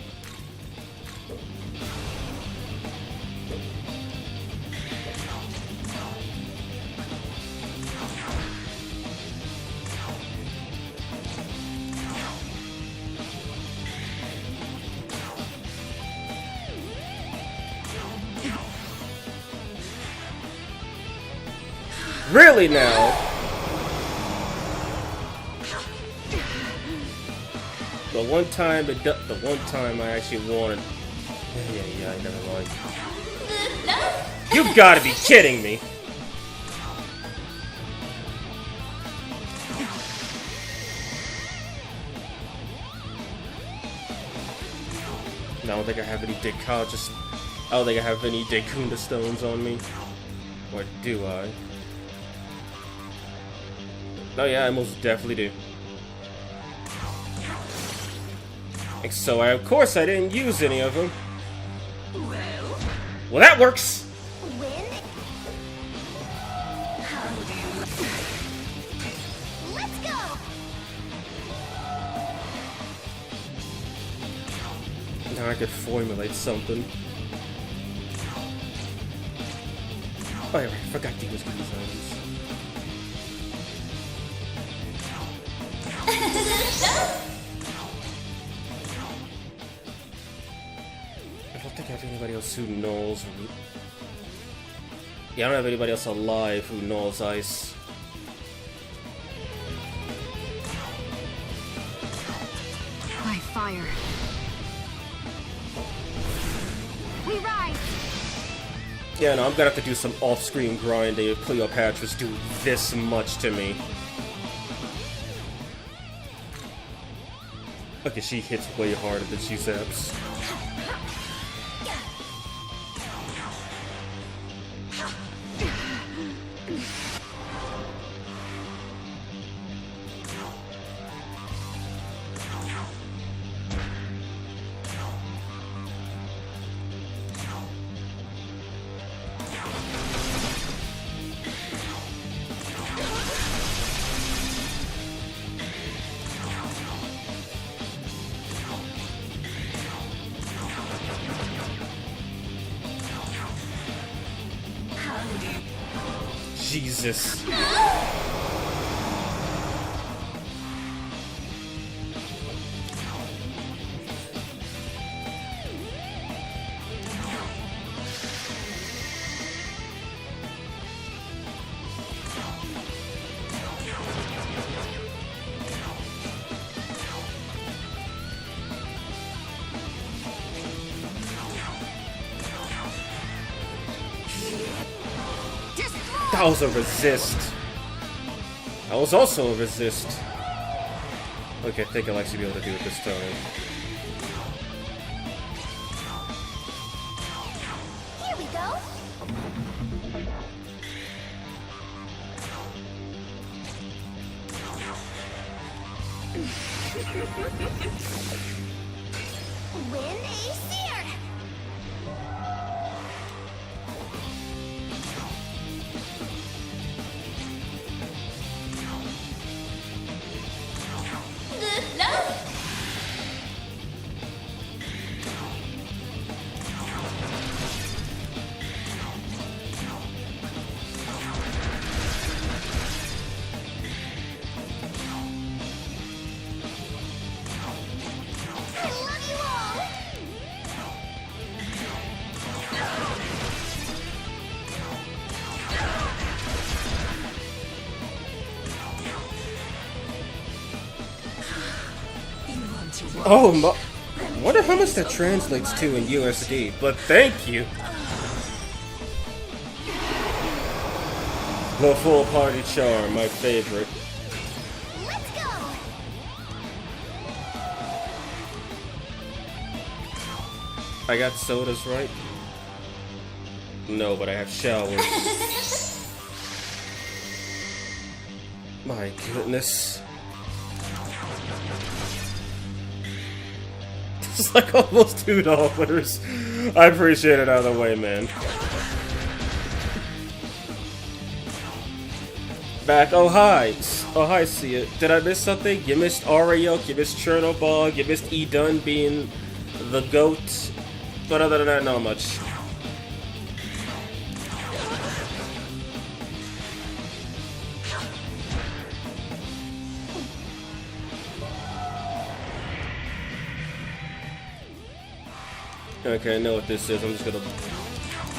Really now? The one time I actually wanted. Yeah, never mind. You've got to be kidding me! I don't think I have any I don't think I have any Dekunda stones on me. Or do I? Oh yeah, I most definitely do. So of course I didn't use any of them. Well, that works! Let's go! Now I could formulate something. Oh yeah, I forgot to use these items. I don't think I have anybody else who knows. Yeah, I don't have anybody else alive who knows ice. By fire. We rise. Yeah, no, I'm gonna have to do some off-screen grinding if Cleopatra's do this much to me. Okay, she hits way harder than she zaps. Jesus. That was a resist. That was also a resist. Okay, I think I'll actually be able to do it this time. Here we go. Win a seer. Oh, I wonder how much that translates to in USD, but thank you. The full party charm, my favorite. Let's go. I got sodas, right? No, but I have showers. My goodness. It's like almost $2. I appreciate it either way, man. Back. Oh, hi. Oh, hi, see it. Did I miss something? You missed Arioch, you missed Chernobyl, you missed Edun being the goat. But other than that, not much. Okay, I know what this is. I'm just gonna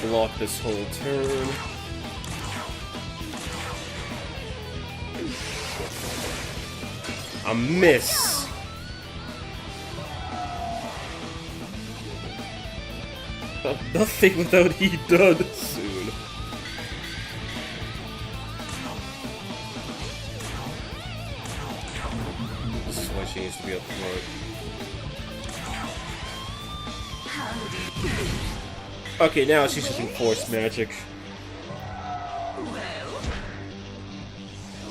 block this whole turn. A miss. Nothing without he done soon. This is why she needs to be up front. Okay, now she's using force magic.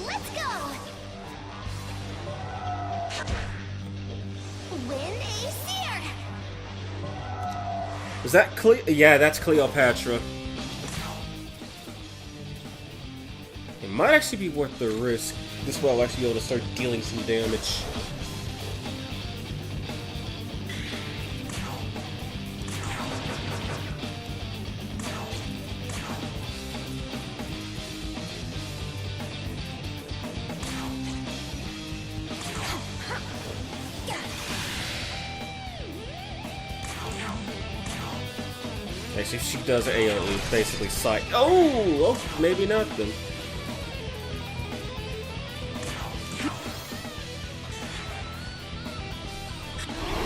Let's go. Win a seer. Is that Yeah, that's Cleopatra. It might actually be worth the risk. This way I'll actually be able to start dealing some damage. Actually, if she does AoE, basically sight. Oh, maybe not then.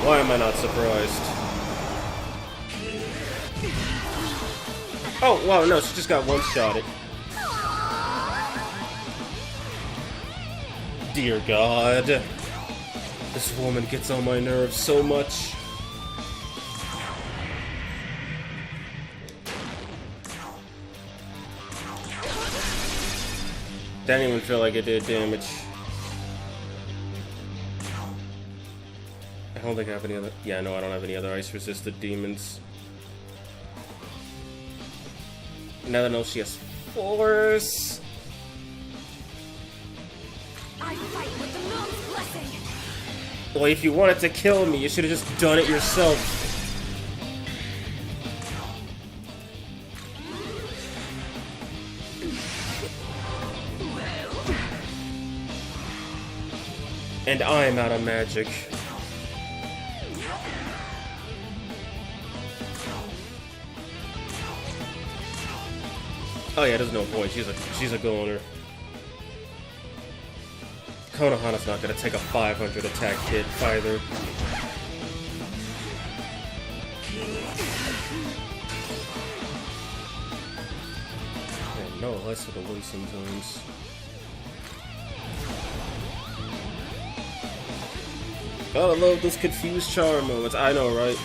Why am I not surprised? Oh, wow, no, she just got one-shotted. Dear God. This woman gets on my nerves so much. Didn't even feel like it did damage. I don't think I have any other... Yeah, no, I don't have any other ice-resisted demons. Now that I know she has force... I fight with the moon's blessing. Well, if you wanted to kill me, you should have just done it yourself. I'm out of magic. Oh yeah, there's no point. She's a goner. Konohana's not gonna take a 500 attack hit either. Man, no, less for the win sometimes. Oh, I love those confused charm moments. I know, right?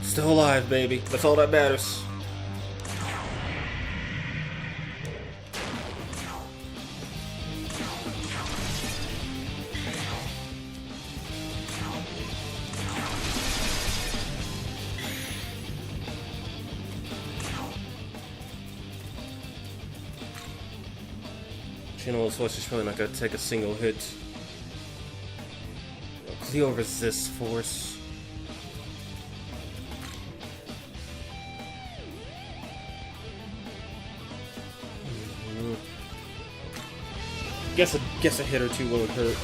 Still alive, baby. That's all that matters. Channel's force is probably not gonna take a single hit. Cleo resists force. Guess a hit or two won't hurt.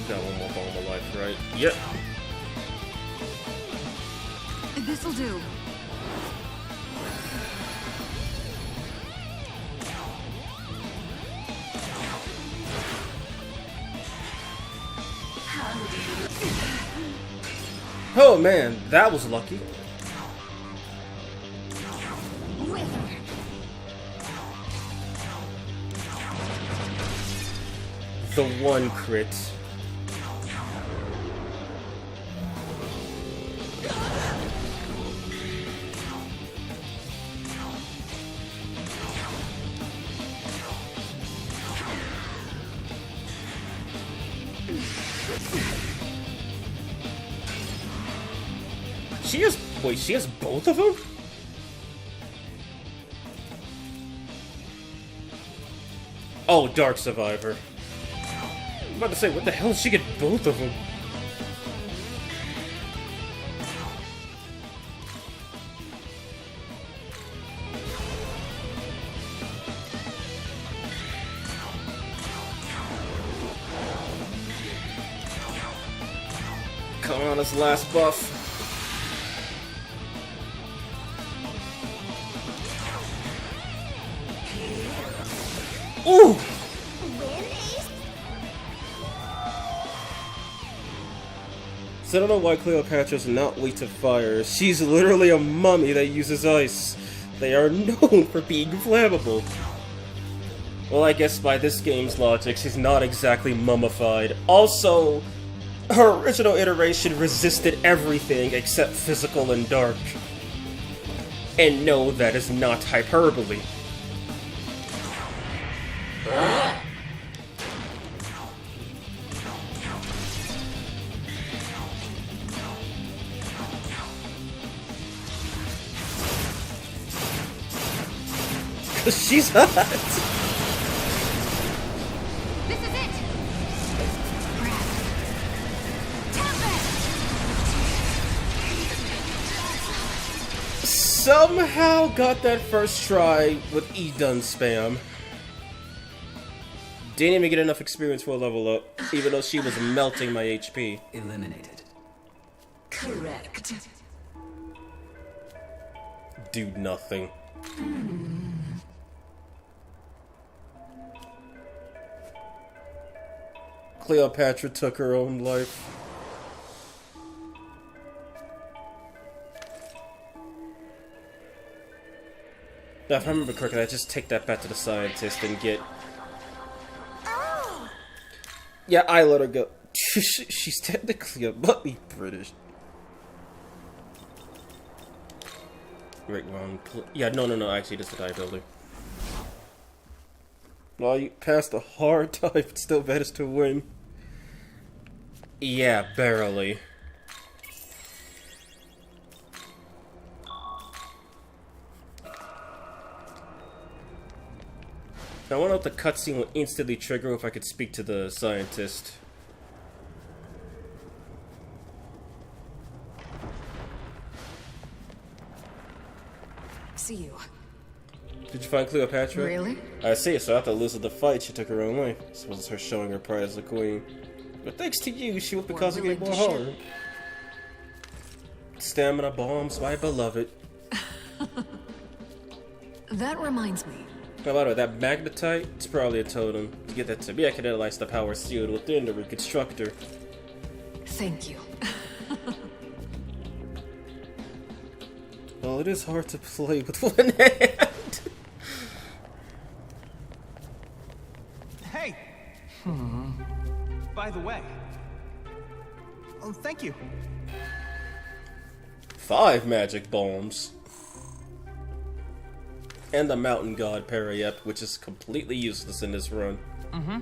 Got one more bomb of life, right? Yep. This'll do. Oh man, that was lucky. The one crit. She has both of them? Oh, Dark Survivor. I'm about to say, what the hell did she get both of them? Come on, this last buff. Ooh! So I don't know why Cleopatra's not weak to fire. She's literally a mummy that uses ice. They are known for being flammable. Well, I guess by this game's logic, she's not exactly mummified. Also, her original iteration resisted everything except physical and dark. And no, that is not hyperbole. She's hot! This is it! Somehow got that first try with E-Done spam. Didn't even get enough experience for a level up, even though she was melting my HP. Eliminated. Correct. Do nothing. Cleopatra took her own life. Now, if I remember correctly, I just take that back to the scientist and get... Yeah, I let her go. She's technically a mummy British. Right, wrong. Yeah, no, actually, this is the die builder. Well, you passed a hard time, it still managed to win. Yeah, barely. I wonder if the cutscene will instantly trigger if I could speak to the scientist. See you. Did you find Cleopatra? Really? I see, so after losing the fight, she took her own life. I suppose it's her showing her pride as a queen. But thanks to you, she will be causing me more harm. Stamina bombs, my beloved. That reminds me. How about it? That magnetite? It's probably a totem. To get that to me, I can analyze the power sealed within the reconstructor. Thank you. Well, it is hard to play with one hand. Hey! By the way. Oh, thank you. 5 magic bombs. And the mountain god Patriarch, which is completely useless in this run. Mm-hmm.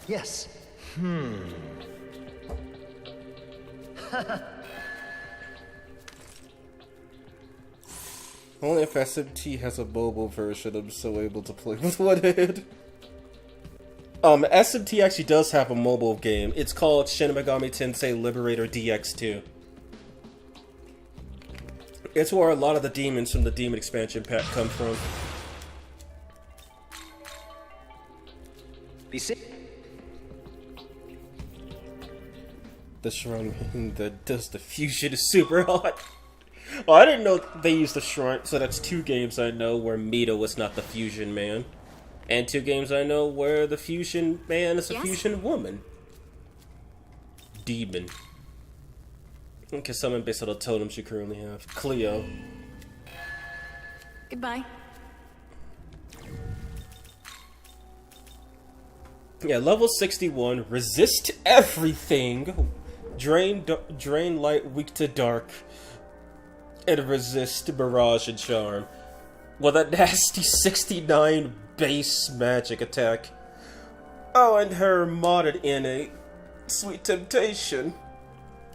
Yes. Only if SMT has a mobile version, I'm so able to play with one hand. SMT actually does have a mobile game. It's called Shin Megami Tensei Liberator DX2. It's where a lot of the demons from the Demon expansion pack come from. Be safe. The shrine that does the fusion is super hot. Oh, I didn't know they used the shrine, so that's 2 games I know where Mito was not the fusion man. And 2 games I know where the fusion man is a fusion woman. Demon. Okay, summon based on the totems you currently have. Cleo. Goodbye. Yeah, level 61. Resist everything. Drain light, weak to dark. And resist mirage and charm. With a nasty 69 base magic attack. Oh, and her modded innate Sweet Temptation.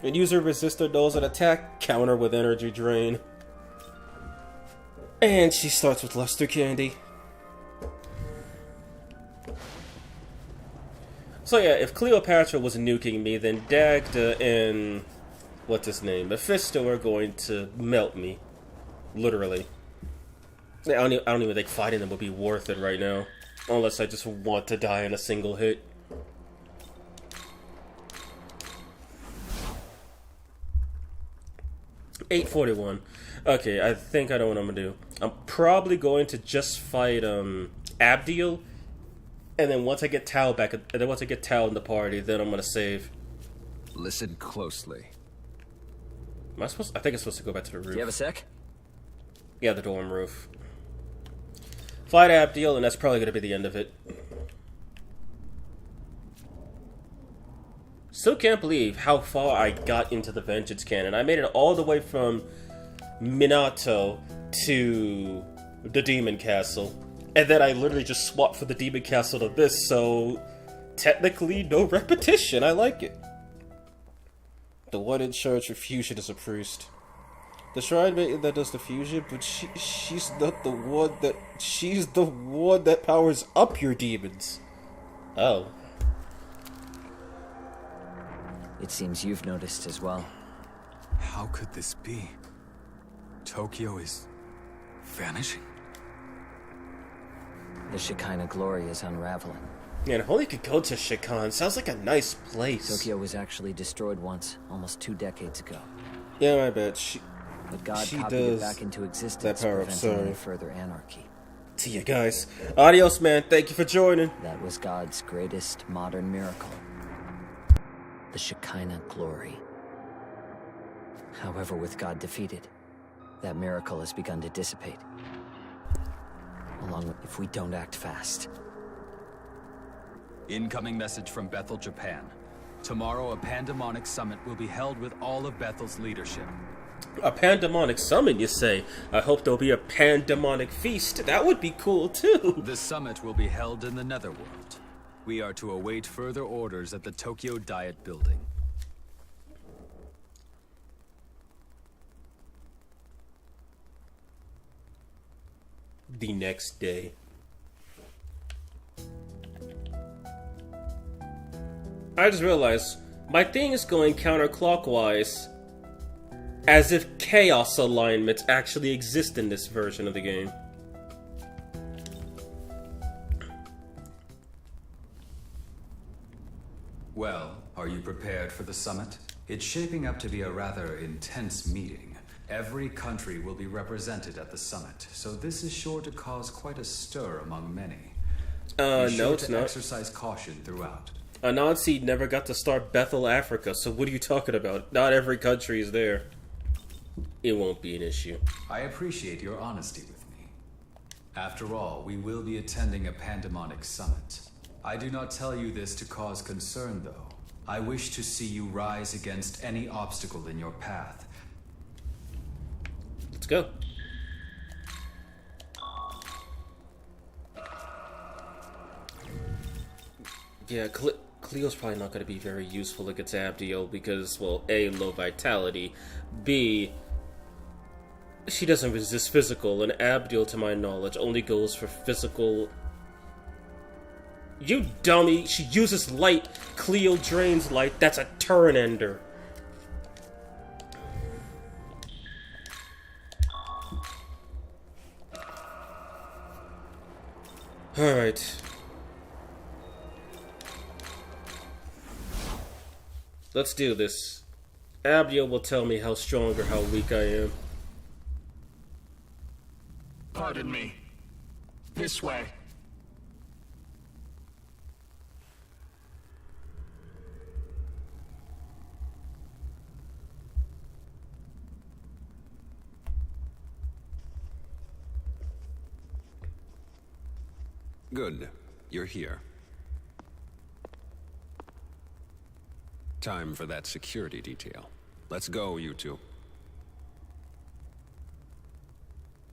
And user resistor knows an attack counter with energy drain. And she starts with Luster Candy. So yeah, if Cleopatra was nuking me, then Dagda and what's his name, Mephisto are going to melt me. Literally. I don't even think fighting them would be worth it right now. Unless I just want to die in a single hit. $841. Okay, I think I know what I'm gonna do. I'm probably going to just fight Abdiel, and then once I get Tal back, and then once I get Tal in the party, then I'm gonna save. Listen closely. Am I supposed? I think I'm supposed to go back to the roof. Do you have a sec? Yeah, the dorm roof. Fight Abdiel, and that's probably gonna be the end of it. Still can't believe how far I got into the Vengeance Cannon. I made it all the way from Minato to the Demon Castle. And then I literally just swapped from the Demon Castle to this, so technically no repetition. I like it. The one in charge of fusion is a priest. The shrine maiden that does the fusion, but she's not the one that... She's the one that powers up your demons. Oh. It seems you've noticed as well. How could this be? Tokyo is vanishing? The Shekinah glory is unraveling. Man, if only could go to Shikan. Sounds like a nice place. Tokyo was actually destroyed once, almost 2 decades ago. Yeah, my bad. But God she copied does it back into existence, that power up, preventing sorry. any further anarchy. See you guys. Adios, man. Thank you for joining. That was God's greatest modern miracle. The Shekinah glory. However, with God defeated, that miracle has begun to dissipate. Along with, if we don't act fast. Incoming message from Bethel, Japan. Tomorrow, a pandemonic summit will be held with all of Bethel's leadership. A pandemonic summon, you say? I hope there'll be a pandemonic feast. That would be cool, too. The summit will be held in the Netherworld. We are to await further orders at the Tokyo Diet Building. The next day. I just realized my thing is going counterclockwise, as if chaos alignments actually exist in this version of the game. Well, are you prepared for the summit? It's shaping up to be a rather intense meeting. Every country will be represented at the summit, so this is sure to cause quite a stir among many. Be sure no, it's to not. exercise caution throughout. Anansi never got to start Bethel, Africa, so what are you talking about? Not every country is there. It won't be an issue. I appreciate your honesty with me. After all, we will be attending a pandemonic summit. I do not tell you this to cause concern, though. I wish to see you rise against any obstacle in your path. Let's go. Yeah, Cleo's probably not going to be very useful against Abdiel because, well, A, low vitality, B, she doesn't resist physical, and Abdiel, to my knowledge, only goes for physical. You dummy! She uses light. Cleo drains light. That's a turn ender. Alright. Let's do this. Abdiel will tell me how strong or how weak I am. Pardon me. This way. Good. You're here. Time for that security detail. Let's go, you two.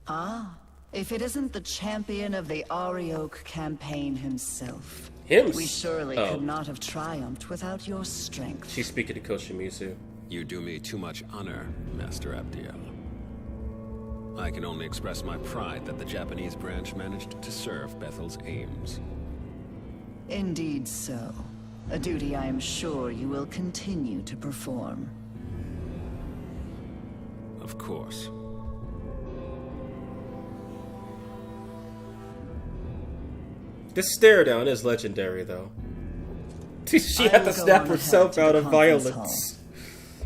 Ah, if it isn't the champion of the Arioch campaign himself. We surely could not have triumphed without your strength. She's speaking to Koshimizu. You do me too much honor, Master Abdiel. I can only express my pride that the Japanese branch managed to serve Bethel's aims. Indeed so. A duty I am sure you will continue to perform. Of course. This stare down is legendary, though. She had to snap herself out of violence.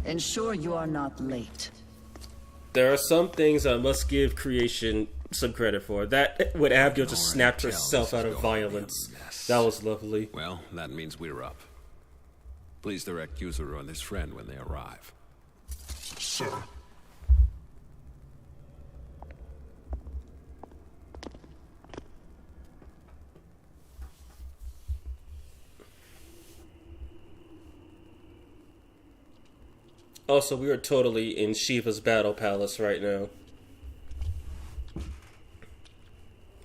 Ensure you are not late. There are some things I must give creation some credit for. That when Abdiel just snapped herself out of violence. That was lovely. Well, that means we're up. Please direct Yuzuru and his friend when they arrive. Sir. Also, we are totally in Shiva's battle palace right now.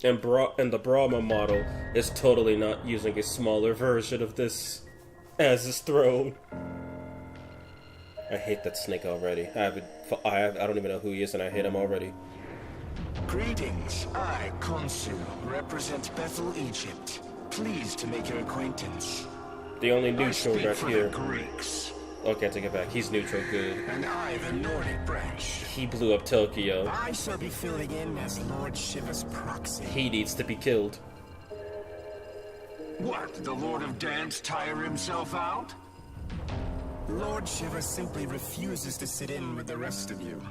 And the Brahma model is totally not using a smaller version of this as his throne. I hate that snake already. I don't even know who he is, and I hate him already. Greetings. I, Consul, represent Bethel, Egypt. Pleased to make your acquaintance. The only neutral right here. Greeks. Okay, I take it back. He's neutral, good. And I, the Nordic branch. He blew up Tokyo. I shall be filling in as Lord Shiva's proxy. He needs to be killed. What, the Lord of Dance tire himself out? Lord Shiva simply refuses to sit in with the rest of you.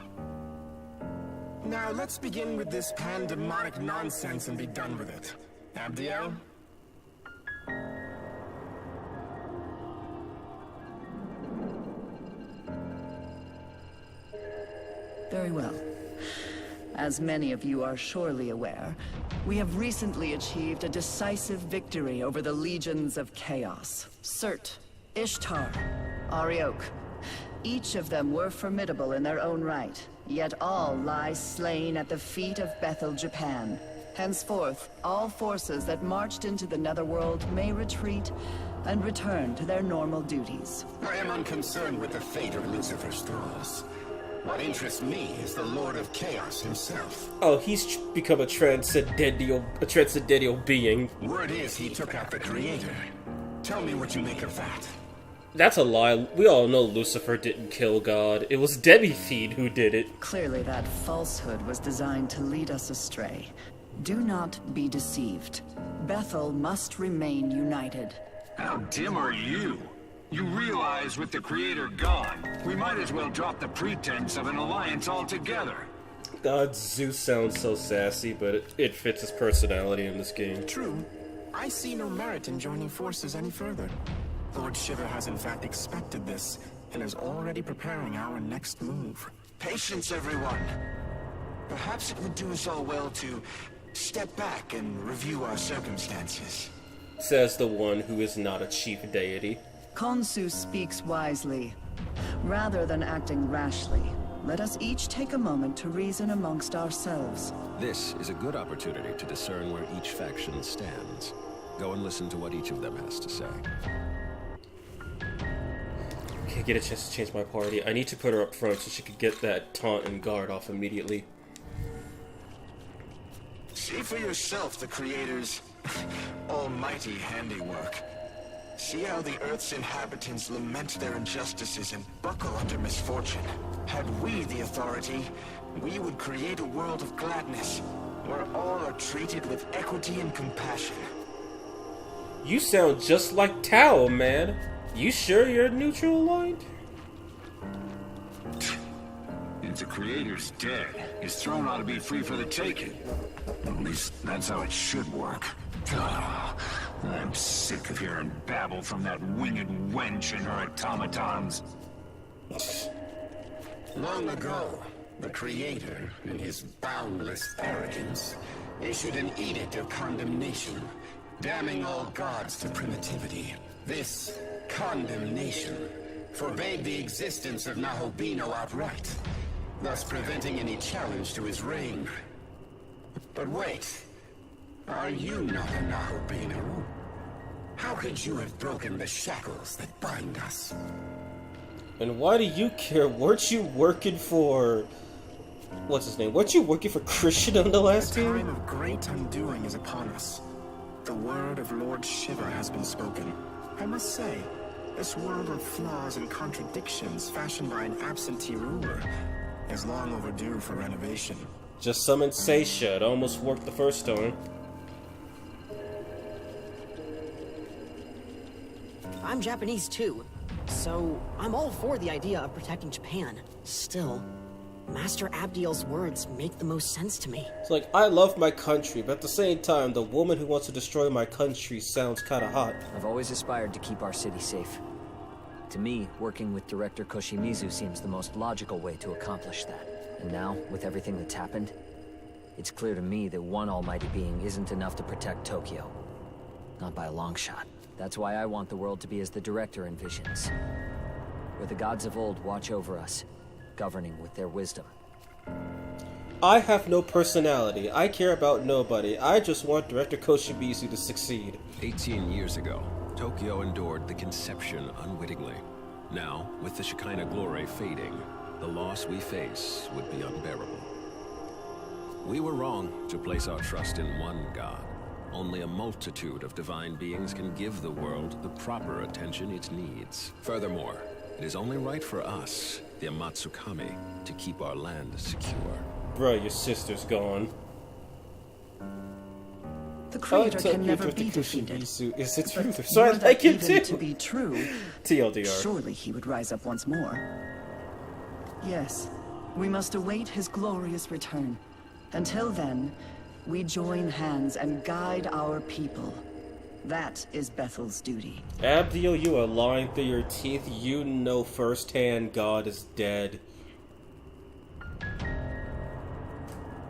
Now let's begin with this pandemonic nonsense and be done with it. Abdiel? Very well. As many of you are surely aware, we have recently achieved a decisive victory over the legions of chaos. Surt, Ishtar, Arioch. Each of them were formidable in their own right, yet all lie slain at the feet of Bethel, Japan. Henceforth, all forces that marched into the Netherworld may retreat and return to their normal duties. I am unconcerned with the fate of Lucifer's thralls. What interests me is the Lord of Chaos himself. Oh, he's become a transcendental being. Word is he took out the Creator. Tell me what you make of that. That's a lie. We all know Lucifer didn't kill God. It was Demi-Feed who did it. Clearly that falsehood was designed to lead us astray. Do not be deceived. Bethel must remain united. How dim are you? You realize with the Creator gone, we might as well drop the pretense of an alliance altogether. God, Zeus sounds so sassy, but it fits his personality in this game. True. I see no merit in joining forces any further. Lord Shiva has in fact expected this, and is already preparing our next move. Patience, everyone. Perhaps it would do us all well to step back and review our circumstances. Says the one who is not a chief deity. Khonsu speaks wisely. Rather than acting rashly, let us each take a moment to reason amongst ourselves. This is a good opportunity to discern where each faction stands. Go and listen to what each of them has to say. Can't get a chance to change my party. I need to put her up front so she could get that taunt and guard off immediately. See for yourself the Creator's almighty handiwork. See how the Earth's inhabitants lament their injustices and buckle under misfortune. Had we the authority, we would create a world of gladness, where all are treated with equity and compassion. You sound just like Tao, man. You sure you're neutral aligned? If the Creator's dead, his throne ought to be free for the taking. At least that's how it should work. I'm sick of hearing babble from that winged wench and her automatons. Long ago, the Creator, in his boundless arrogance, issued an edict of condemnation, damning all gods to primitivity. This condemnation forbade the existence of Nahobino outright, thus preventing any challenge to his reign. But wait, are you not a Nahobino? How could you have broken the shackles that bind us? And why do you care? Weren't you working for... what's his name? Weren't you working for Christian on the last The game? time of great undoing is upon us. The word of Lord Shiva has been spoken. I must say, this world of flaws and contradictions fashioned by an absentee ruler is long overdue for renovation. Just summon Seisha. It almost worked the first time. I'm Japanese too, so I'm all for the idea of protecting Japan. Still, Master Abdiel's words make the most sense to me. It's like, I love my country, but at the same time, the woman who wants to destroy my country sounds kinda hot. I've always aspired to keep our city safe. To me, working with Director Koshimizu seems the most logical way to accomplish that. And now, with everything that's happened, it's clear to me that one almighty being isn't enough to protect Tokyo. Not by a long shot. That's why I want the world to be as the Director envisions. Where the gods of old watch over us, governing with their wisdom. I have no personality. I care about nobody. I just want Director Koshimizu to succeed. 18 years ago, Tokyo endured the conception unwittingly. Now, with the Shekinah glory fading, the loss we face would be unbearable. We were wrong to place our trust in one god. Only a multitude of divine beings can give the world the proper attention it needs. Furthermore, it is only right for us, the Amatsukami, to keep our land secure. Bruh, your sister's gone. The Creator can never be defeated. Is it true? But So I were like that him even too. to be true, TLDR. surely he would rise up once more. Yes, we must await his glorious return. Until then, we join hands and guide our people. That is Bethel's duty. Abdiel, you are lying through your teeth. You know firsthand God is dead.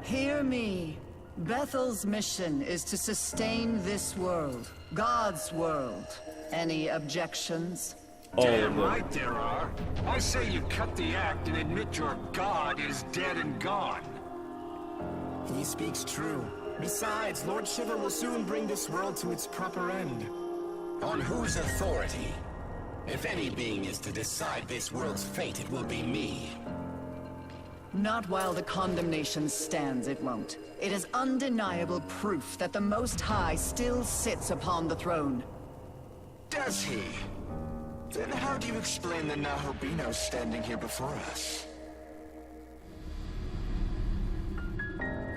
Hear me. Bethel's mission is to sustain this world, God's world. Any objections? Damn right there are. I say you cut the act and admit your god is dead and gone. He speaks true. Besides, Lord Shiva will soon bring this world to its proper end. On whose authority? If any being is to decide this world's fate, it will be me. Not while the condemnation stands, it won't. It is undeniable proof that the Most High still sits upon the throne. Does he? Then how do you explain the Nahobino standing here before us?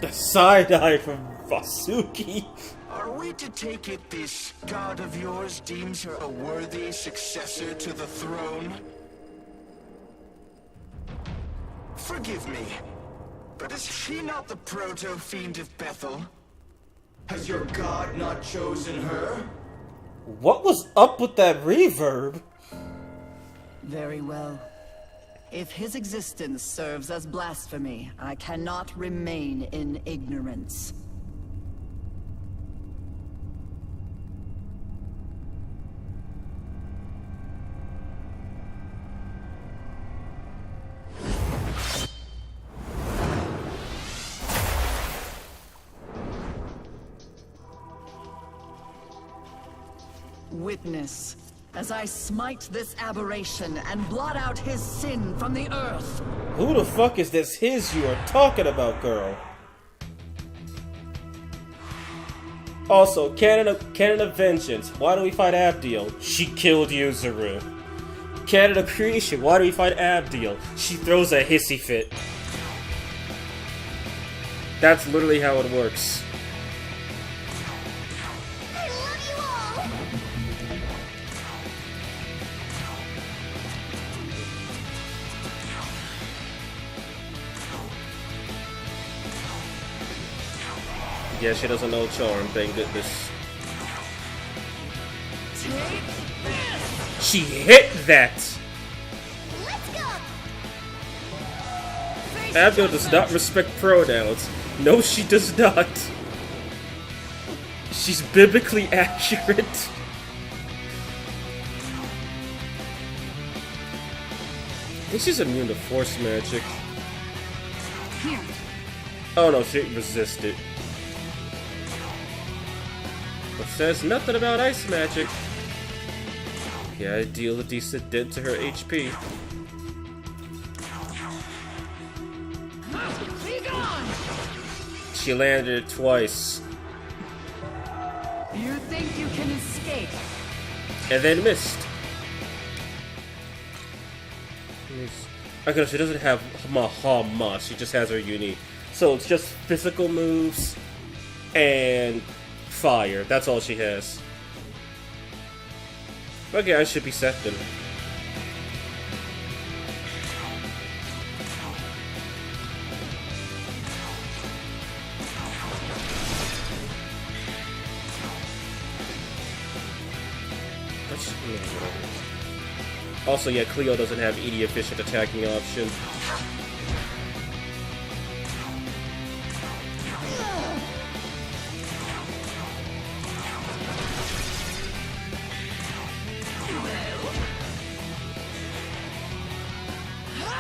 The side-eye from Vasuki. Are we to take it this god of yours deems her a worthy successor to the throne? Forgive me, but is she not the proto-fiend of Bethel? Has your god not chosen her? What was up with that reverb? Very well. If his existence serves as blasphemy, I cannot remain in ignorance. Witness, as I smite this aberration and blot out his sin from the earth. Who the fuck is this his you are talking about, girl? Also, canon of vengeance. Why do we fight Abdiel? She killed Yuzuru. Canon of creation. Why do we fight Abdiel? She throws a hissy fit. That's literally how it works. Yeah, she doesn't know charm, thank goodness. She hit that! Abdiel does not respect pronouns. No, she does not. She's biblically accurate. I think she's immune to force magic. Here. Oh no, she resisted. But says nothing about ice magic. Yeah, I deal a decent dent to her HP. She landed it twice. You think you can escape? And then missed. Okay, she doesn't have Mahama, she just has her uni. So it's just physical moves and fire. That's all she has. Okay, I should be set then. Also, yeah, Cleo doesn't have any efficient attacking option.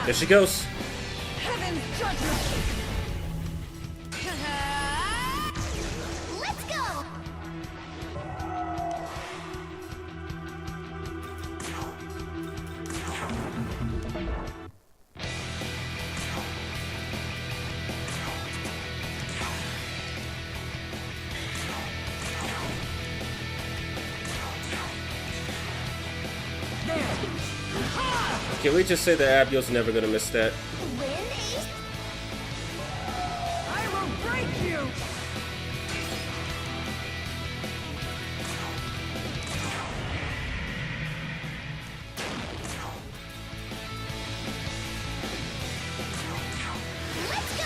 There she goes. Heaven's judgment. Let's go. Can we just say that Abdiel's never gonna miss that? I will break you! Let's go.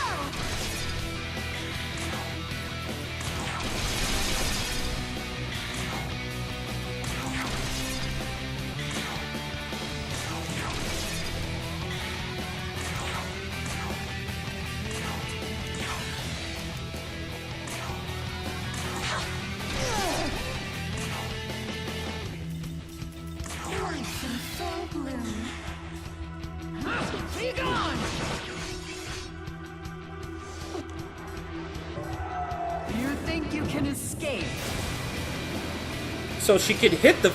Be gone! You think you can escape? So she could hit the...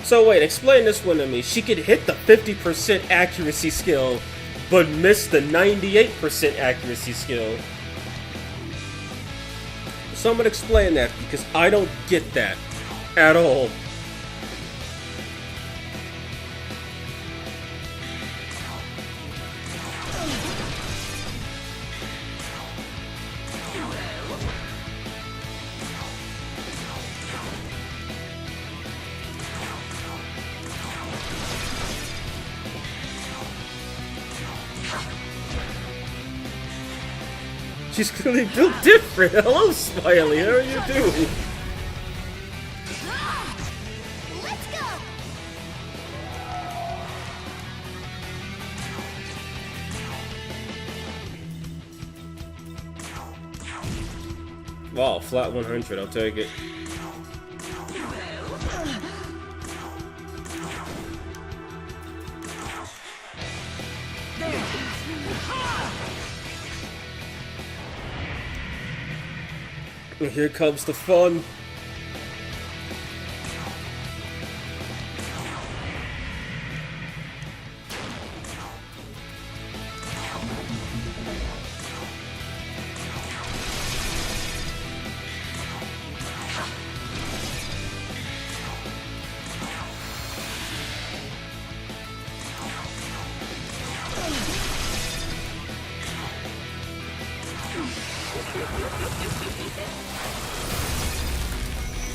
So wait, explain this one to me. She could hit the 50% accuracy skill but missed the 98% accuracy skill. Someone explain that, because I don't get that at all. She's clearly built different. Hello, Smiley. How are you doing? Let's go. Wow, flat 100. I'll take it. And here comes the fun.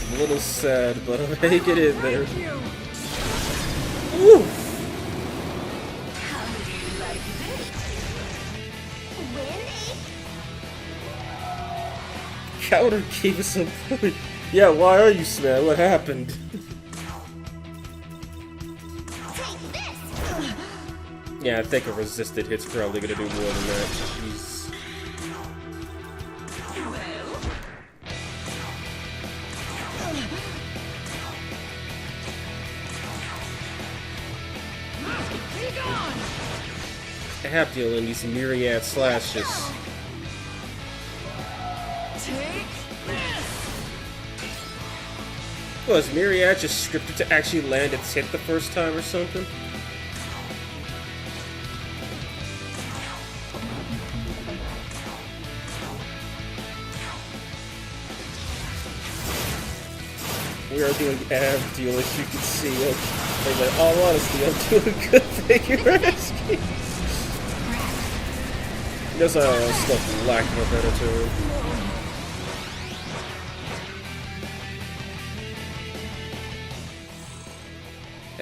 A little sad, but I'll make it in there. Woo! Counter gave us a point. Yeah, why are you sad? What happened? Yeah, I think a resisted hit's probably gonna do more than that. Jeez. Abdiel and these myriad slashes. Was myriad just scripted to actually land its hit the first time or something? We are doing Abdiel, as you can see. In all honesty, I'm doing good. Thank you for asking. Guess I stuff lacking a better too.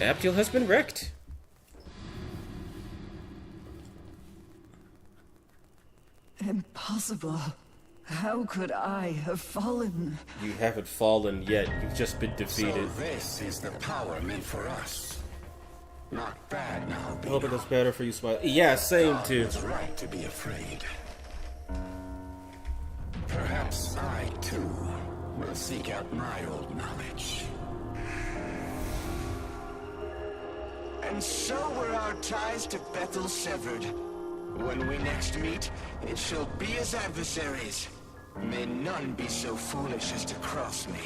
Abdiel has been wrecked. Impossible. How could I have fallen? You haven't fallen yet. You've just been defeated. So this is the power meant for us. Not bad now, I hope it does better for you, Smiley. Yeah, same too. It's right to be afraid. Perhaps I, too, will seek out my old knowledge. And so were our ties to Bethel severed. When we next meet, it shall be as adversaries. May none be so foolish as to cross me.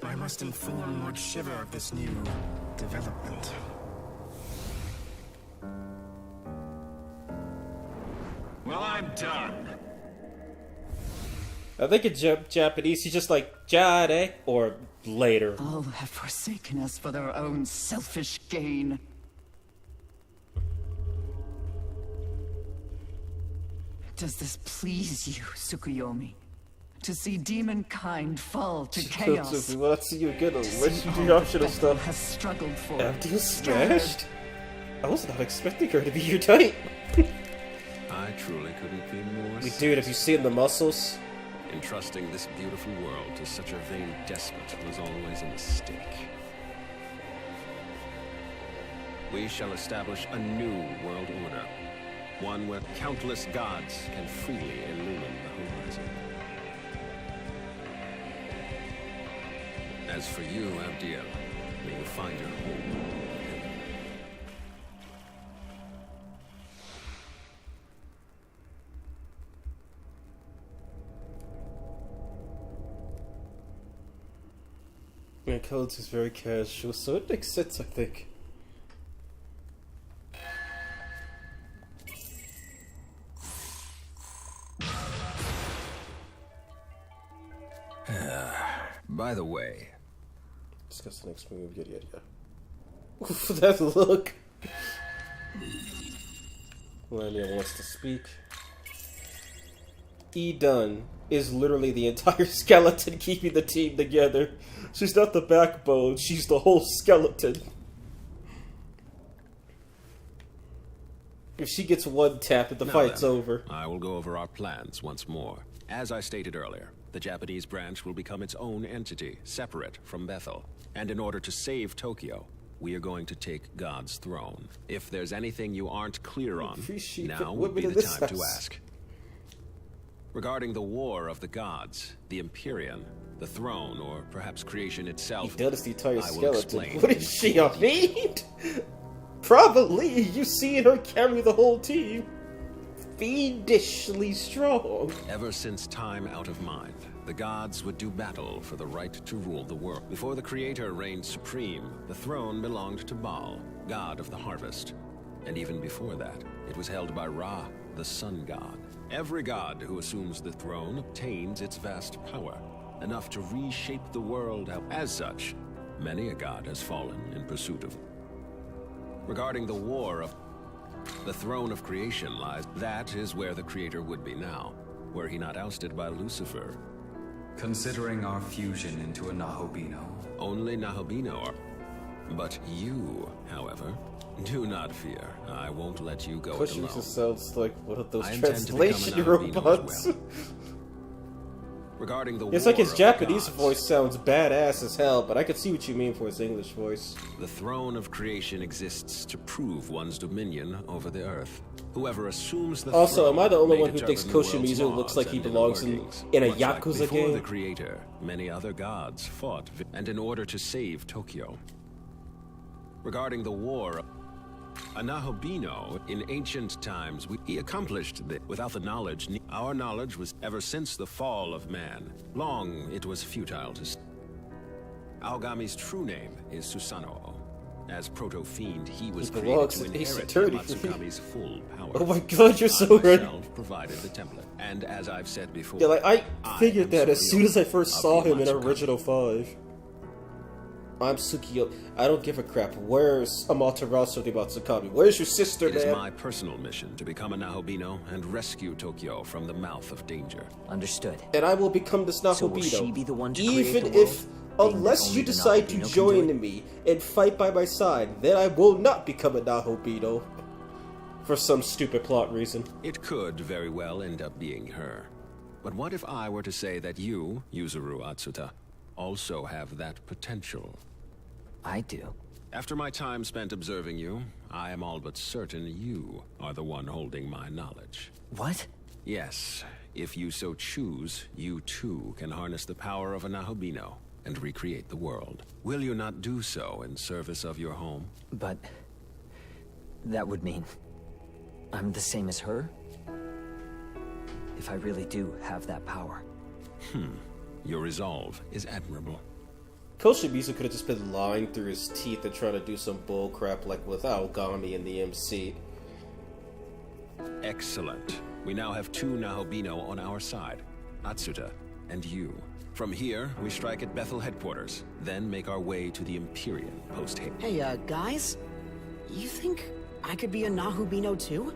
I must inform Lord Shiva of this new development. Well, I'm done. I think in Japanese, he's just like, Jade, or later. All have forsaken us for their own selfish gain. Does this please you, Tsukuyomi? To see demonkind fall to chaos? We want to see you again. Let's do the optional stuff. Has struggled for. Abdiel smashed? I was not expecting her to be your type. I truly couldn't be more. Dude, have you seen the muscles? Entrusting this beautiful world to such a vain despot was always a mistake. We shall establish a new world order. One where countless gods can freely illumine the horizon. As for you, Abdiel, may you find your home. My codes is very casual, so it makes sense, I think. By the way... Discuss the next move, yada yada yada. Oof, that look! Lamia wants to speak. E. Dunn is literally the entire skeleton keeping the team together. She's not the backbone, she's the whole skeleton. If she gets one tap, the fight's over. I will go over our plans once more. As I stated earlier, the Japanese branch will become its own entity, separate from Bethel. And in order to save Tokyo, we are going to take God's throne. If there's anything you aren't clear on, now would be the time to ask. Regarding the war of the gods, the Empyrean, the throne, or perhaps creation itself, he does the entire I will explain. What is she, a fiend? Probably. You seen her carry the whole team. Fiendishly strong. Ever since time out of mind, the gods would do battle for the right to rule the world. Before the Creator reigned supreme, the throne belonged to Baal, god of the harvest. And even before that, it was held by Ra, the sun god. Every god who assumes the throne obtains its vast power, enough to reshape the world. As such, many a god has fallen in pursuit of. Regarding the war of the throne of creation lies, that is where the Creator would be now, were he not ousted by Lucifer. Considering our fusion into a Nahobino. Only Nahobino are. But you, however, do not fear. I won't let you go alone. Just sounds like one of those translation robots. Well. Regarding the it's like his Japanese voice sounds badass as hell, but I could see what you mean for his English voice. The throne of creation exists to prove one's dominion over the earth. Whoever assumes the also, throne am I the only one who determine thinks Koshimizu looks like he belongs in a Yakuza before game? The Creator, many other gods fought, and in order to save Tokyo. Regarding the war, a Nahobino, in ancient times, he accomplished this without the knowledge. Our knowledge was ever since the fall of man. Long it was futile to. Aogami's true name is Susanoo. As proto-fiend, he was created to inherit Matsukami's full power. Oh my god, you're so right. I myself provided the template, and as I've said before, yeah, like I figured that as soon as I first saw him in Original 5. I'm Tsukiyo. I don't give a crap. Where's Amaterasu the Matsukami? Where's your sister, man? It is my personal mission to become a Nahobino and rescue Tokyo from the mouth of danger. Understood. And I will become this Nahobino. So will she be the one to even create the if, unless you decide to join me and fight by my side, then I will not become a Nahobino. For some stupid plot reason. It could very well end up being her. But what if I were to say that you, Yuzuru Atsuta, also have that potential? I do. After my time spent observing you, I am all but certain you are the one holding my knowledge. What? Yes. If you so choose, you too can harness the power of a Nahobino and recreate the world. Will you not do so in service of your home? But that would mean I'm the same as her? If I really do have that power. Your resolve is admirable. Koshimizu could have just been lying through his teeth and trying to do some bullcrap like with Aogami in the MC. Excellent. We now have two Nahobino on our side, Atsuta and you. From here, we strike at Bethel headquarters, then make our way to the Empyrean post-haste. Hey, guys? You think I could be a Nahobino too?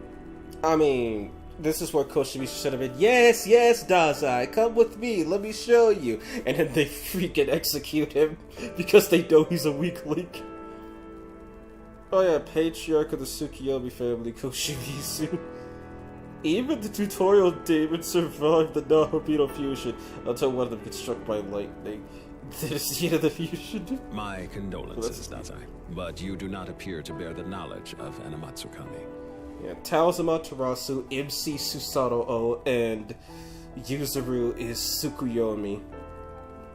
I mean, this is where Koshimizu should have been, yes, Dazai, come with me, let me show you. And then they freaking execute him because they know he's a weak link. Oh yeah, Patriarch of the Tsukiyomi family, Koshimizu. Even the tutorial demon survived the Nahobino fusion until one of them gets struck by lightning. This is the end of the fusion. My condolences, Dazai. But you do not appear to bear the knowledge of an Amatsukami. Yeah, Tao's Amaterasu, MC Susanoo, and Yuzuru is Tsukuyomi.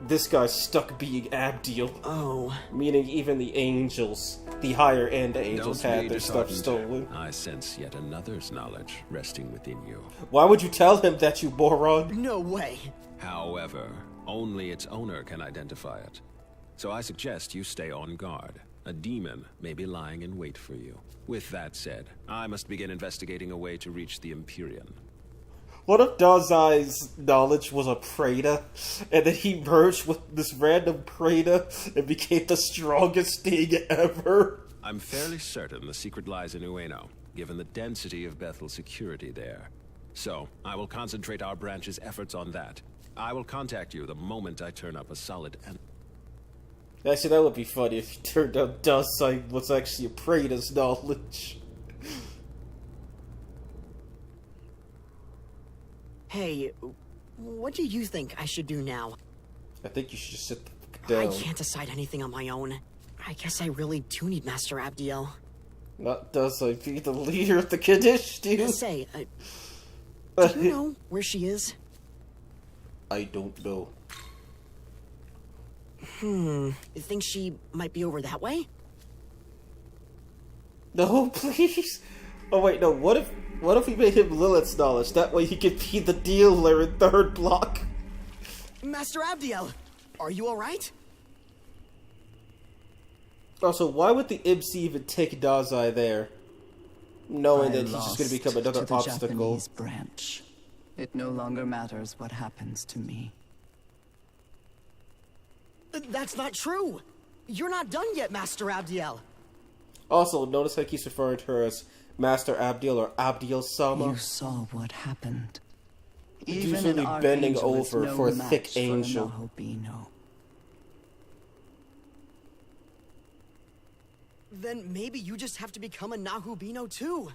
This guy's stuck being Abdiel. Oh. Meaning even the angels, the higher end angels, had their stuff stolen. I sense yet another's knowledge resting within you. Why would you tell him that, you moron? No way. However, only its owner can identify it. So I suggest you stay on guard. A demon may be lying in wait for you. With that said, I must begin investigating a way to reach the Empyrean. What if Dazai's knowledge was a Preda, and then he merged with this random Preda and became the strongest thing ever? I'm fairly certain the secret lies in Ueno, given the density of Bethel's security there. So, I will concentrate our branch's efforts on that. I will contact you the moment I turn up a solid and... Actually, that would be funny if you turned out Dazai was actually a Preda's knowledge. Hey, what do you think I should do now? I think you should just sit the fuck down. I can't decide anything on my own. I guess I really do need Master Abdiel. Not Dazai be the leader of the Kaddish, dude. Say, do you know where she is? I don't know. You think she might be over that way? No, please. Oh wait, no. What if we made him Lilith's knowledge? That way he could be the dealer in third block. Master Abdiel, are you all right? Also, why would the MC even take Dazai there, knowing that he's just going to become another to obstacle? The Japanese branch. It no longer matters what happens to me. That's not true. You're not done yet, Master Abdiel. Also, notice how he keeps referring to her as Master Abdiel or Abdiel-sama. You saw what happened. Usually bending over for a thick angel. Then maybe you just have to become a Nahubino too.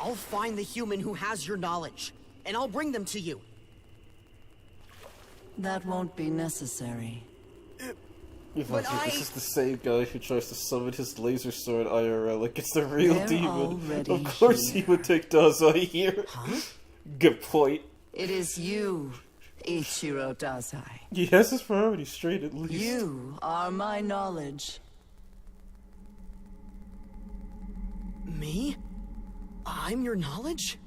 I'll find the human who has your knowledge, and I'll bring them to you. That won't be necessary. But This is the same guy who tries to summon his laser sword IRL like it's the real demon. Of course he would take Dazai here. Huh? Good point. It is you, Ichiro Dazai. He has his priorities straight at least. You are my knowledge. Me? I'm your knowledge?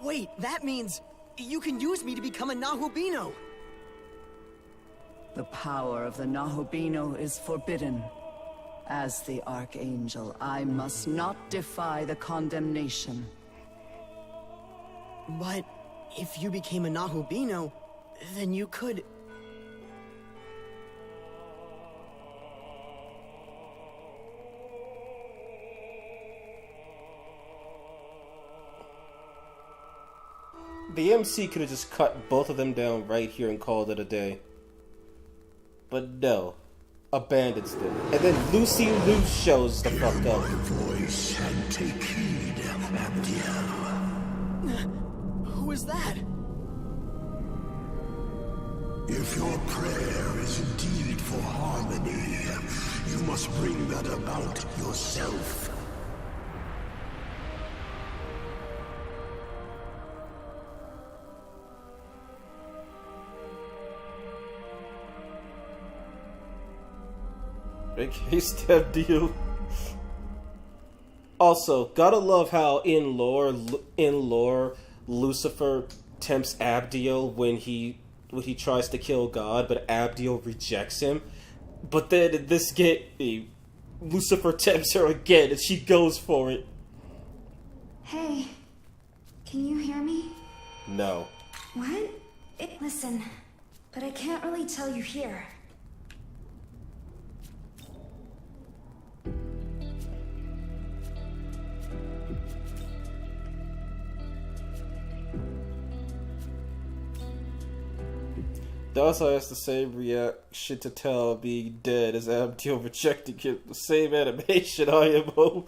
Wait, that means you can use me to become a Nahubino. The power of the Nahubino is forbidden. As the Archangel, I must not defy the condemnation. But if you became a Nahubino, then you could... The MC could have just cut both of them down right here and called it a day. But no. Abandons them. And then Lucy Lou shows the fuck up. Voice and take heed, Abdiel. Who is that? If your prayer is indeed for harmony, you must bring that about yourself. Big haste deal. Also, gotta love how in lore, Lucifer tempts Abdiel when he tries to kill God, but Abdiel rejects him. But then in this game, Lucifer tempts her again, and she goes for it. Hey, can you hear me? No. What? Listen, but I can't really tell you here. Dazai has the same reaction to Tal being dead as Abdiel rejecting him. The same animation, IMO.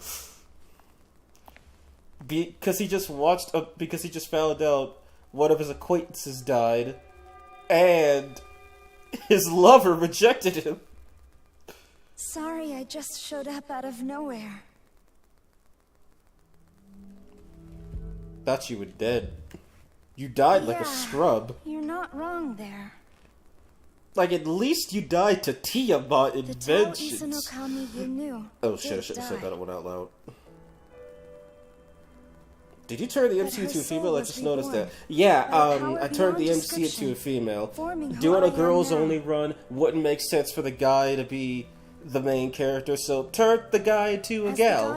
Because he just found out one of his acquaintances died, and his lover rejected him. Sorry, I just showed up out of nowhere. Thought you were dead. You died like a scrub. You're not wrong there. Like, at least you died to Tiamat in vengeance. The Izanokami you knew. Oh shit, I shouldn't have said that one out loud. Did you turn the MC into a female? I just noticed that. Yeah, I turned the MC into a female. Doing a girls only run wouldn't make sense for the guy to be the main character, so turned the guy into a gal.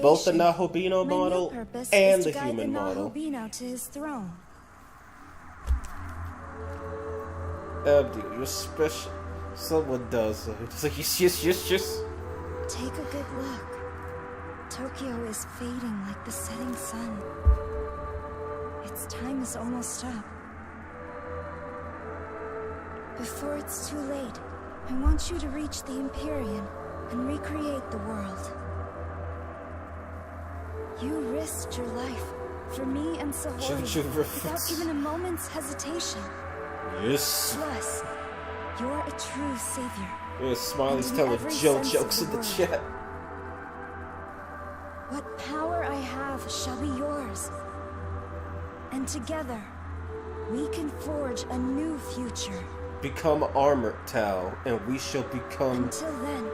Both the Nahobino model and the human model. To his throne. Abdiel, you're special. Someone does. It's like, yes. Take a good look. Tokyo is fading like the setting sun. Its time is almost up. Before it's too late, I want you to reach the Empyrean and recreate the world. You risked your life for me and Sahori without even a moment's hesitation. Yes. Plus, you're a true savior. Yeah, Smiley's telling jokes in the chat. What power I have shall be yours. And together, we can forge a new future. Become armored, Tao, and we shall become Until then,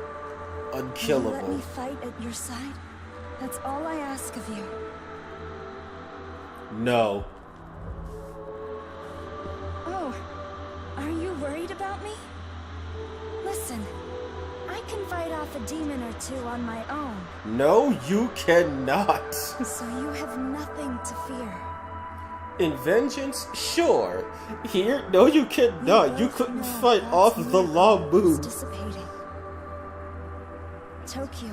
unkillable. will you let me fight at your side? That's all I ask of you. No. Oh, are you worried about me? Listen, I can fight off a demon or two on my own. No, you cannot. So you have nothing to fear. In vengeance, sure. Here, no, you cannot. You couldn't fight off the law move. Tokyo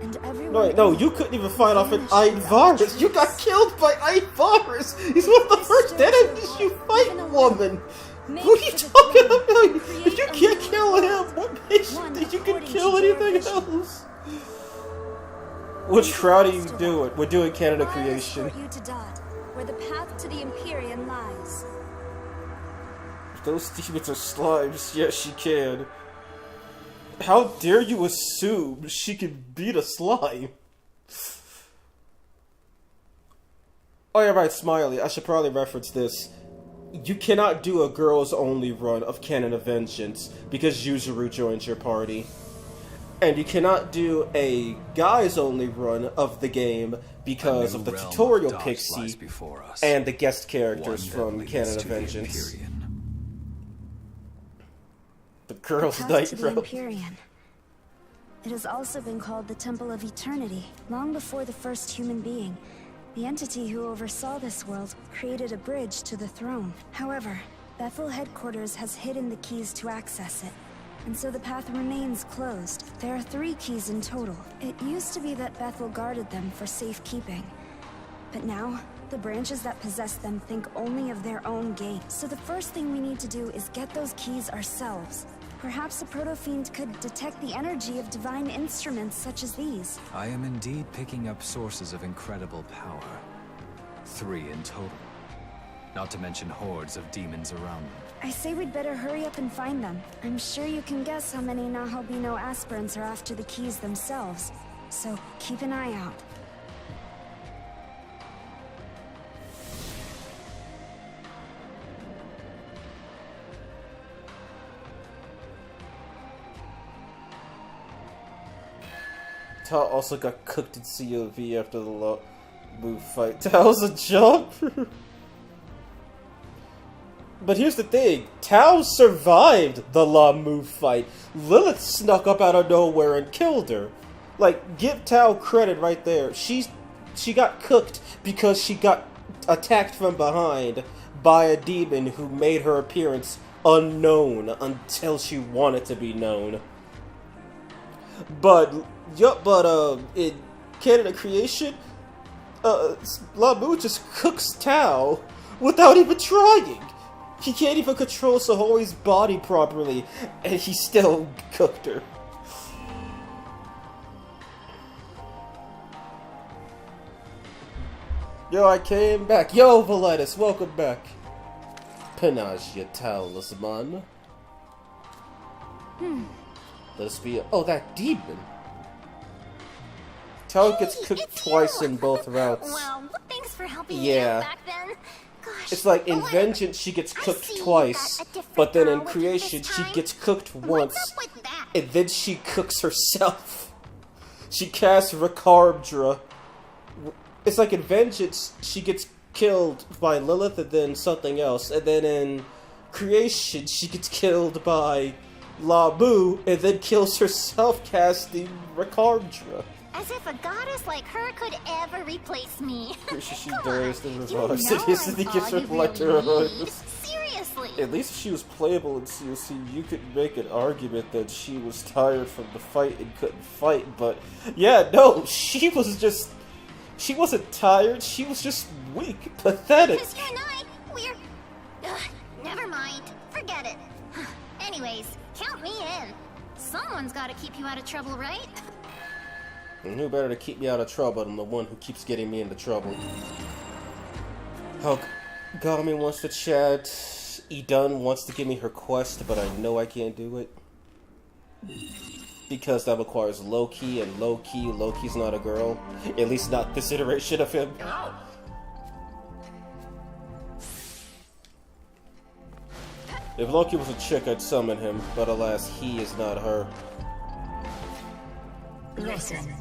and everyone. No, you couldn't even fight off an Iron virus. You got killed by Iron virus. He's one of the first enemies you fight, woman. What are you talking about? If you can't kill him, what makes you think you can kill anything else? Which crowd are you doing? We're doing Canada Creation. You to Dot, where the path to the Empyrean lies. If those demons are slimes, yes, she can. How dare you assume she can beat a slime? Oh yeah, right, Smiley. I should probably reference this. You cannot do a girls-only run of Canon of Vengeance because Yuzuru joins your party. And you cannot do a guys-only run of the game because of the tutorial pixie and the guest characters from Canon of Vengeance. The girls' night road. Empyrean. It has also been called the Temple of Eternity. Long before the first human being, the entity who oversaw this world created a bridge to the throne. However, Bethel headquarters has hidden the keys to access it, and so the path remains closed. There are 3 keys in total. It used to be that Bethel guarded them for safekeeping, but now the branches that possess them think only of their own gate. So the first thing we need to do is get those keys ourselves. Perhaps a proto-fiend could detect the energy of divine instruments such as these. I am indeed picking up sources of incredible power. 3 in total. Not to mention hordes of demons around them. I say we'd better hurry up and find them. I'm sure you can guess how many Nahobino aspirants are after the keys themselves. So keep an eye out. Tao also got cooked in COV after the law move fight. Tao's a jump? But here's the thing, Tao survived the law move fight. Lilith snuck up out of nowhere and killed her. Like, give Tao credit right there. She got cooked because she got attacked from behind by a demon who made her appearance unknown until she wanted to be known. But in Canada Creation, Lamu just cooks Tao without even trying. He can't even control Sahori's body properly, and he still cooked her. Yo, I came back. Yo, Valetus, welcome back. Penage your talisman. Let us be. Oh, that demon. Tao gets cooked twice in both routes. Well, thanks for helping me out back then. Gosh, it's like in Vengeance she gets cooked twice, but then in Creation she gets cooked once, and then she cooks herself. She casts Rakarbdra It's like in Vengeance, she gets killed by Lilith and then something else, and then in Creation, she gets killed by Labu and then kills herself casting Rakardra. As if a goddess like her could ever replace me. She dies the reverse. You know It gives her like the Seriously. At least if she was playable in COC, you could make an argument that she was tired from the fight and couldn't fight, but yeah, no, she wasn't tired, she was just weak, pathetic. Because you and I, we're... never mind. Forget it. Anyways, count me in. Someone's gotta keep you out of trouble, right? And who better to keep me out of trouble than the one who keeps getting me into trouble? Oh, Gami wants to chat. Idun wants to give me her quest, but I know I can't do it. Because that requires Loki, and Loki's not a girl. At least not this iteration of him. If Loki was a chick, I'd summon him, but alas, he is not her. Listen.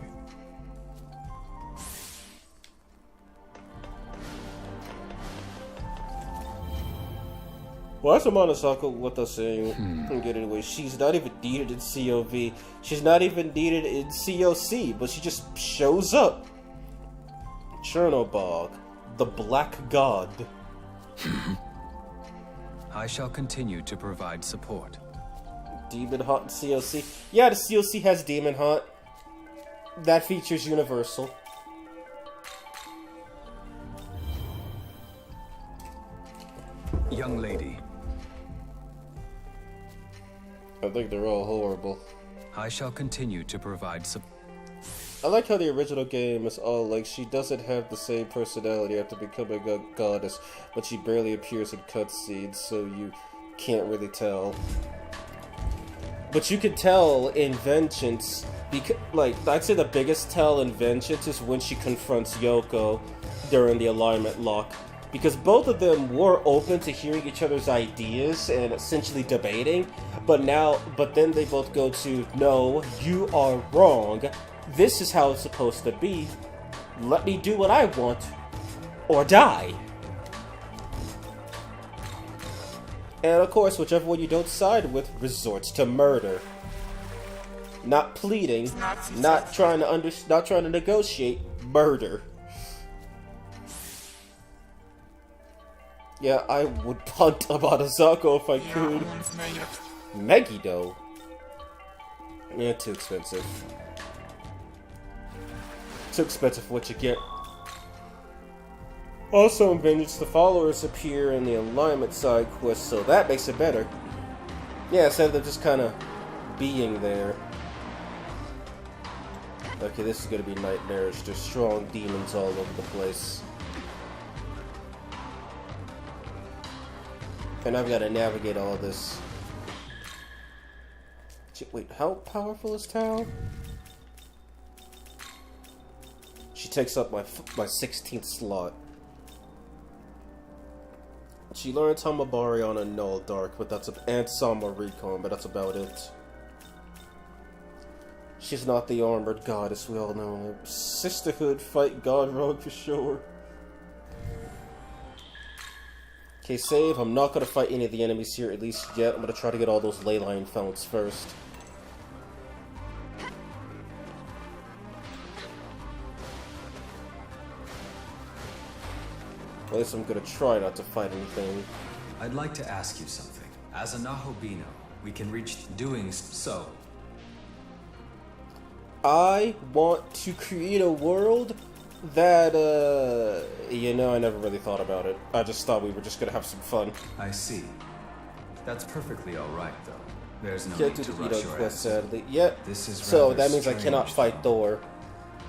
Why is Amanasaka with us saying, get it away? She's not even needed in COV. She's not even needed in COC, but she just shows up. Chernobog, the Black God. I shall continue to provide support. Demon Hot in COC? Yeah, the COC has Demon Hot. That feature's universal. Young lady. I think they're all horrible. I shall continue to provide support. I like how the original game is all like, she doesn't have the same personality after becoming a goddess, but she barely appears in cutscenes, so you can't really tell. But you can tell in Vengeance, because, like, I'd say the biggest tell in Vengeance is when she confronts Yoko during the alignment lock. Because both of them were open to hearing each other's ideas and essentially debating, but then they both go to, no, you are wrong. This is how it's supposed to be. Let me do what I want, or die. And of course, whichever one you don't side with resorts to murder. Not pleading, not trying to negotiate, murder. Yeah, I would punt Amanasaka if I could. Megiddo? Yeah, too expensive. Too expensive for what you get. Also in Vengeance, the followers appear in the alignment side quest, so that makes it better. Yeah, instead of them just kind of being there. Okay, this is gonna be nightmarish. There's strong demons all over the place. And I've got to navigate all this. Wait, how powerful is Tao? She takes up my 16th slot. She learns Hamabari on a Null Dark, but that's and Sama Recon, but that's about it. She's not the armored goddess we all know. Sisterhood fight God Rogue for sure. Okay, save. I'm not going to fight any of the enemies here, at least yet. I'm going to try to get all those ley line founts first. At least I'm going to try not to fight anything. I'd like to ask you something. As a Nahobino, we can reach doing so. I want to create a world that, you know, I never really thought about it. I just thought we were just gonna have some fun. I see. That's perfectly alright, though. There's no Can't need do to the rush quest, your answer. sadly. Yep. This is so rather that means I strange, cannot fight Thor.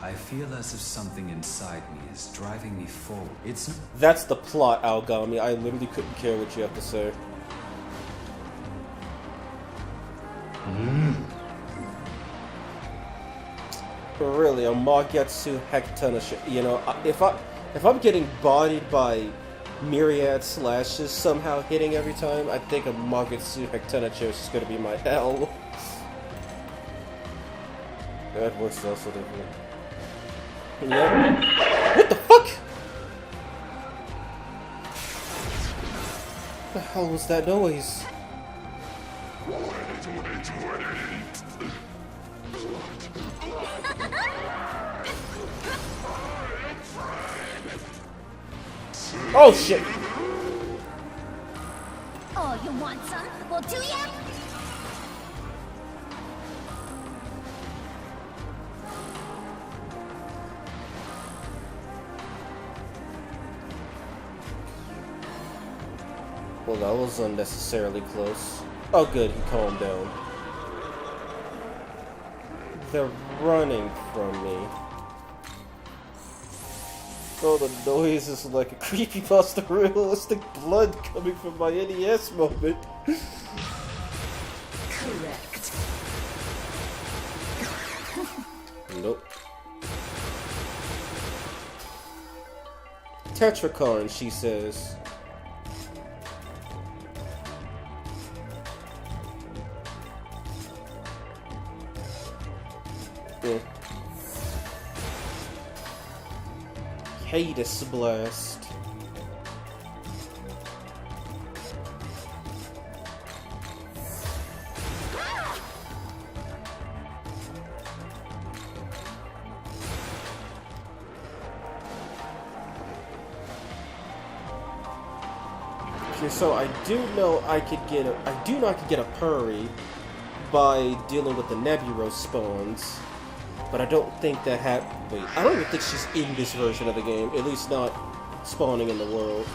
I feel as if something inside me is driving me forward. It's... That's the plot, Algami. I literally couldn't care what you have to say. Really, a Magetsu heck ton of shit. You know, if I'm getting bodied by myriad slashes somehow hitting every time, I think a Magetsu heck ton of chips is gonna be my hell. That voice is also different. Yep. What the fuck? the hell was that noise? Oh shit! Oh, you want some? Well, do ya? Well, that was unnecessarily close. Oh good, he calmed down. They're running from me. Oh, the noise is like a creepypasta realistic blood coming from my NES moment. Correct. Nope. Tetracorn, she says. Yeah. Hades Blast. Okay, so I do know I could get a, I do know I could get a Purry by dealing with the Nebulos spawns. But I don't think that wait, I don't even think she's in this version of the game. At least not spawning in the world.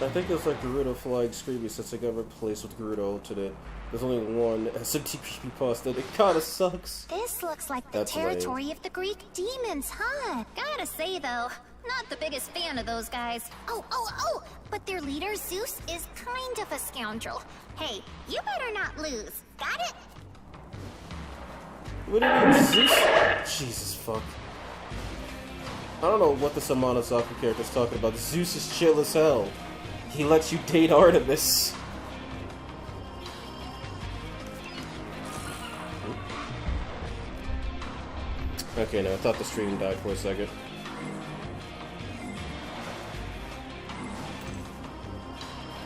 I think it's like Gerudo flying screaming since I got replaced with Gerudo Alternate. There's only one SMT creepypasta. It kinda sucks. This looks like the territory of the Greek demons, huh? Gotta say though, not the biggest fan of those guys. Oh! But their leader, Zeus, is kind of a scoundrel. Hey, you better not lose. Got it? What do you mean, Zeus? Jesus fuck. I don't know what the Samanazaka character's talking about. Zeus is chill as hell. He lets you date Artemis. Okay, no, I thought the stream died for a second.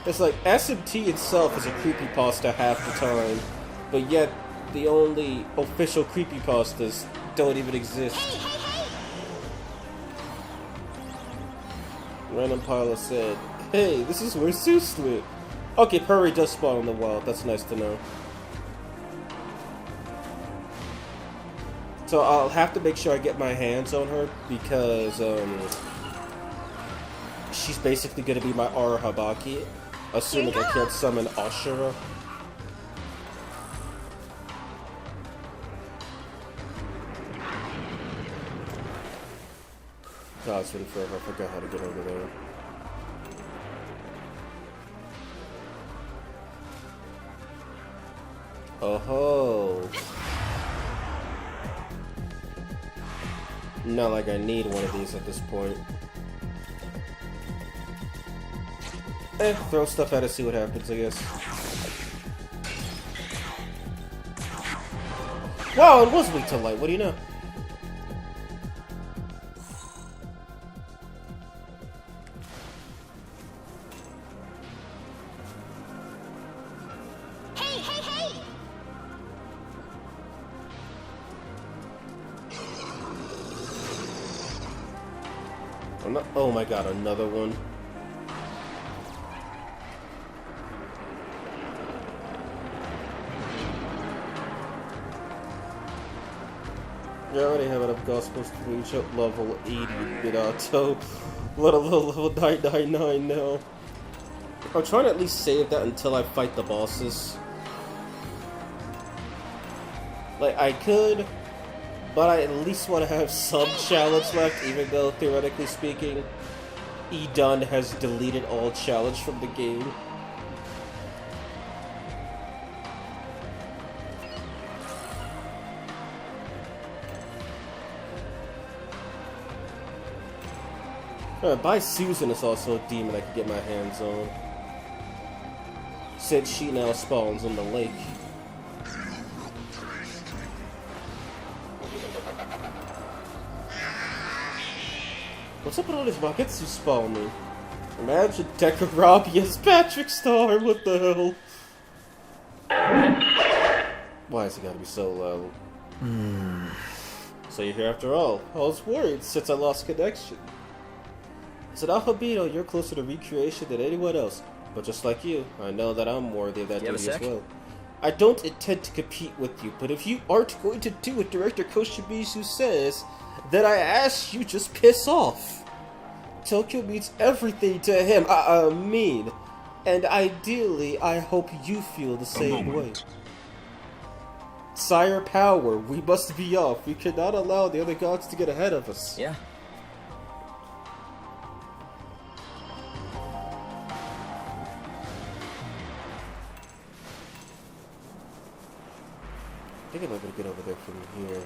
It's like, SMT itself is a creepypasta half the time, but yet the only official creepypastas don't even exist. Hey! Random Pilot said, hey, this is where Zeus went. Okay, Purry does spawn in the wild. That's nice to know. So I'll have to make sure I get my hands on her because she's basically going to be my Arahabaki, assuming I can't summon Ashura. God, it's been forever. I forgot how to get over there. Oh-ho. Not like I need one of these at this point. Throw stuff at it, see what happens, I guess. Wow, it was weak to light. What do you know? Oh my god, another one. I already have enough gospels to reach up level 80 Minato, let alone level 999 now. I'm trying to at least save that until I fight the bosses. Like, I could, but I at least want to have some challenge left, even though, theoretically speaking, Edun has deleted all challenge from the game. By Susan is also a demon I can get my hands on, since she now spawns in the lake. What's up with all these rockets who spawn me? Imagine Decker Robbie as Patrick Star, what the hell? Why has it gotta be so low? So you're here after all. I was worried since I lost connection. I said, Fembino, you're closer to recreation than anyone else. But just like you, I know that I'm worthy of that duty as well. I don't intend to compete with you, but if you aren't going to do what Director Koshimizu says, then I ask you just piss off. Tokyo means everything to him, and ideally, I hope you feel the same way. Sire Power, we must be off. We cannot allow the other gods to get ahead of us. Yeah. I think I might be able to get over there from here.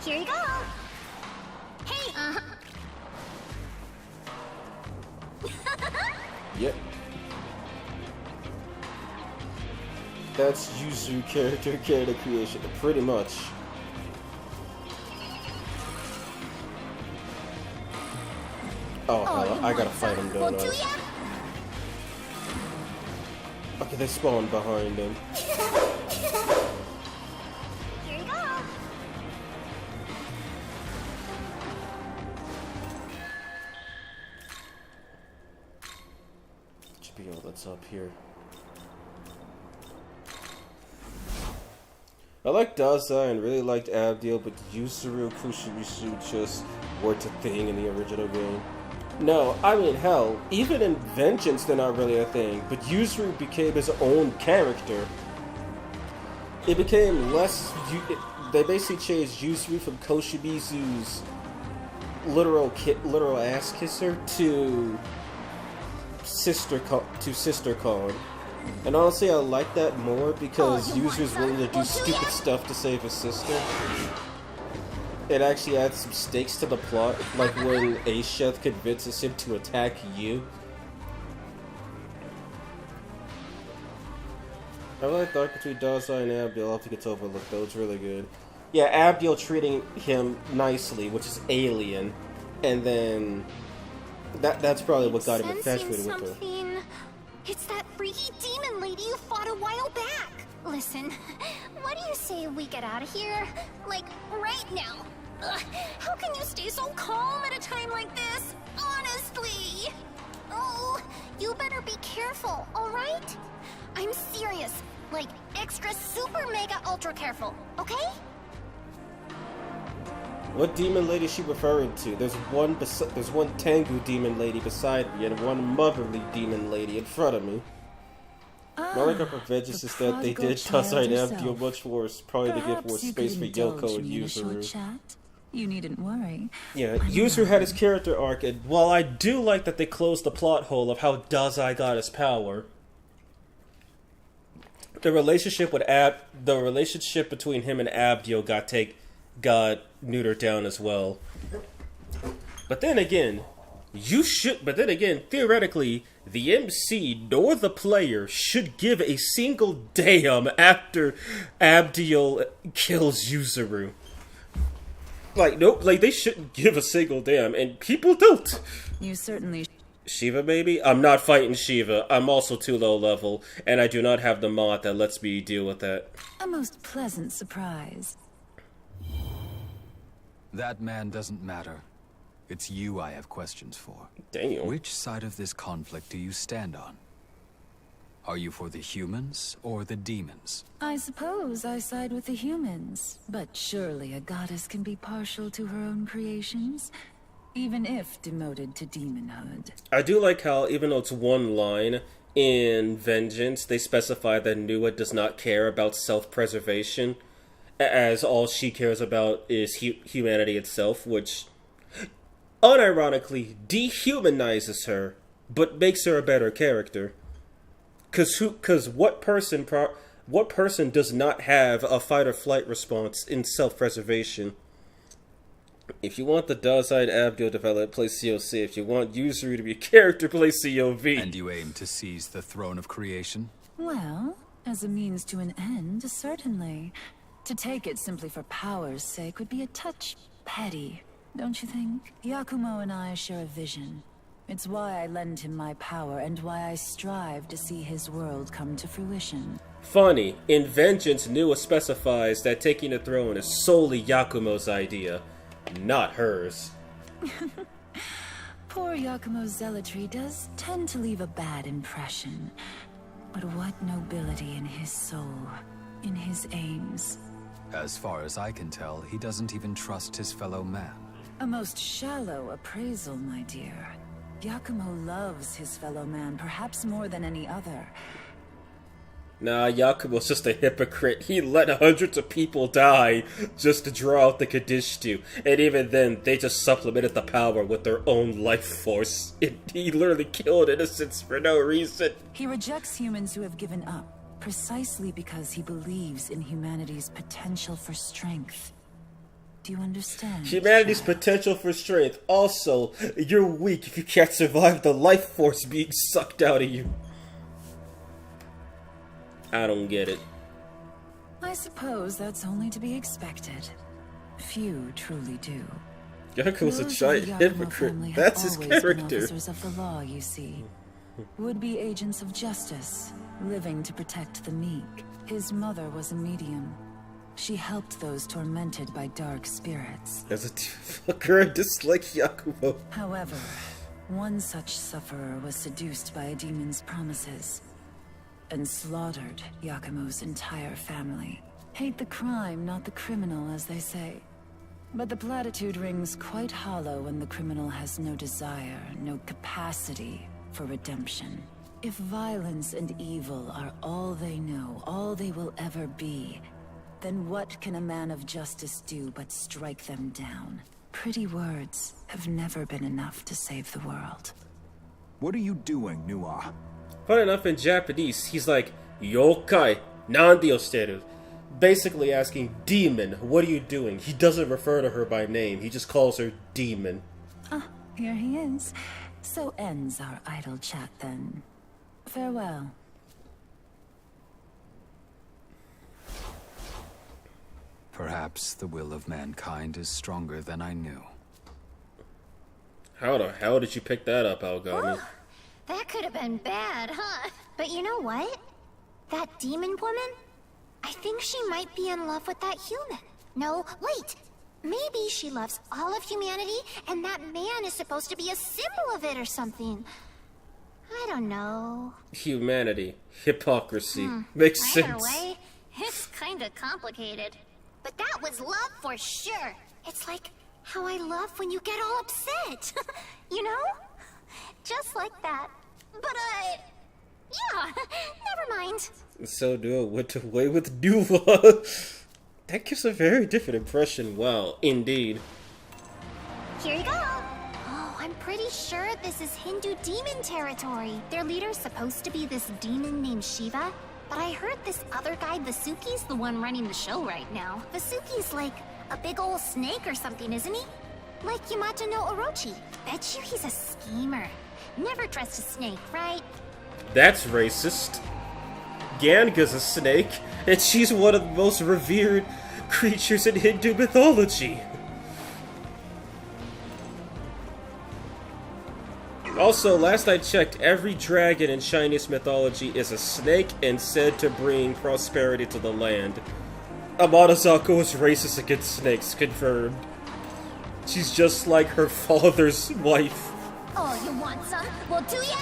Here you go. Hey, Yep. That's Yuzu character creation, pretty much. Oh, hell, I gotta fight him, don't I? Okay, they spawn behind him. Here you go. Should be all that's up here. I liked Dazai and really liked Abdiel, but Yuzuru Kushimizu just weren't a thing in the original game. No, I mean, hell, even in Vengeance they're not really a thing, but Yuzuru became his own character. It became less... They basically changed Yuzuru from Koshimizu's literal ass kisser to Sister Con. And honestly, I like that more because Yuzuru's willing to do stupid stuff to save his sister. It actually adds some stakes to the plot, like when Asheth convinces him to attack you. I really thought between Dazai and Abdiel, I think it's overlooked though, it's really good. Yeah, Abdiel treating him nicely, which is alien, and then that's probably what got him infatuated with her. It's that freaky demon lady you fought a while back. Listen, what do you say we get out of here? Like, right now. Ugh, how can you stay so calm at a time like this? Honestly. Oh, you better be careful, alright? I'm serious. Like, extra super mega ultra careful, okay? What demon lady is she referring to? There's one Tengu demon lady beside me and one motherly demon lady in front of me. My only hope for vengeance is that they did Dazai and Abdiel much worse, probably to give more space for Yoko and Yuzuru. You needn't worry. Yeah, Yuzuru had his character arc, and while I do like that they closed the plot hole of how Dazai got his power, the relationship between him and Abdiel got neutered down as well. But then again, theoretically, the MC nor the player should give a single damn after Abdiel kills Yuzuru. Like, nope, like, they shouldn't give a single damn, and people don't. You certainly... Shiva, maybe? I'm not fighting Shiva. I'm also too low level, and I do not have the mod that lets me deal with that. A most pleasant surprise. That man doesn't matter. It's you I have questions for. Damn. Which side of this conflict do you stand on? Are you for the humans or the demons? I suppose I side with the humans, but surely a goddess can be partial to her own creations, even if demoted to demonhood. I do like how, even though it's one line, in Vengeance, they specify that Nua does not care about self-preservation, as all she cares about is humanity itself, which unironically dehumanizes her, but makes her a better character. Cause what person does not have a fight or flight response in self-preservation? If you want the Dazai Abdiel development, play COC. If you want Yuzuru to be a character, play COV. And you aim to seize the throne of creation? Well, as a means to an end, certainly. To take it simply for power's sake would be a touch petty, don't you think? Yakumo and I share a vision. It's why I lend him my power and why I strive to see his world come to fruition. Funny, in Vengeance, Nua specifies that taking the throne is solely Yakumo's idea, not hers. Poor Yakumo's zealotry does tend to leave a bad impression. But what nobility in his soul, in his aims. As far as I can tell, he doesn't even trust his fellow man. A most shallow appraisal, my dear. Yakumo loves his fellow man, perhaps more than any other. Nah, Yakumo's just a hypocrite. He let hundreds of people die just to draw out the Kadishtu. And even then, they just supplemented the power with their own life force. He literally killed innocents for no reason. He rejects humans who have given up, precisely because he believes in humanity's potential for strength. Do you understand? Humanity's potential for strength. Also, you're weak if you can't survive the life force being sucked out of you. I don't get it. I suppose that's only to be expected. Few truly do. Yakumo's a Those giant of the Yakumo hypocrite. family have That's his always been character. officers of the law, you see. Would-be agents of justice, living to protect the meek. His mother was a medium. She helped those tormented by dark spirits. As a fucker, I dislike Yakumo. However, one such sufferer was seduced by a demon's promises and slaughtered Yakumo's entire family. Hate the crime, not the criminal, as they say. But the platitude rings quite hollow when the criminal has no desire, no capacity for redemption. If violence and evil are all they know, all they will ever be, then what can a man of justice do but strike them down? Pretty words have never been enough to save the world. What are you doing, Nua? Fun enough, in Japanese, he's like, Yokai, nandi o shiteru? Basically asking, demon, what are you doing? He doesn't refer to her by name, he just calls her demon. Ah, here he is. So ends our idle chat then. Farewell. Perhaps the will of mankind is stronger than I knew. How the hell did you pick that up, Algami? Oh, that could have been bad, huh? But you know what? That demon woman? I think she might be in love with that human. No, wait! Maybe she loves all of humanity, and that man is supposed to be a symbol of it or something. I don't know. Humanity. Hypocrisy. Makes Either sense. way, it's kinda complicated. But that was love for sure. It's like how I love when you get all upset. You know? Just like that. But, yeah, never mind. So Nua went away with Nuva. That gives a very different impression. Wow, indeed. Here you go. Oh, I'm pretty sure this is Hindu demon territory. Their leader's supposed to be this demon named Shiva. But I heard this other guy, Vasuki's the one running the show right now. Vasuki's like a big old snake or something, isn't he? Like Yamato no Orochi. Bet you he's a schemer. Never trust a snake, right? That's racist. Ganga's a snake, and she's one of the most revered creatures in Hindu mythology. Also, last I checked, every dragon in Chinese mythology is a snake and said to bring prosperity to the land. Amaterasu is racist against snakes, confirmed. She's just like her father's wife. Oh, you want some? Well, do ya?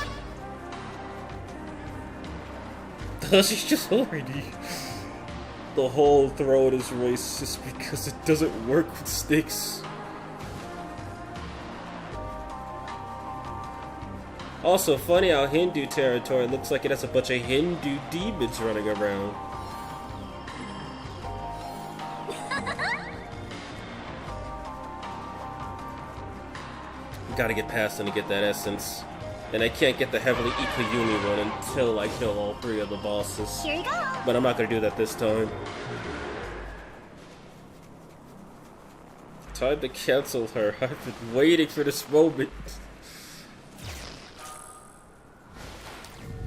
She's just horny. The whole throne is racist because it doesn't work with snakes. Also, funny how Hindu territory looks like it has a bunch of Hindu demons running around. Gotta get past them to get that essence. And I can't get the heavily Ikayumi one until I kill all three of the bosses. Here you go. But I'm not gonna do that this time. Time to cancel her. I've been waiting for this moment.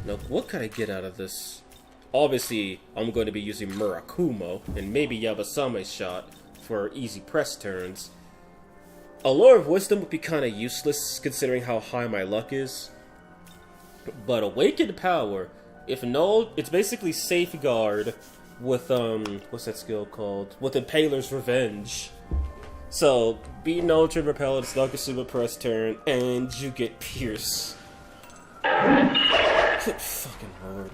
Now, what can I get out of this? Obviously, I'm going to be using Murakumo and maybe Yabasame's shot for easy press turns. A Lure of Wisdom would be kind of useless considering how high my luck is. But Awakened Power, if null, it's basically Safeguard with, what's that skill called? With Impaler's Revenge. So, beat null to repel its Nakasuma press turn, and you get Pierce. Good fucking lord.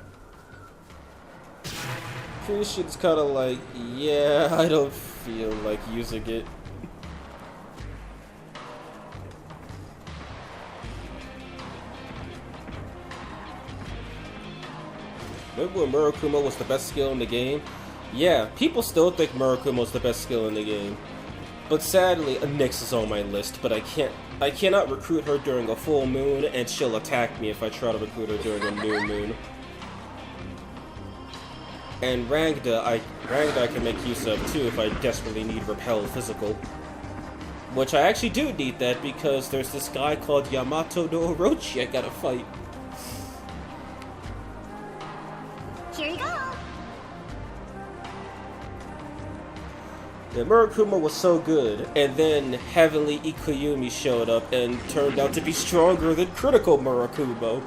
Pierce shit's kinda like, yeah, I don't feel like using it. Remember when Murakumo was the best skill in the game? Yeah, people still think Murakumo's the best skill in the game. But sadly, Nyx is on my list, but I cannot recruit her during a full moon, and she'll attack me if I try to recruit her during a new moon. And Rangda I can make use of too if I desperately need Repel Physical. Which I actually do need that because there's this guy called Yamato no Orochi I gotta fight. Here you go. Yeah, Murakumo was so good, and then Heavenly Ikuyumi showed up and turned out to be stronger than Critical Murakumo.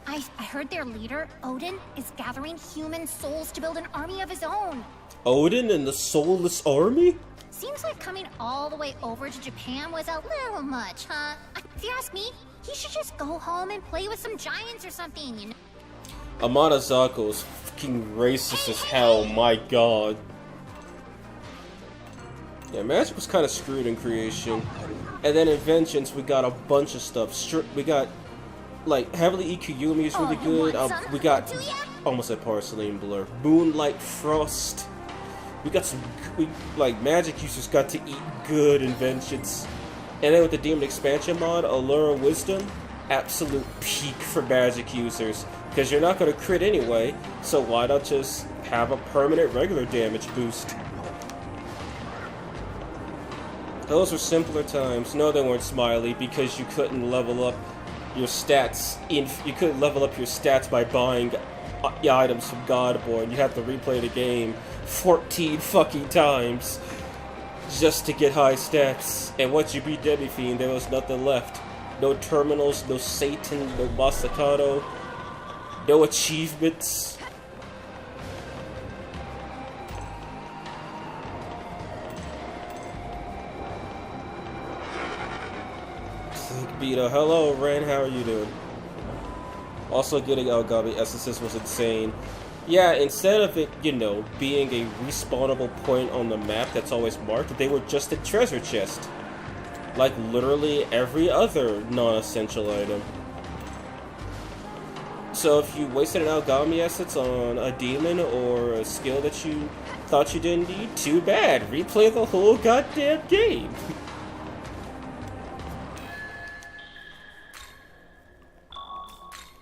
I heard their leader, Odin, is gathering human souls to build an army of his own. Odin and the Soulless Army? Seems like coming all the way over to Japan was a little much, huh? If you ask me, he should just go home and play with some giants or something, you know? Amada Zako is fucking racist as hell, my god. Yeah, Magic was kind of screwed in creation. And then in Vengeance, we got a bunch of stuff. We got, like, Heavenly Ikuyumi is really good. We got, almost said Porcelain Blur. Moonlight Frost. We got some, like, Magic users got to eat good in Vengeance. And then with the Demon Expansion mod, Allure of Wisdom, absolute peak for Magic users. Because you're not going to crit anyway, so why not just have a permanent regular damage boost? Those were simpler times. No, they weren't smiley, because you couldn't level up your stats. You couldn't level up your stats by buying items from Godborn. You had to replay the game 14 fucking times just to get high stats. And once you beat Demi-Fiend, there was nothing left. No terminals, no Satan, no Masakato, no achievements. Beta, hello Ren, how are you doing? Also getting Elgabi Essences was insane. Yeah, instead of it, you know, being a respawnable point on the map that's always marked, they were just a treasure chest. Like literally every other non-essential item. So if you wasted an Algami Essence on a demon or a skill that you thought you didn't need, too bad. Replay the whole goddamn game.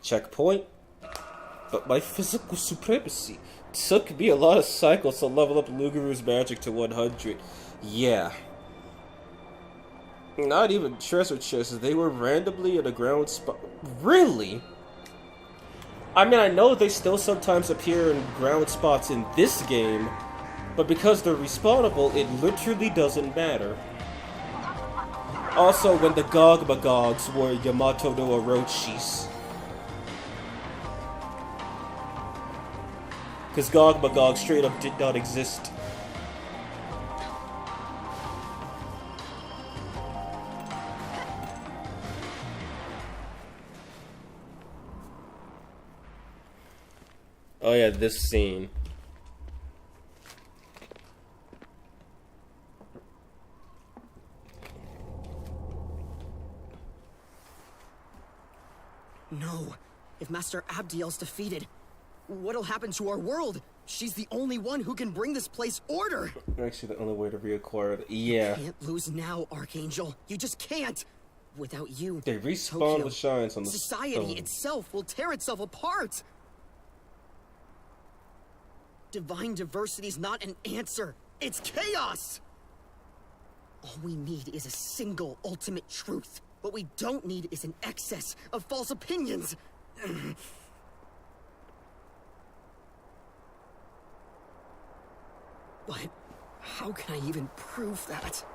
Checkpoint. But my physical supremacy took me a lot of cycles to level up Lugaru's magic to 100. Yeah. Not even treasure chests, they were randomly in a ground spot. Really? I mean, I know they still sometimes appear in ground spots in this game, but because they're respawnable, it literally doesn't matter. Also, when the Gogmagogs were Yamato no Orochis. Because Gogmagog straight up did not exist. Oh yeah, this scene. No. If Master Abdiel's defeated, what'll happen to our world? She's the only one who can bring this place order. Actually, the only way to reacquire it. Yeah. You can't lose now, Archangel. You just can't. Without you, they respawn Tokyo, with shines on the society stone. itself will tear itself apart. Divine diversity's not an answer. It's chaos! All we need is a single ultimate truth. What we don't need is an excess of false opinions. But how can I even prove that?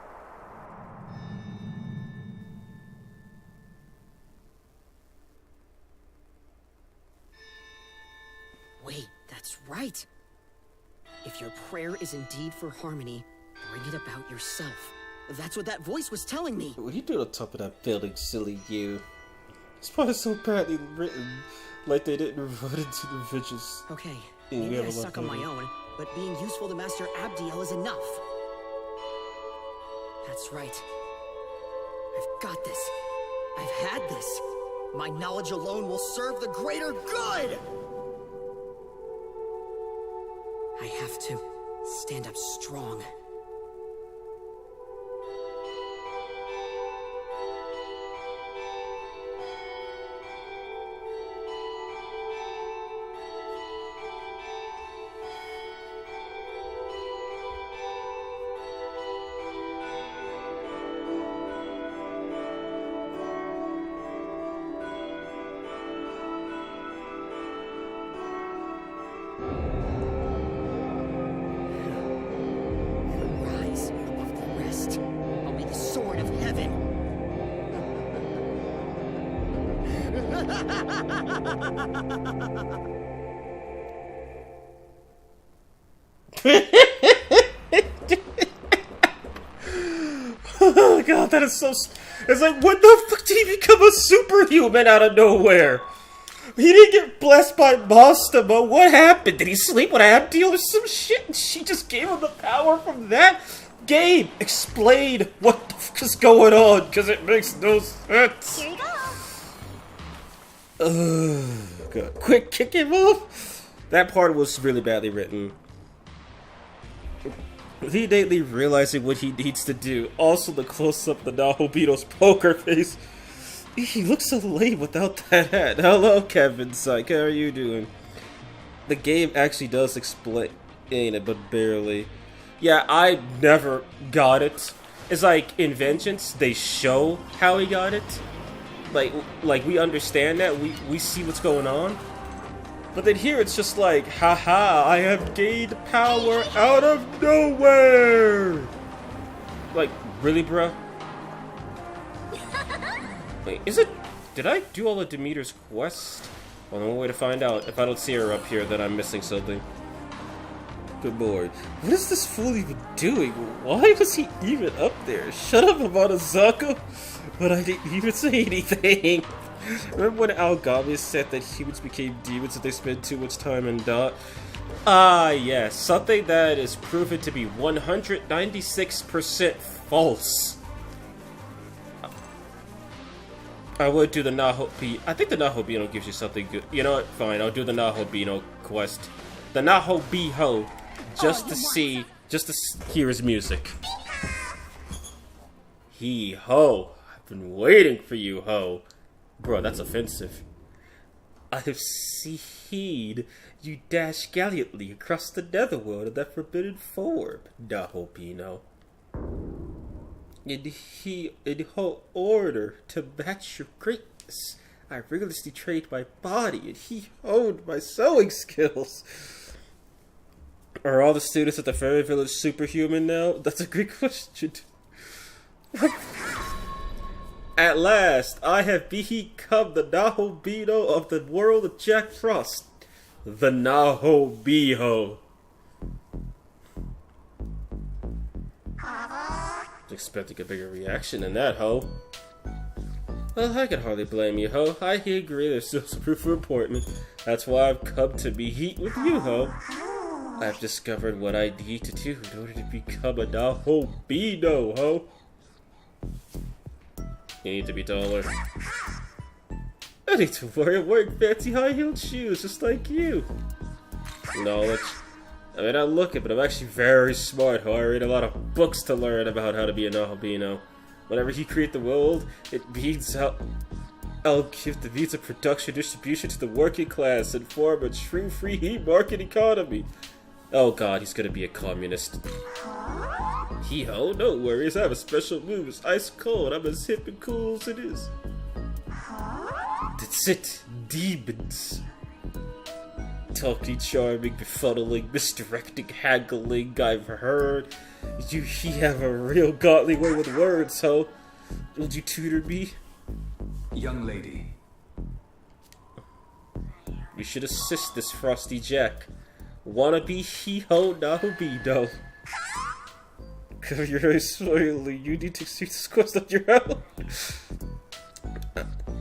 Wait, that's right. If your prayer is indeed for harmony, bring it about yourself. That's what that voice was telling me. What are you doing on top of that building, silly you? This part is so badly written, like they didn't run into the visions. Okay, maybe I suck on my own, but being useful to Master Abdiel is enough. That's right. I've got this. I've had this. My knowledge alone will serve the greater good! I have to stand up strong. Oh god, that is so... It's like, when the fuck did he become a superhuman out of nowhere? He didn't get blessed by Mastama. What happened? Did he sleep with Abdiel or some shit? And she just gave him the power from that? Gabe, explain what the fuck is going on, because it makes no sense. Here you go. God. Quick, kick him off. That part was really badly written. He innately realizing what he needs to do. Also, the close-up of Nahobito's poker face. He looks so lame without that hat. Hello, Kevin Syke. How are you doing? The game actually does explain it, but barely. Yeah, I never got it. It's like in Vengeance, they show how he got it. Like we understand that. We see what's going on. But then here it's just like, haha, I have gained power out of nowhere! Like, really, bruh? Wait, is it... Did I do all of Demeter's quest? Well, one way to find out. If I don't see her up here, then I'm missing something. Good lord. What is this fool even doing? Why was he even up there? Shut up about Azaka! But I didn't even say anything! Remember when Algamius said that humans became demons if they spend too much time in Dot? Ah, yes. Something that is proven to be 196% false. I would do the Nahobino. I think the Nahobino gives you something good. You know what? Fine, I'll do the Nahobino quest. The Nahobiho. Just to see, just to hear his music. He-ho. I've been waiting for you, ho. Bro, that's offensive. I have seen you dash gallantly across the netherworld in that forbidden form, Nahobino. In order to match your greatness, I rigorously trained my body and he honed my sewing skills. Are all the students at the Fairy Village superhuman now? That's a great question. At last, I have become the Nahobino of the world of Jack Frost. The Nahobiho. Expecting a bigger reaction than that, ho. Well, I can hardly blame you, ho. I agree there's still some proof for appointment. That's why I've come to be heat with you, ho. I've discovered what I need to do in order to become a Nahobino, ho. You need to be taller. I need to worry I'm wearing fancy high-heeled shoes just like you. Knowledge. I may not look it, but I'm actually very smart, ho. I read a lot of books to learn about how to be a Nahobino. Whenever you create the world, it means I'll give the means of production distribution to the working class and form a true free market economy. Oh god, he's gonna be a communist. Hee-ho, no worries, I have a special move. It's ice cold. I'm as hip and cool as it is. That's it. Demons. Talky, charming, befuddling, misdirecting, haggling, I've heard. You have a real godly way with words, ho. Will you tutor me? Young lady. You should assist this Frosty Jack. Wanna be hee-ho, now be no. You're very slowly. You need to see this quest on your own.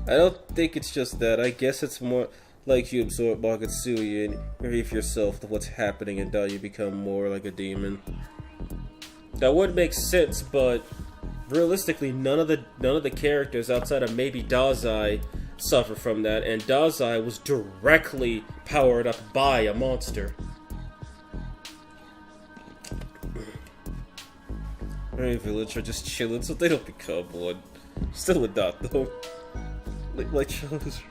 I don't think it's just that. I guess it's more like you absorb Magatsuya and relieve yourself to what's happening, and now you become more like a demon. That would make sense, but realistically, none of the characters outside of maybe Dazai suffer from that, and Dazai was directly powered up by a monster. Every village are just chilling, so they don't become one. Still a dot, though. Like Charles.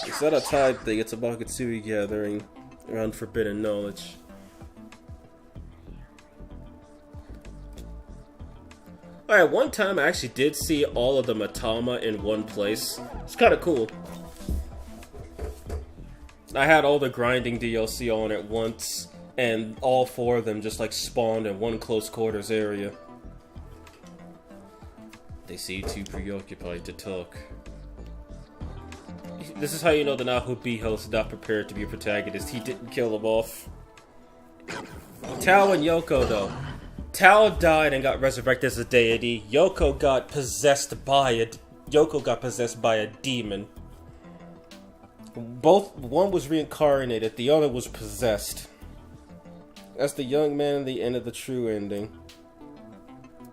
It's not a time thing, it's a Magatsuya gathering around forbidden knowledge. Alright, one time I actually did see all of the Matama in one place. It's kinda cool. I had all the grinding DLC on at once, and all 4 of them just like spawned in one close quarters area. They seem too preoccupied to talk. This is how you know the Nahubiho's not prepared to be a protagonist. He didn't kill them off. Tao and Yoko, though. Tao died and got resurrected as a deity. Yoko got possessed by a demon. One was reincarnated, the other was possessed. That's the young man in the end of the true ending.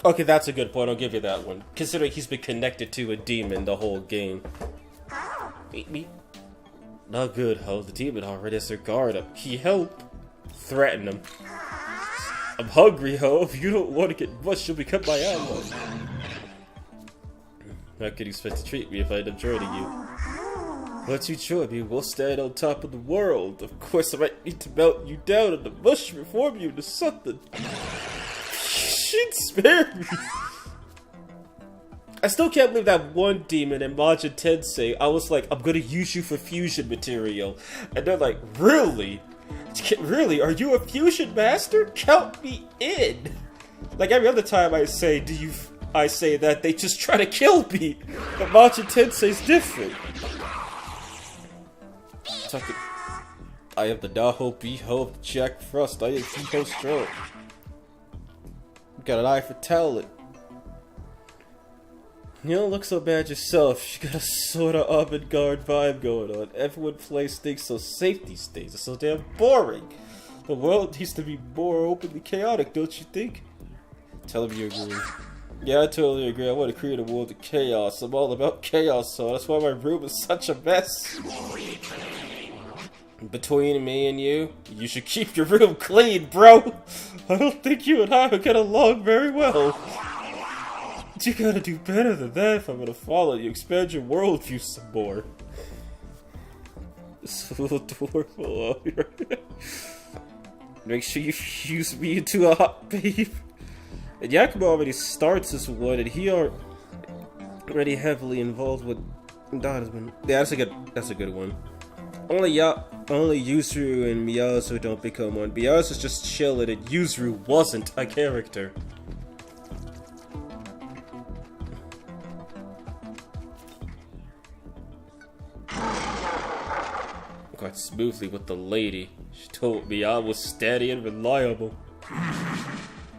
Okay, that's a good point, I'll give you that one. Considering he's been connected to a demon the whole game. Eat me. Not good, ho. The demon already has their guard up. Can you help? Threaten him. I'm hungry, ho. If you don't want to get much, you'll become my ally. How can you expect to treat me if I end up joining you? Once you join me, we'll stand on top of the world. Of course, I might need to melt you down in the mush and reform you into something. She'd spare me. I still can't believe that one demon in Majin Tensei, I was like, I'm gonna use you for fusion material. And they're like, really? Really? Are you a fusion master? Count me in! Like every other time I say that, they just try to kill me. But Majin Tensei's different. I am the Naho-Biho of Jack Frost. I am Hee-Ho strong. Got an eye for talent. You don't look so bad yourself. You got a sorta avant-garde vibe going on. Everyone plays things so safe these days. It's so damn boring. The world needs to be more openly chaotic, don't you think? Tell me you agree. Yeah, I totally agree. I want to create a world of chaos. I'm all about chaos, so that's why my room is such a mess. Between me and you, you should keep your room clean, bro. I don't think you and I will get along very well. You gotta do better than that if I'm gonna follow you. Expand your worldview some more. This little dwarf right? Make sure you fuse me into a hot babe. And Yakumo already starts as one, and he already heavily involved with Donovan. Yeah, that's a good one. Only Yuzuru and Miyazu don't become one. Miyazu's just chilling, and Yuzuru wasn't a character. Quite smoothly with the lady. She told me I was steady and reliable.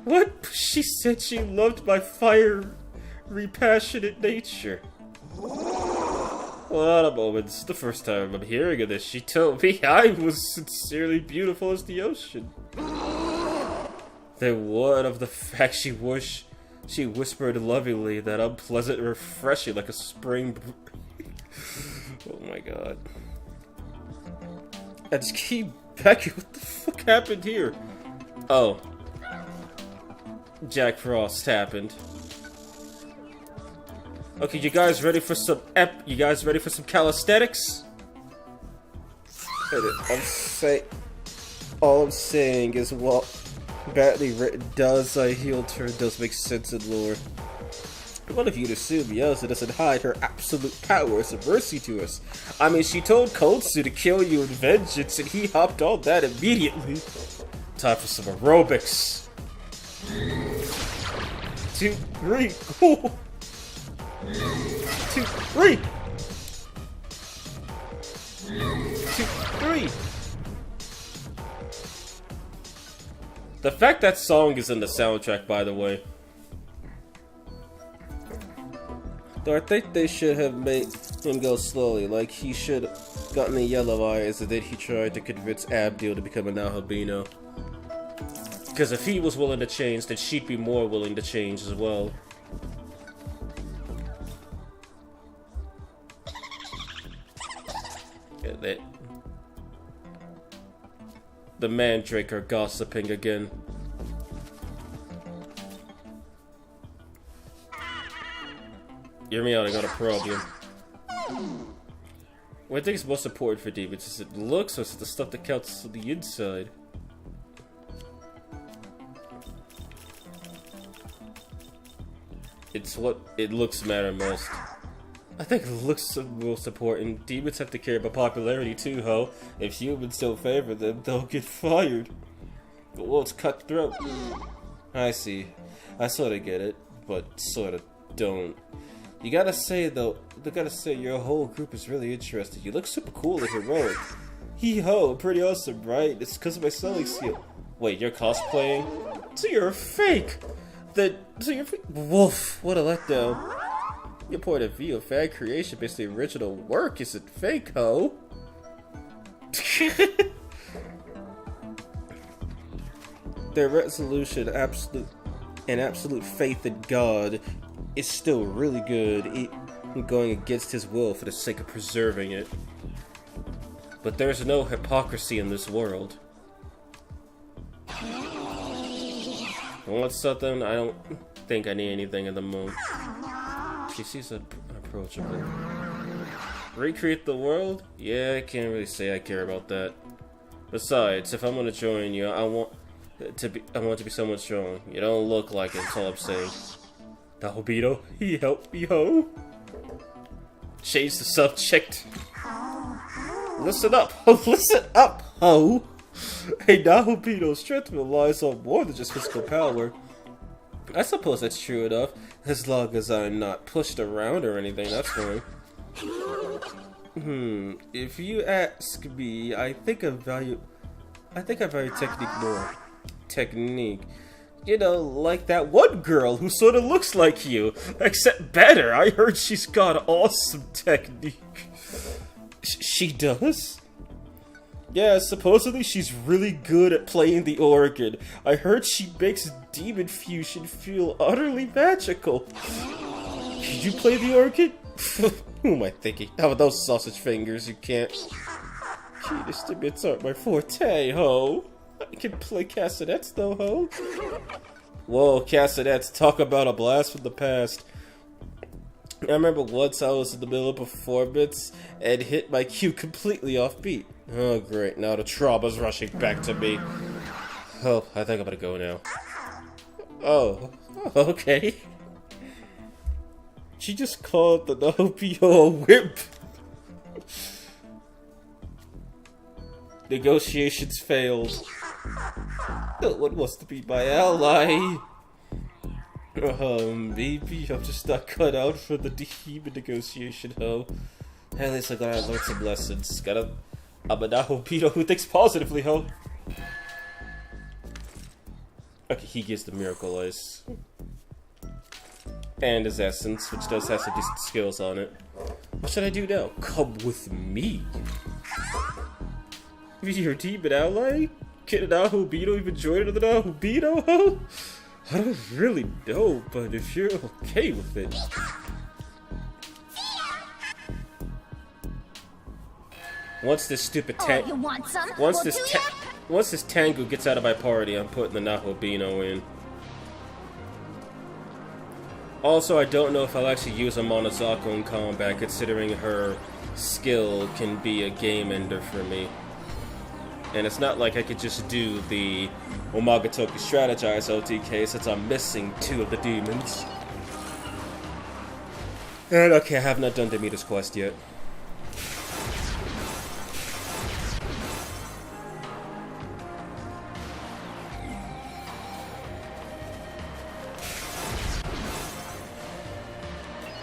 What? She said she loved my fiery, passionate nature. Well, not a moment. This is the first time I'm hearing of this. She told me I was sincerely beautiful as the ocean. Then what of the fact she whispered lovingly that I'm pleasant and refreshing like a spring. Oh my god. I just keep Becky, what the fuck happened here? Oh. Jack Frost happened. Okay, you guys ready for some calisthenics? I'm say All I'm saying is, well, badly written heel turn does make sense in lore. What if you'd assume Yosa doesn't hide her absolute powers of mercy to us? I mean, she told Kotsu to kill you in vengeance, and he hopped on that immediately. Time for some aerobics. 2, 3, go! 2, 3! 2, 3! The fact that song is in the soundtrack, by the way. Though I think they should have made him go slowly, like he should have gotten the yellow eyes and then he tried to convince Abdiel to become a Nahabino. Because if he was willing to change, then she'd be more willing to change as well. Yeah, the Mandrake are gossiping again. Hear me out, I got a problem. What I think is most important for demons is it looks or is it the stuff that counts on the inside? It's what it looks matter most. I think looks are most important. Demons have to care about popularity too, ho. If humans don't favor them, they'll get fired. The world's cutthroat. I see. I sorta get it, but sorta don't. You gotta say though, your whole group is really interesting. You look super cool and heroic. Hee-ho, pretty awesome, right? It's because of my selling skill. Wait, you're cosplaying? So you're a fake! So you're Woof, what a letdown. Your point of view of fan creation based on the original work isn't fake, ho. Their resolution, absolute faith in God is still really good, going against his will for the sake of preserving it. But there's no hypocrisy in this world. Want something? I don't think I need anything at the moment. She seems unapproachable. Recreate the world? Yeah, I can't really say I care about that. Besides, if I'm gonna join you, I want to be someone strong. You don't look like it, that's all I'm saying. Dahobito, he helped me, ho. Change the subject. Listen up, listen up, ho. Hey, Dahobito's strength relies on more than just physical power. I suppose that's true enough, as long as I'm not pushed around or anything, that's fine. If you ask me, I think I value technique more. Technique. You know, like that one girl who sorta looks like you, except better. I heard she's got awesome technique. She does? Yeah, supposedly she's really good at playing the organ. I heard she makes demon fusion feel utterly magical. Can you play the organ? Who am I thinking? How about those sausage fingers? You can't. Keen instruments aren't my forte, ho. I can play castanets though, ho. Whoa, castanets, talk about a blast from the past. I remember once I was in the middle of a performance and hit my cue completely off beat. Oh great, now the trauma's rushing back to me. Oh, I think I'm gonna go now. Oh, okay. She just called the Nobio a wimp. Negotiations failed. No one wants to be my ally. Maybe I'm just not cut out for the demon negotiation, ho. At least I gotta learn some lessons. I'm a Nahobito who thinks positively, ho. Okay, he gives the miracle ice. And his essence, which does have some decent skills on it. What should I do now? Come with me. Your demon ally? Can a Nahobito even join the Nahobito, ho? I don't really know, but if you're okay with it. Once this stupid once this Tengu gets out of my party, I'm putting the Nahobino in. Also, I don't know if I'll actually use a Monozako in combat, considering her skill can be a game ender for me. And it's not like I could just do the Omagatoki Strategize OTK since I'm missing 2 of the demons. And okay, I have not done Demeter's quest yet.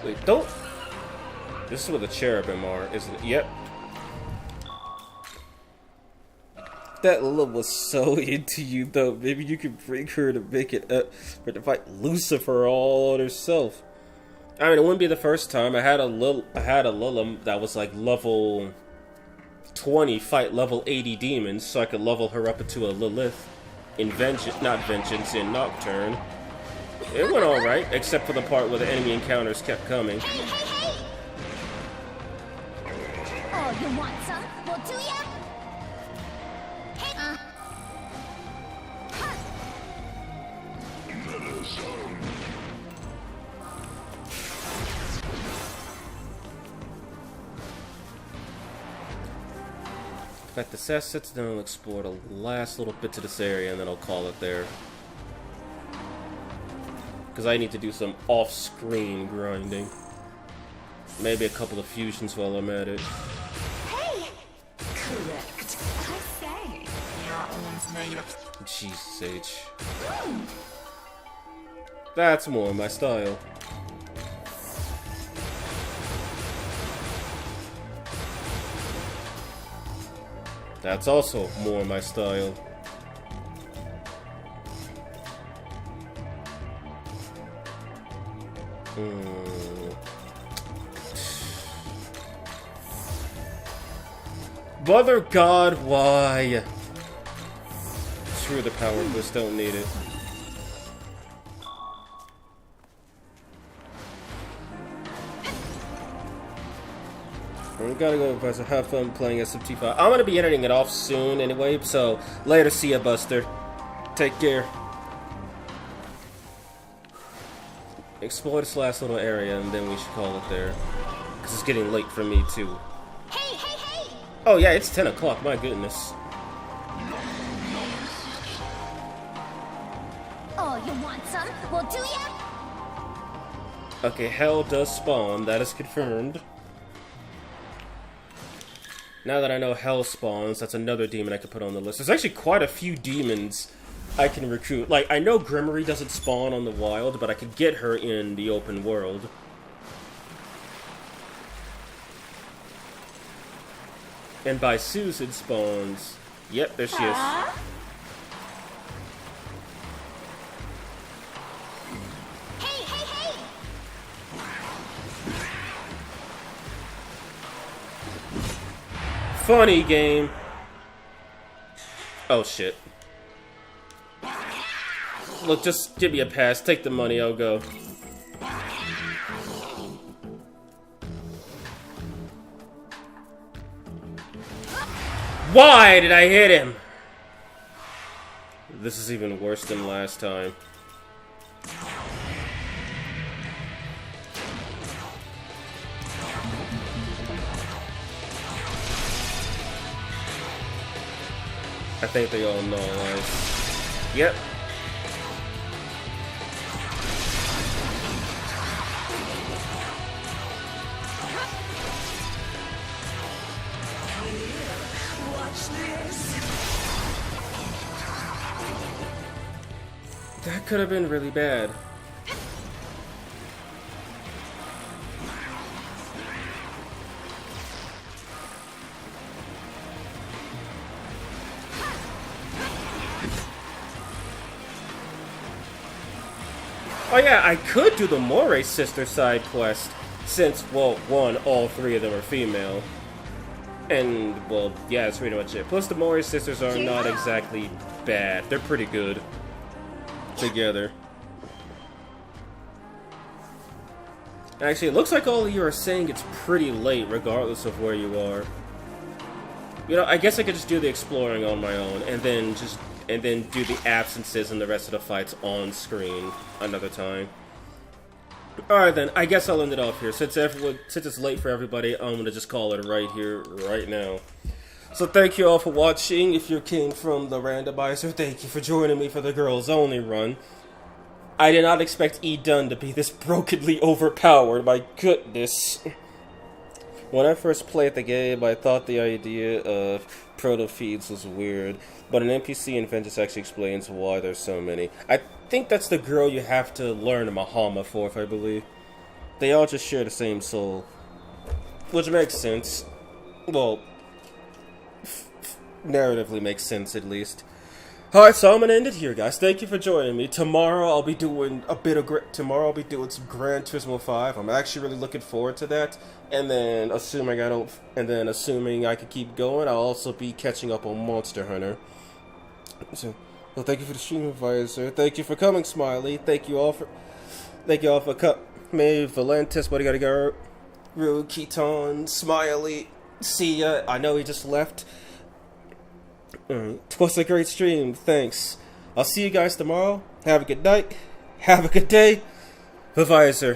Wait, don't... This is where the cherubim are, isn't it? Yep. That Lila was so into you, though. Maybe you could bring her to make it up for to fight Lucifer all on herself. I mean, it wouldn't be the first time. I had a Lila that was like level 20 fight level 80 demons, so I could level her up into a Lilith in Vengeance in Nocturne. It went alright, except for the part where the enemy encounters kept coming. Hey, hey, hey! Oh, you want some? Well, do ya? Hey, In fact, the Sass sits down and explore the last little bits of this area, and then I'll call it there. Because I need to do some off-screen grinding. Maybe a couple of fusions while I'm at it. Hey! Correct. I say. Jesus H. That's more my style. That's also more my style. Mother God, why? Screw the power of this, don't need it. We gotta go, Professor. Have fun playing SMT5. I'm gonna be editing it off soon anyway, so later, see ya, Buster. Take care. Explore this last little area, and then we should call it there. Because it's getting late for me, too. hey, hey, hey! Oh, yeah, it's 10 o'clock, my goodness. Oh, you want some? Well, do ya? Okay, hell does spawn, that is confirmed. Now that I know hell spawns, that's another demon I could put on the list. There's actually quite a few demons I can recruit. Like, I know Grimory doesn't spawn on the wild, but I could get her in the open world. And by Susan spawns... Yep, there she is. Hey, hey, hey! Funny game. Oh, shit. Look, just give me a pass. Take the money, I'll go. Why did I hit him? This is even worse than last time. I think they all know, like... Yep. That could have been really bad. Oh yeah, I could do the Moray sister side quest, since, well, one, all 3 of them are female. And, well, yeah, that's pretty much it. Plus, the Moray sisters are not exactly bad. They're pretty good together. Actually, it looks like all of you are saying it's pretty late, regardless of where you are. You know, I guess I could just do the exploring on my own, and then do the absences and the rest of the fights on screen another time. Alright then, I guess I'll end it off here. Since it's late for everybody, I'm gonna just call it right here, right now. So thank you all for watching. If you came from the randomizer, thank you for joining me for the girls only run. I did not expect E. Dunn to be this brokenly overpowered, my goodness. When I first played the game, I thought the idea of proto-feeds was weird, but an NPC in Vengeance actually explains why there's so many. I think that's the girl you have to learn Mahama for, if I believe. They all just share the same soul. Which makes sense. Well, narratively makes sense, at least. Alright, so I'm gonna end it here, guys. Thank you for joining me. Tomorrow I'll be doing some Gran Turismo 5. I'm actually really looking forward to that. And then assuming I can keep going, I'll also be catching up on Monster Hunter. So, well, thank you for the stream advisor. Thank you for coming, Smiley. Thank you all for coming. Valentis, what do you gotta go? Rue, Keaton, Smiley. See ya. I know he just left. Twas a great stream, thanks. I'll see you guys tomorrow. Have a good night. Have a good day. The Visor.